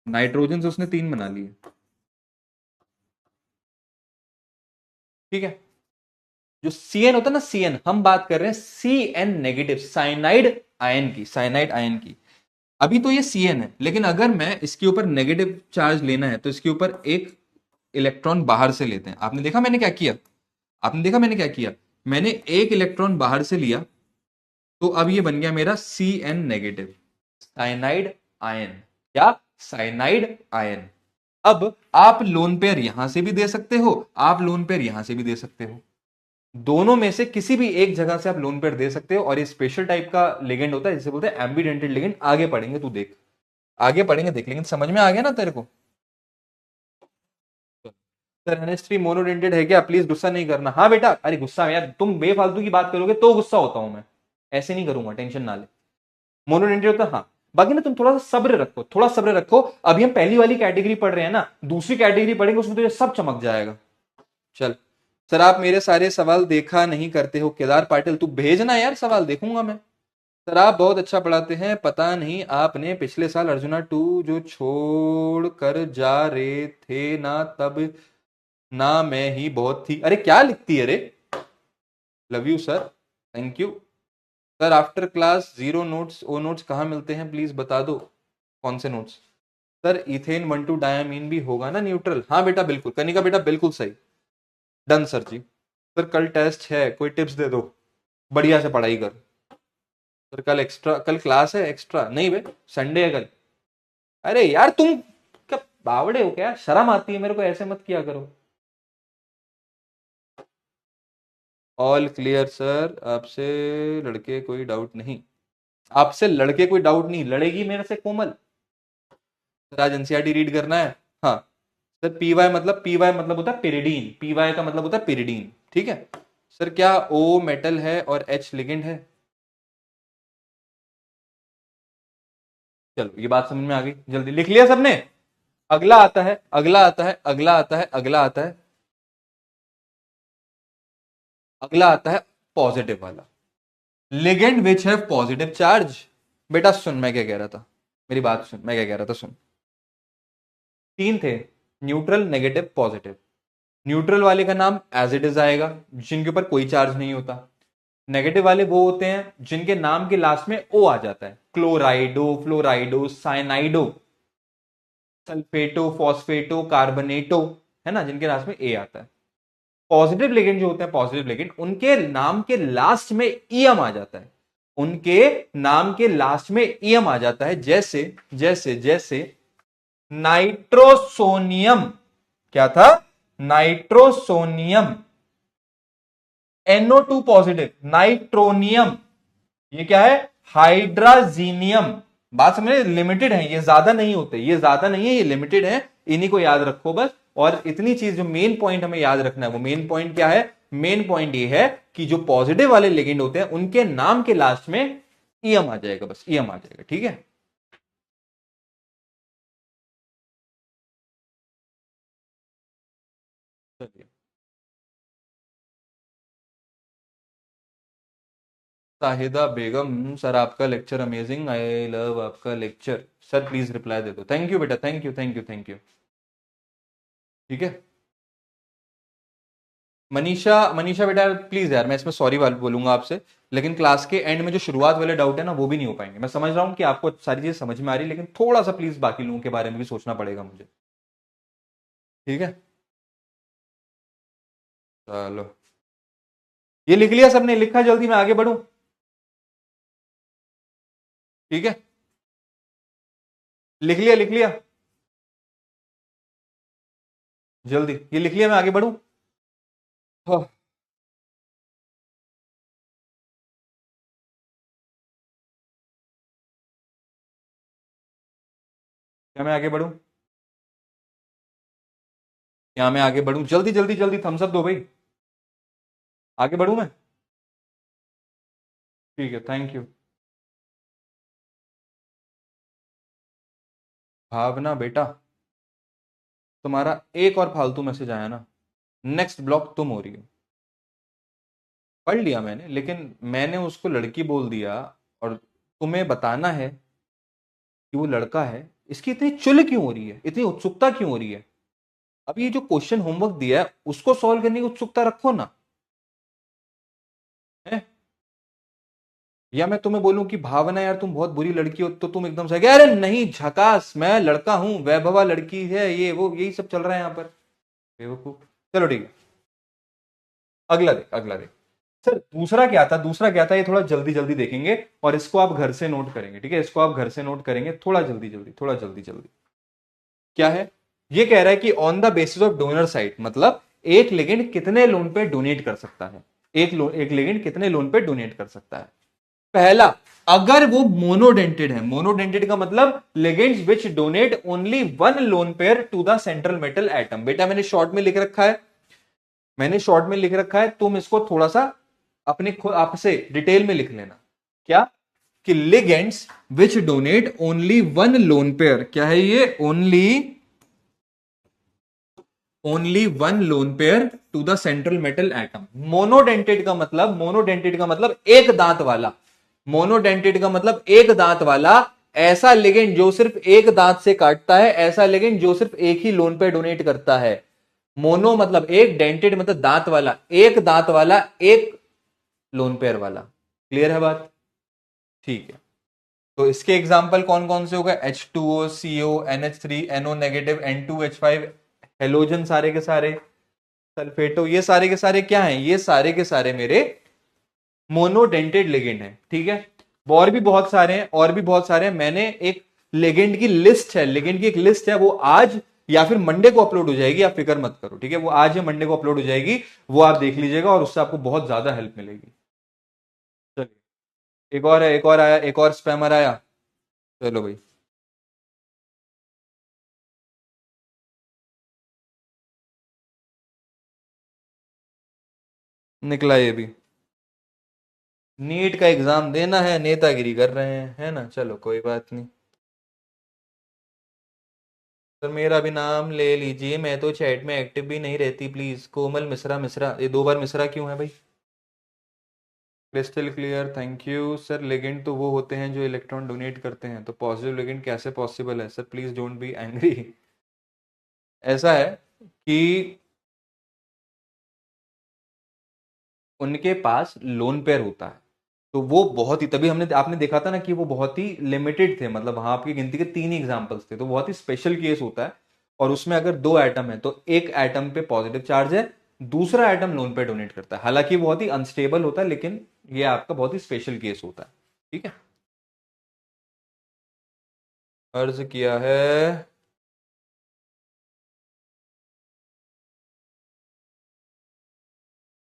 नाइट्रोजन से उसने 3 बना लिए। ठीक है, जो सी एन होता है ना, सी एन, हम बात कर रहे हैं C N negative, cyanide ion की, साइनाइड आयन की। अभी तो ये सी एन है, लेकिन अगर मैं इसके ऊपर नेगेटिव चार्ज लेना है तो इसके ऊपर एक इलेक्ट्रॉन बाहर से लेते हैं। आपने देखा मैंने क्या किया, आपने देखा मैंने क्या किया, मैंने एक इलेक्ट्रॉन बाहर से लिया, तो अब ये बन गया मेरा C N negative, cyanide ion. क्या, साइनाइड आयन। अब आप लोन पेयर यहां से भी दे सकते हो, आप लोन पेयर यहां से भी दे सकते हो, दोनों में से किसी भी एक जगह से आप लोन पेयर दे सकते हो। और ये स्पेशल टाइप का लिगेंड होता है जिसे बोलते हैं एम्बीडेंटेड लिगेंड। आगे पढ़ेंगे, तू देख, आगे पढ़ेंगे देख, लेकिन समझ में आ गया ना तेरे को। सर NH3 मोनोडेंटेड है क्या, प्लीज गुस्सा नहीं करना। हाँ बेटा, अरे गुस्सा यार, तुम बेफालतू की बात करोगे तो गुस्सा होता हूं मैं, ऐसे नहीं करूंगा, टेंशन ना ले। मोनोडेंटेड होता है, हाँ। बाकी ना तुम थोड़ा सा सब्र रखो, थोड़ा सब्र रखो, अभी हम पहली वाली कैटेगरी पढ़ रहे हैं ना, दूसरी कैटेगरी पढ़ेंगे उसमें तो ये सब चमक जाएगा। चल, सर आप मेरे सारे सवाल देखा नहीं करते हो, केदार पाटिल तू भेजना यार, सवाल देखूंगा मैं। सर आप बहुत अच्छा पढ़ाते हैं, पता नहीं आपने पिछले साल अर्जुना 2 जो छोड़ कर जा रहे थे ना, तब ना मैं ही बहुत थी। अरे क्या लिखती है रे, love you sir, thank you. Sir after class 0 notes, ओ नोट्स कहाँ मिलते हैं प्लीज बता दो। कौन से नोट्स। सर इथेन 1,2 डायमीन भी होगा ना न्यूट्रल। हाँ बेटा बिल्कुल, कनिका बेटा बिल्कुल सही, डन सर जी। सर कल टेस्ट है, कोई टिप्स दे दो, बढ़िया से पढ़ाई कर। सर कल एक्स्ट्रा, कल क्लास है एक्स्ट्रा नहीं बे, संडे है कल। अरे यार तुम क्या बावड़े हो क्या, शर्म आती है मेरे को, ऐसे मत किया करो। ऑल क्लियर सर, आपसे लड़के कोई डाउट नहीं, आपसे लड़के कोई डाउट नहीं, लड़ेगी मेरे से कोमल। सर आज एनसीईआरटी रीड करना है। हाँ सर, पीवाई मतलब होता है पिरिडीन, पीवाई का मतलब होता है पिरिडीन, ठीक है। सर क्या ओ मेटल है और एच लिगेंड है। चलो ये बात समझ में आ गई, जल्दी लिख लिया सबने। अगला आता है, अगला आता है, अगला आता है, अगला आता है, अगला आता है पॉजिटिव वाला, ligand which have positive charge. बेटा सुन मैं क्या कह रहा था, मेरी बात सुन, मैं क्या कह रहा था सुन। 3 थे, न्यूट्रल, नेगेटिव, पॉजिटिव। न्यूट्रल वाले का नाम एज इट इज आएगा, जिनके ऊपर कोई चार्ज नहीं होता। नेगेटिव वाले वो होते हैं जिनके नाम के लास्ट में ओ आ जाता है, क्लोराइडो, फ्लोराइडो, साइनाइडो, सल्फेटो, फॉस्फेटो, कार्बोनेटो, है ना, जिनके लास्ट में ए आता है। पॉजिटिव लिगेंड जो होते हैं, पॉजिटिव लिगेंड, उनके नाम के लास्ट में ईएम आ जाता है, उनके नाम के लास्ट में ईएम आ जाता है। जैसे जैसे जैसे नाइट्रोसोनियम, क्या था, नाइट्रोसोनियम, NO2 पॉजिटिव, नाइट्रोनियम, ये क्या है, हाइड्राजीनियम। बात समझे, लिमिटेड है ये, ज्यादा नहीं होते, ये ज्यादा नहीं है, ये लिमिटेड है, इन्हीं को याद रखो बस। और इतनी चीज जो मेन पॉइंट हमें याद रखना है, वो मेन पॉइंट क्या है, मेन पॉइंट ये है कि जो पॉजिटिव वाले लिगेंड होते हैं उनके नाम के लास्ट में ईएम आ जाएगा, बस ईएम आ जाएगा, ठीक है। चलिए, शाहिदा बेगम सर आपका लेक्चर अमेजिंग, आई लव आपका लेक्चर सर, प्लीज रिप्लाई दे दो। थैंक यू बेटा, thank you thank you thank you. ठीक है, मनीषा, मनीषा बेटा प्लीज यार, मैं इसमें सॉरी बोलूंगा आपसे, लेकिन क्लास के एंड में जो शुरुआत वाले डाउट है ना, वो भी नहीं हो पाएंगे। मैं समझ रहा हूं कि आपको सारी चीजें समझ में आ रही है, लेकिन थोड़ा सा प्लीज बाकी लोगों के बारे में भी सोचना पड़ेगा मुझे, ठीक है। चलो, ये लिख लिया सबने, लिखा जल्दी, मैं आगे बढ़ूं, ठीक है, लिख लिया, लिख लिया जल्दी, ये लिख लिया, मैं आगे बढ़ूं। हाँ, क्या मैं आगे बढ़ूं, क्या मैं आगे बढ़ूं, जल्दी जल्दी जल्दी थम्स अप दो भाई, आगे बढ़ूं मैं, ठीक है, थैंक यू। भावना बेटा, तुम्हारा एक और फालतू मैसेज आया ना, नेक्स्ट ब्लॉक तुम हो रही हो। पढ़ लिया मैंने, लेकिन मैंने उसको लड़की बोल दिया, और तुम्हें बताना है कि वो लड़का है, इसकी इतनी चुल क्यों हो रही है, इतनी उत्सुकता क्यों हो रही है। अब ये जो क्वेश्चन होमवर्क दिया है उसको सॉल्व करने की उत्सुकता रखो ना, है? या मैं तुम्हें बोलूं कि भावना यार तुम बहुत बुरी लड़की हो, तो तुम एकदम से अरे नहीं झकास, मैं लड़का हूं, वैभवा लड़की है, ये वो यही सब चल रहा है यहाँ पर, बेवकूफ। चलो ठीक है, अगला देख, अगला देख। सर दूसरा क्या था, दूसरा क्या था, ये थोड़ा जल्दी जल्दी देखेंगे, और इसको आप घर से नोट करेंगे, ठीक है, इसको आप घर से नोट करेंगे, थोड़ा जल्दी जल्दी, थोड़ा जल्दी जल्दी। क्या है, ये कह रहा है कि on the basis of donor site, मतलब एक लिगेंड कितने लोन पे डोनेट कर सकता है, एक लिगेंड कितने लोन पे डोनेट कर सकता है। पहला, अगर वो मोनोडेंटेड है, मोनोडेंटेड का मतलब ligands which donate only one lone pair to the central metal atom. बेटा मैंने शॉर्ट में लिख रखा है, मैंने शॉर्ट में लिख रखा है, तुम इसको थोड़ा सा अपने खुद आपसे डिटेल में लिख लेना। क्या, कि ligands which donate only one lone pair, क्या है ये, only, only one lone pair to the central metal atom. Monodentate का मतलब, मोनोडेंटेड का मतलब एक दांत वाला, मोनोडेंटेड का मतलब एक दांत वाला, ऐसा लिगेंड जो सिर्फ एक दांत से काटता है, ऐसा लिगेंड जो सिर्फ एक ही लोन पे डोनेट करता है। मोनो मतलब एक, डेंटेड मतलब दांत वाला, एक दांत वाला, एक लोन पेयर वाला। क्लियर है बात, ठीक है। तो इसके एग्जाम्पल कौन कौन से हो गए, H2O, CO, NH3, NO negative, N2H5, halogen सारे के सारे, सल्फेटो, ये सारे के सारे क्या हैं, ये सारे के सारे मेरे मोनोडेंटेड लिगेंड हैं, ठीक है। और भी बहुत सारे हैं, और भी बहुत सारे हैं, मैंने एक लिगेंड की लिस्ट है, लिगेंड की एक लिस्ट है, वो आज या फिर मंडे को अपलोड हो जाएगी, आप फिक्र मत करो, ठीक है, वो आज या मंडे को अपलोड हो जाएगी, वो आप देख लीजिएगा, और उससे आपको बहुत ज्यादा हेल्प मिलेगी। चलिए, एक और है, एक और आया, एक और स्पैमर आया, चलो भाई, निकला ये भी, नीट का एग्जाम देना है, नेतागिरी कर रहे हैं, है ना, चलो कोई बात नहीं। सर मेरा भी नाम ले लीजिए, मैं तो चैट में एक्टिव भी नहीं रहती, प्लीज। कोमल मिश्रा, मिश्रा, ये दो बार मिश्रा क्यों है भाई। Crystal clear, thank you sir. Ligand तो वो होते हैं जो इलेक्ट्रॉन डोनेट करते हैं, तो पॉजिटिव लेगेंड कैसे पॉसिबल है sir, please don't be angry. ऐसा है कि उनके पास लोन पेयर होता है, तो वो बहुत ही, तभी हमने आपने देखा था ना कि वो बहुत ही लिमिटेड थे, मतलब वहां आपकी गिनती के 3 ही एग्जांपल्स थे, तो बहुत ही स्पेशल केस होता है। और उसमें अगर 2 एटम है तो एक एटम पे पॉजिटिव चार्ज है, दूसरा एटम लोन पे डोनेट करता है, हालांकि बहुत ही अनस्टेबल होता है, लेकिन ये आपका बहुत ही स्पेशल केस होता है। ठीक है, अर्ज किया है।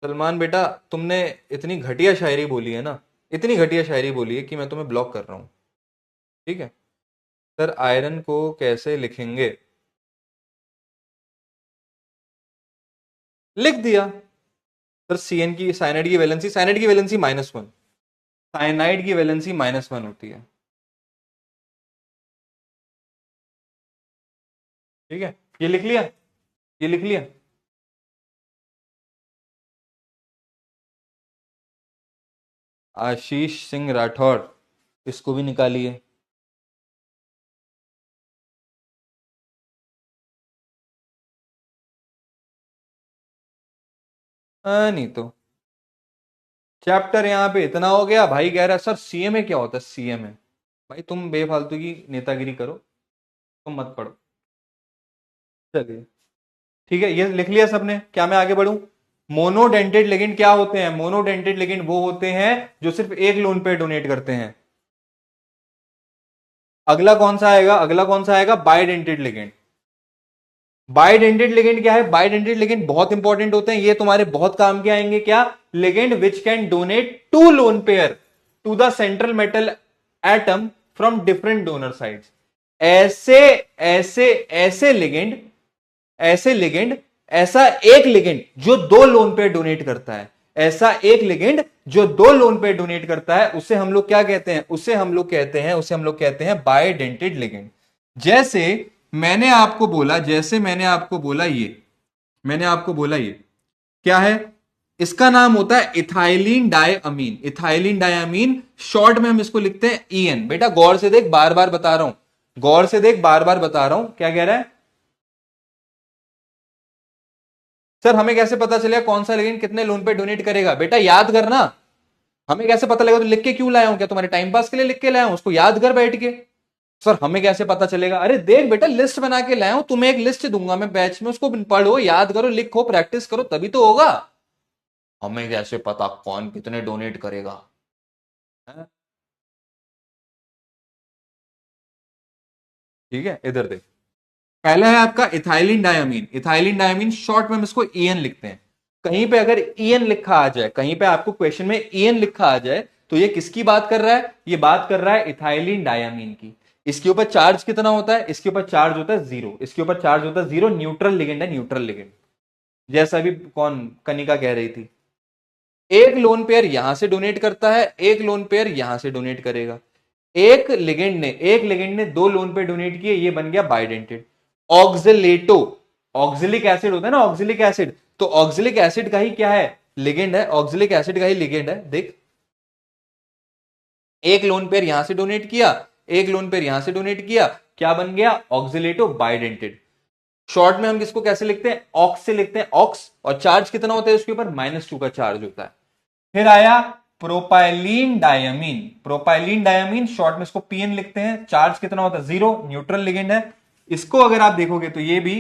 सलमान बेटा, तुमने इतनी घटिया शायरी बोली है ना, इतनी घटिया शायरी बोली है कि मैं तुम्हें ब्लॉक कर रहा हूं। ठीक है। सर आयरन को कैसे लिखेंगे? लिख दिया। सर सीएन की, साइनाइड की वैलेंसी -1, साइनाइड की वैलेंसी -1 होती है। ठीक है, ये लिख लिया, ये लिख लिया। आशीष सिंह राठौर, इसको भी निकालिए। नहीं तो चैप्टर यहाँ पे इतना हो गया, भाई कह रहा है सर सीएमए क्या होता है, सीएमए। भाई तुम बेफालतू की नेतागिरी करो, तुम मत पढ़ो। चलिए, ठीक है, ये लिख लिया सबने, क्या मैं आगे बढ़ूं? मोनोडेंटेड लिगेंड क्या होते हैं? मोनोडेंटेड लिगेंड वो होते हैं जो सिर्फ एक लोन पे डोनेट करते हैं। अगला कौन सा आएगा? अगला कौन सा आएगा? Bidentate ligand. बाइडेंटेड लिगेंड क्या है? बाइडेंटेड लिगेंड बहुत इंपॉर्टेंट होते हैं, ये तुम्हारे बहुत काम के आएंगे। क्या? Ligand which can donate two lone pair to the central metal atom from different donor sides. ऐसे ऐसे ऐसे लिगेंड, ऐसे लिगेंड, ऐसा एक लिगेंड जो दो लोन पेयर डोनेट करता है, ऐसा एक लिगेंड जो दो लोन पेयर डोनेट करता है, उसे हम लोग क्या कहते हैं? उसे हम लोग कहते हैं बाइडेंटेड लिगेंड। जैसे मैंने आपको बोला, मैंने आपको बोला ये क्या है? इसका नाम होता है इथाइलिन डायअमीन। इथाइलिन डायअमीन, शॉर्ट में हम इसको लिखते हैं ईएन। बेटा गौर से देख, बार बार बता रहा हूं, गौर से देख, बार बार बता रहा हूं, क्या कह रहा है? सर हमें कैसे पता चलेगा कौन सा लिगेंड कितने लोन पे डोनेट करेगा? बेटा याद करना। हमें कैसे पता लगेगा? तो लिख के क्यों लाया हूं? क्या तुम्हारे टाइम पास के लिए लिख के लाया हूं? उसको याद कर बैठ के। सर हमें कैसे पता चलेगा? अरे देख बेटा, लिस्ट बना के लाया हूं, तुम्हें एक लिस्ट दूंगा मैं बैच में, उसको पढ़ो, याद करो, लिखो, प्रैक्टिस करो, तभी तो होगा। हमें कैसे पता कौन कितने डोनेट करेगा? है? ठीक है, इधर देख। पहला है आपका ethylene diamine. Ethylene diamine short में हम इसको ईएन लिखते हैं। कहीं पे अगर ईएन लिखा आ जाए, कहीं पे आपको क्वेश्चन में ईएन लिखा आ जाए, तो ये किसकी बात कर रहा है? ये बात कर रहा है इथाइलिन डायमीन की। इसके ऊपर चार्ज कितना होता है? इसके ऊपर चार्ज होता है 0। इसके ऊपर चार्ज होता है 0। न्यूट्रल लिगेंड है, न्यूट्रल लिगेंड। जैसा अभी कौन कनिका कह रही थी, एक लोन पेयर यहां से डोनेट करता है, एक लोन पेयर यहां से डोनेट करेगा। एक लिगेंड ने दो लोन पेयर डोनेट किए, ये बन गया बाइडेंटेड। ऑक्सिलेटो, ऑक्सिलिक एसिड होता है ना, ऑक्सिलिक एसिड, तो ऑक्सिलिक एसिड का ही क्या है? लिगेंड है। ऑक्सिलिक एसिड का ही लिगेंड है। देख, एक लोन पेयर यहां से डोनेट किया, एक लोन पेयर यहां से डोनेट किया, क्या बन गया? ऑक्सिलेटो बाइडेंटेड। शॉर्ट में हम किसको कैसे लिखते हैं? ऑक्स से लिखते हैं, ऑक्स। और चार्ज कितना होता है उसके ऊपर? -2 का चार्ज होता है। फिर आया propylene diamine. Propylene diamine, short में इसको पीएन लिखते हैं। चार्ज कितना होता है? 0। न्यूट्रल लिगेंड है। इसको अगर आप देखोगे तो ये भी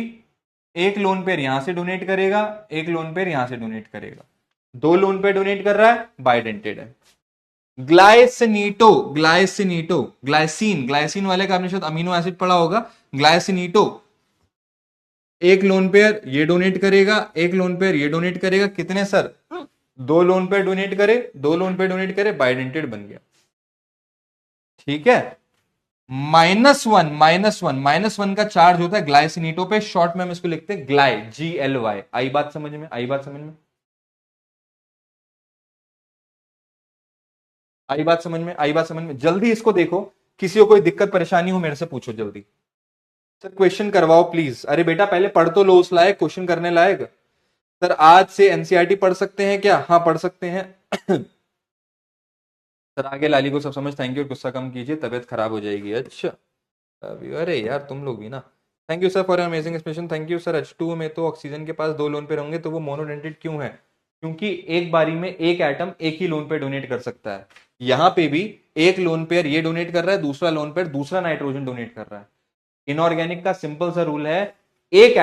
एक लोन पेयर यहां से डोनेट करेगा, एक लोन पेयर यहां से डोनेट करेगा, दो लोन पेयर डोनेट कर रहा है, बाइडेंटेड है। ग्लाइसिनीटो, ग्लाइसिनीटो, ग्लाइसिन, ग्लाइसिन वाले का आपने शायद अमीनो एसिड पढ़ा होगा। ग्लाइसिनीटो, एक लोन पेयर ये डोनेट करेगा, एक लोन पेयर ये डोनेट करेगा, कितने सर? दो लोन पेयर डोनेट करे, दो लोन पेयर डोनेट करे, बाइडेंटेड बन गया। ठीक है। -1 का चार्ज होता है ग्लाइसिनीटो पे। शॉर्ट में हम इसको लिखते हैं ग्लाइ, GLY। आई बात समझ में? आई बात समझ में? आई बात समझ में? आई बात समझ में? जल्दी इसको देखो, किसी को कोई दिक्कत परेशानी हो मेरे से पूछो जल्दी। सर क्वेश्चन करवाओ प्लीज। अरे बेटा पहले पढ़ तो लो उस लायक, क्वेश्चन करने लायक। सर आज से एनसीईआरटी पढ़ सकते हैं क्या? हाँ पढ़ सकते हैं। सर आगे लाली को सब समझ, थैंक यू, गुस्सा कम कीजिए, तबीयत खराब हो जाएगी। अच्छा, अभी अरे यार तुम लोग भी ना। Thank you sir for amazing explanation, thank you sir. H2 में तो ऑक्सीजन के पास 2 लोन पेयर होंगे, तो वो मोनोडेंटेड क्यों है? क्योंकि एक बारी में एक एटम एक ही लोन पेयर डोनेट कर सकता है। यहां पे भी एक लोन पेयर ये डोनेट कर रहा है, दूसरा लोन पेयर दूसरा नाइट्रोजन डोनेट कर रहा है। इनऑर्गेनिक का सिंपल सा रूल है, एक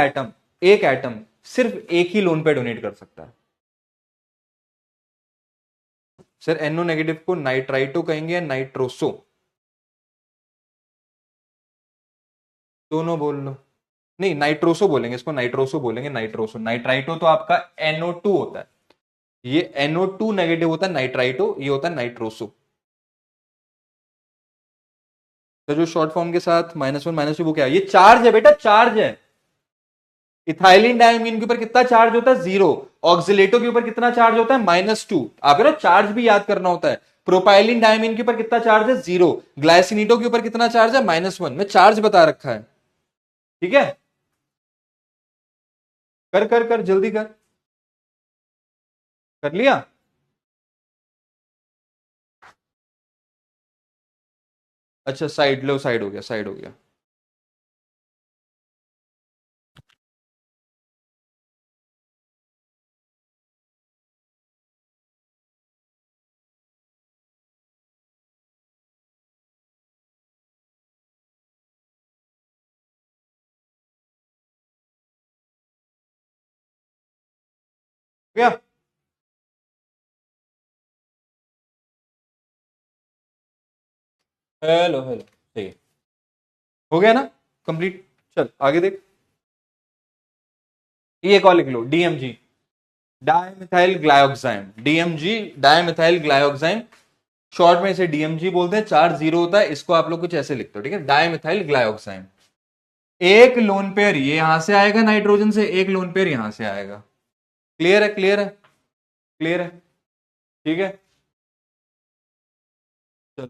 एटम सिर्फ एक ही लोन पेयर डोनेट कर सकता है। सर NO नेगेटिव को नाइट्राइटो कहेंगे या नाइट्रोसो? दोनों बोल लो। नहीं, नाइट्रोसो बोलेंगे इसको, नाइट्रोसो बोलेंगे, नाइट्रोसो। नाइट्राइटो तो आपका NO2 होता है, ये NO2 नेगेटिव होता है नाइट्राइटो, ये होता है नाइट्रोसो। तो जो शॉर्ट फॉर्म के साथ -1 -2 वो क्या है? ये चार्ज है बेटा, चार्ज है। इथाइलिन डायमीन के ऊपर कितना चार्ज होता है? 0। ऑक्सिलेटो के ऊपर कितना चार्ज होता है? -2। आप ना चार्ज भी याद करना होता है। प्रोपाइलिन डायमीन के ऊपर कितना चार्ज है? 0। ग्लाइसिनीटो के ऊपर कितना चार्ज है? -1। में चार्ज बता रखा है, ठीक है। कर कर कर जल्दी कर लिया? अच्छा, साइड लो, साइड हो गया, साइड हो गया। हो गया? हेलो हेलो, सही है। हो गया ना कंप्लीट? चल आगे देख, ये एक और लिख लो, DMG, dimethyl glyoxime. DMG dimethyl glyoxime, short में इसे DMG बोलते हैं। चार्ज 0 होता है, इसको आप लोग कुछ ऐसे लिखते हो, ठीक है। डायमिथाइल ग्लाइऑक्साइम। एक लोन पेयर ये यहां से आएगा नाइट्रोजन से, एक लोन पेयर यहां से आएगा। क्लियर है, क्लियर है, क्लियर है, ठीक है। चलो,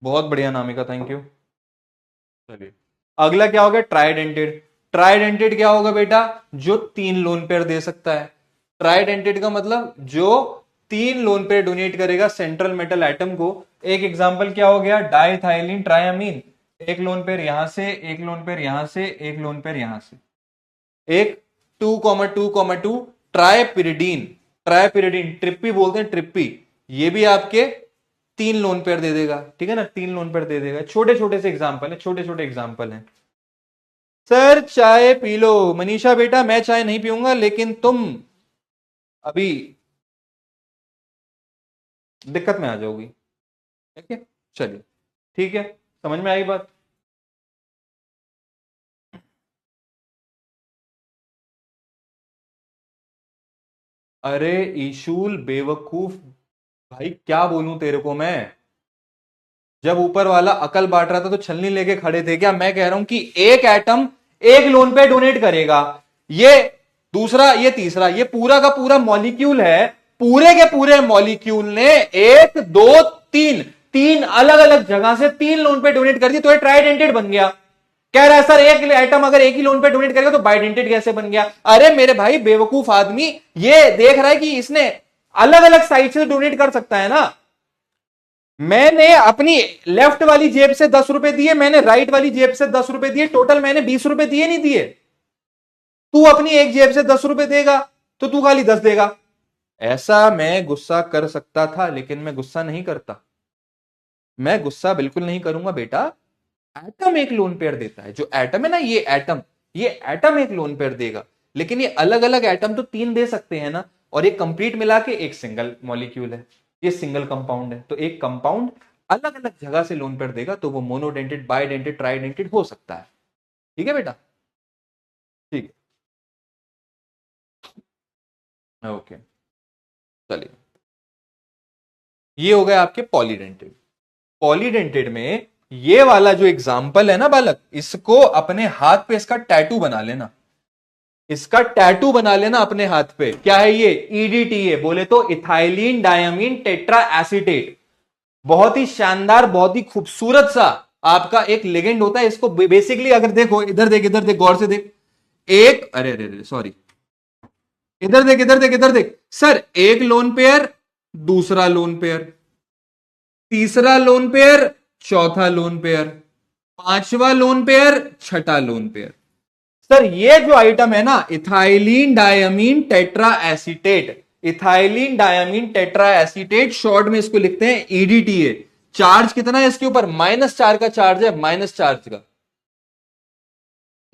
बहुत बढ़िया नामिका, थैंक यू। चलिए, अगला क्या होगा? ट्राइडेंटेड। ट्राइडेंटेड क्या होगा बेटा? जो 3 लोन पेयर दे सकता है। ट्राइडेंटेड का मतलब जो 3 लोन पेयर डोनेट करेगा सेंट्रल मेटल एटम को। एक एग्जांपल क्या हो गया? डाइथाइलिन ट्राइअमीन, एक लोन पेयर यहां से, एक लोन पेयर यहां से, एक लोन पेयर यहां से। एक 2,2,2 ट्राइपिरिडीन। ट्राइपिरिडीन ट्रिप्पी बोलते हैं, ट्रिप्पी। ये भी आपके 3 लोन पेयर दे देगा, ठीक है ना, 3 लोन पेयर दे देगा। छोटे छोटे से एग्जांपल है, छोटे छोटे एग्जांपल है। सर चाय पी लो। मनीषा बेटा, मैं चाय नहीं पीऊंगा, लेकिन तुम अभी दिक्कत में आ जाओगी, ठीक है। चलिए, ठीक है, समझ में आई बात? अरे ईशूल बेवकूफ, भाई क्या बोलूं तेरे को मैं? जब ऊपर वाला अकल बांट रहा था तो छलनी लेके खड़े थे क्या? मैं कह रहा हूं कि एक एटम एक लोन पे डोनेट करेगा, ये दूसरा, ये तीसरा, ये पूरा का पूरा मॉलिक्यूल है। पूरे के पूरे मॉलिक्यूल ने 1 2 3 तीन अलग अलग जगह से 3 लोन पे डोनेट कर दी, तो ये ट्राइडेंटेड बन गया। कह रहा है सर एक एटम अगर एक ही लोन पे डोनेट करेगा तो बाइडेंटेड कैसे बन गया? अरे मेरे भाई बेवकूफ आदमी, ये देख रहा है कि इसने अलग अलग साइड से डोनेट कर सकता है ना। मैंने अपनी लेफ्ट वाली जेब से 10 रुपए दिए, मैंने राइट वाली जेब से 10 रुपए दिए, टोटल मैंने 20 रुपए दिए, नहीं दिए? तू अपनी एक जेब से 10 रुपए देगा तो तू खाली 10 देगा। ऐसा मैं गुस्सा कर सकता था, लेकिन मैं गुस्सा नहीं करता। मैं गुस्सा बिल्कुल नहीं करूंगा बेटा। एटम एक लोन पेयर देता है, जो एटम है ना, ये एटम एक लोन पेयर देगा। लेकिन ये अलग अलग एटम तो 3 दे सकते हैं ना, और ये कंप्लीट मिला के एक सिंगल मॉलिक्यूल है, ये सिंगल कंपाउंड है। तो एक कंपाउंड अलग अलग जगह से लोन पेयर देगा, तो वो मोनोडेंटेड, बाइडेंटेड, ट्राइडेंटेड हो सकता है। ठीक है बेटा, ठीक है, ओके। चलिए, ये हो गए आपके पॉलीडेंटेड। पॉलीडेंटेड में ये वाला जो एग्जाम्पल है ना बालक, इसको अपने हाथ पे इसका टैटू बना लेना। इसका टैटू बना लेना अपने हाथ पे। क्या है ये? EDTA, बोले तो इथाइलिन डायमीन टेट्रा एसीटेट। बहुत ही शानदार, बहुत ही खूबसूरत सा आपका एक लिगेंड होता है। इसको बेसिकली अगर देखो, इधर देख, इधर देख, गौर से देख। एक, अरे अरे अरे सॉरी, इधर देख, इधर देख, इधर देख। सर एक लोन पेयर, दूसरा लोन पेयर, तीसरा लोन पेयर, चौथा लोन पेयर, पांचवा लोन पेयर, छठा लोन पेयर। सर ये जो आइटम है ना, ethylene diamine tetra acetate, ethylene diamine tetra acetate, short में इसको लिखते हैं ईडीटीए। चार्ज कितना है इसके ऊपर? -4 का चार्ज है, माइनस चार्ज का।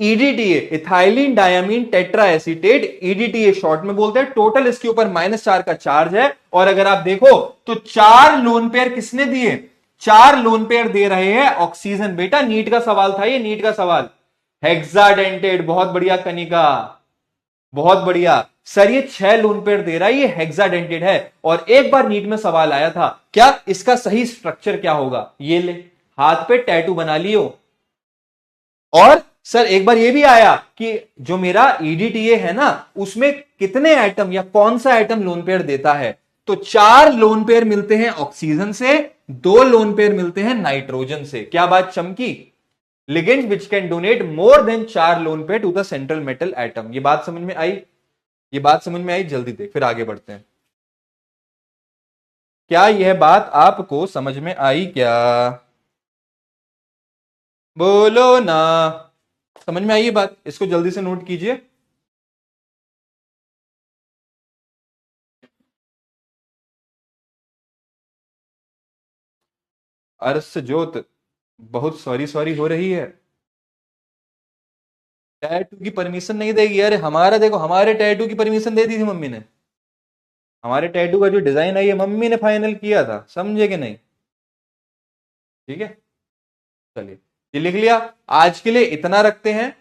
EDTA, ethylene diamine tetra acetate, EDTA short में बोलते हैं। टोटल इसके ऊपर -4 का चार्ज है। और अगर आप देखो तो 4 लोन पेयर किसने दिए? 4 लोन पेयर दे रहे हैं ऑक्सीजन। बेटा नीट का सवाल था ये, नीट का सवाल। हेक्साडेंटेड, बहुत बढ़िया कनिका, बहुत बढ़िया। सर ये 6 लोन पेयर दे रहा है, ये हेक्साडेंटेड है। और एक बार नीट में सवाल आया था, क्या इसका सही स्ट्रक्चर क्या होगा? ये ले, हाथ पे टैटू बना लियो। और सर एक बार ये भी आया कि जो मेरा ईडीटीए है ना, उसमें कितने एटम या कौन सा एटम लोन पेयर देता है? तो 4 लोन पेयर मिलते हैं ऑक्सीजन से, 2 लोन पेयर मिलते हैं नाइट्रोजन से। क्या बात चमकी? Ligand which can donate more than 4 lone pair to the central metal atom. ये बात समझ में आई? ये बात समझ में आई? जल्दी देख, फिर आगे बढ़ते हैं। क्या यह बात आपको समझ में आई क्या? बोलो ना, समझ में आई ये बात? इसको जल्दी से नोट कीजिए। अर्श जोत, बहुत सॉरी सॉरी हो रही है। टैटू की परमिशन नहीं देगी? अरे हमारा देखो, हमारे टैटू की परमिशन दे दी थी मम्मी ने। हमारे टैटू का जो डिजाइन है ये मम्मी ने फाइनल किया था, समझे कि नहीं? ठीक है, चलिए ये लिख लिया। आज के लिए इतना रखते हैं।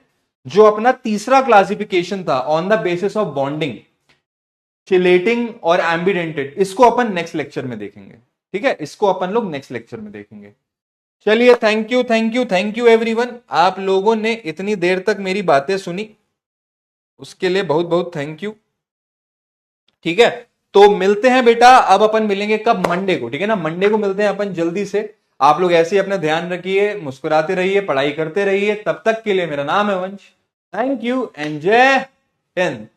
जो अपना तीसरा क्लासिफिकेशन था on the basis of bonding, chelating और एम्बिडेंटेड, इसको अपन नेक्स्ट लेक्चर में देखेंगे। ठीक है, इसको अपन लोग नेक्स्ट लेक्चर में देखेंगे। चलिए, thank you thank you thank you everyone. आप लोगों ने इतनी देर तक मेरी बातें सुनी, उसके लिए बहुत बहुत थैंक यू। ठीक है, तो मिलते हैं बेटा। अब अपन मिलेंगे कब? मंडे को। ठीक है ना, मंडे को मिलते हैं अपन जल्दी से। आप लोग ऐसे ही अपना ध्यान रखिए, मुस्कुराते रहिए, पढ़ाई करते रहिए। तब तक के लिए मेरा नाम है वंश। थैंक यू एंड जय हिंद।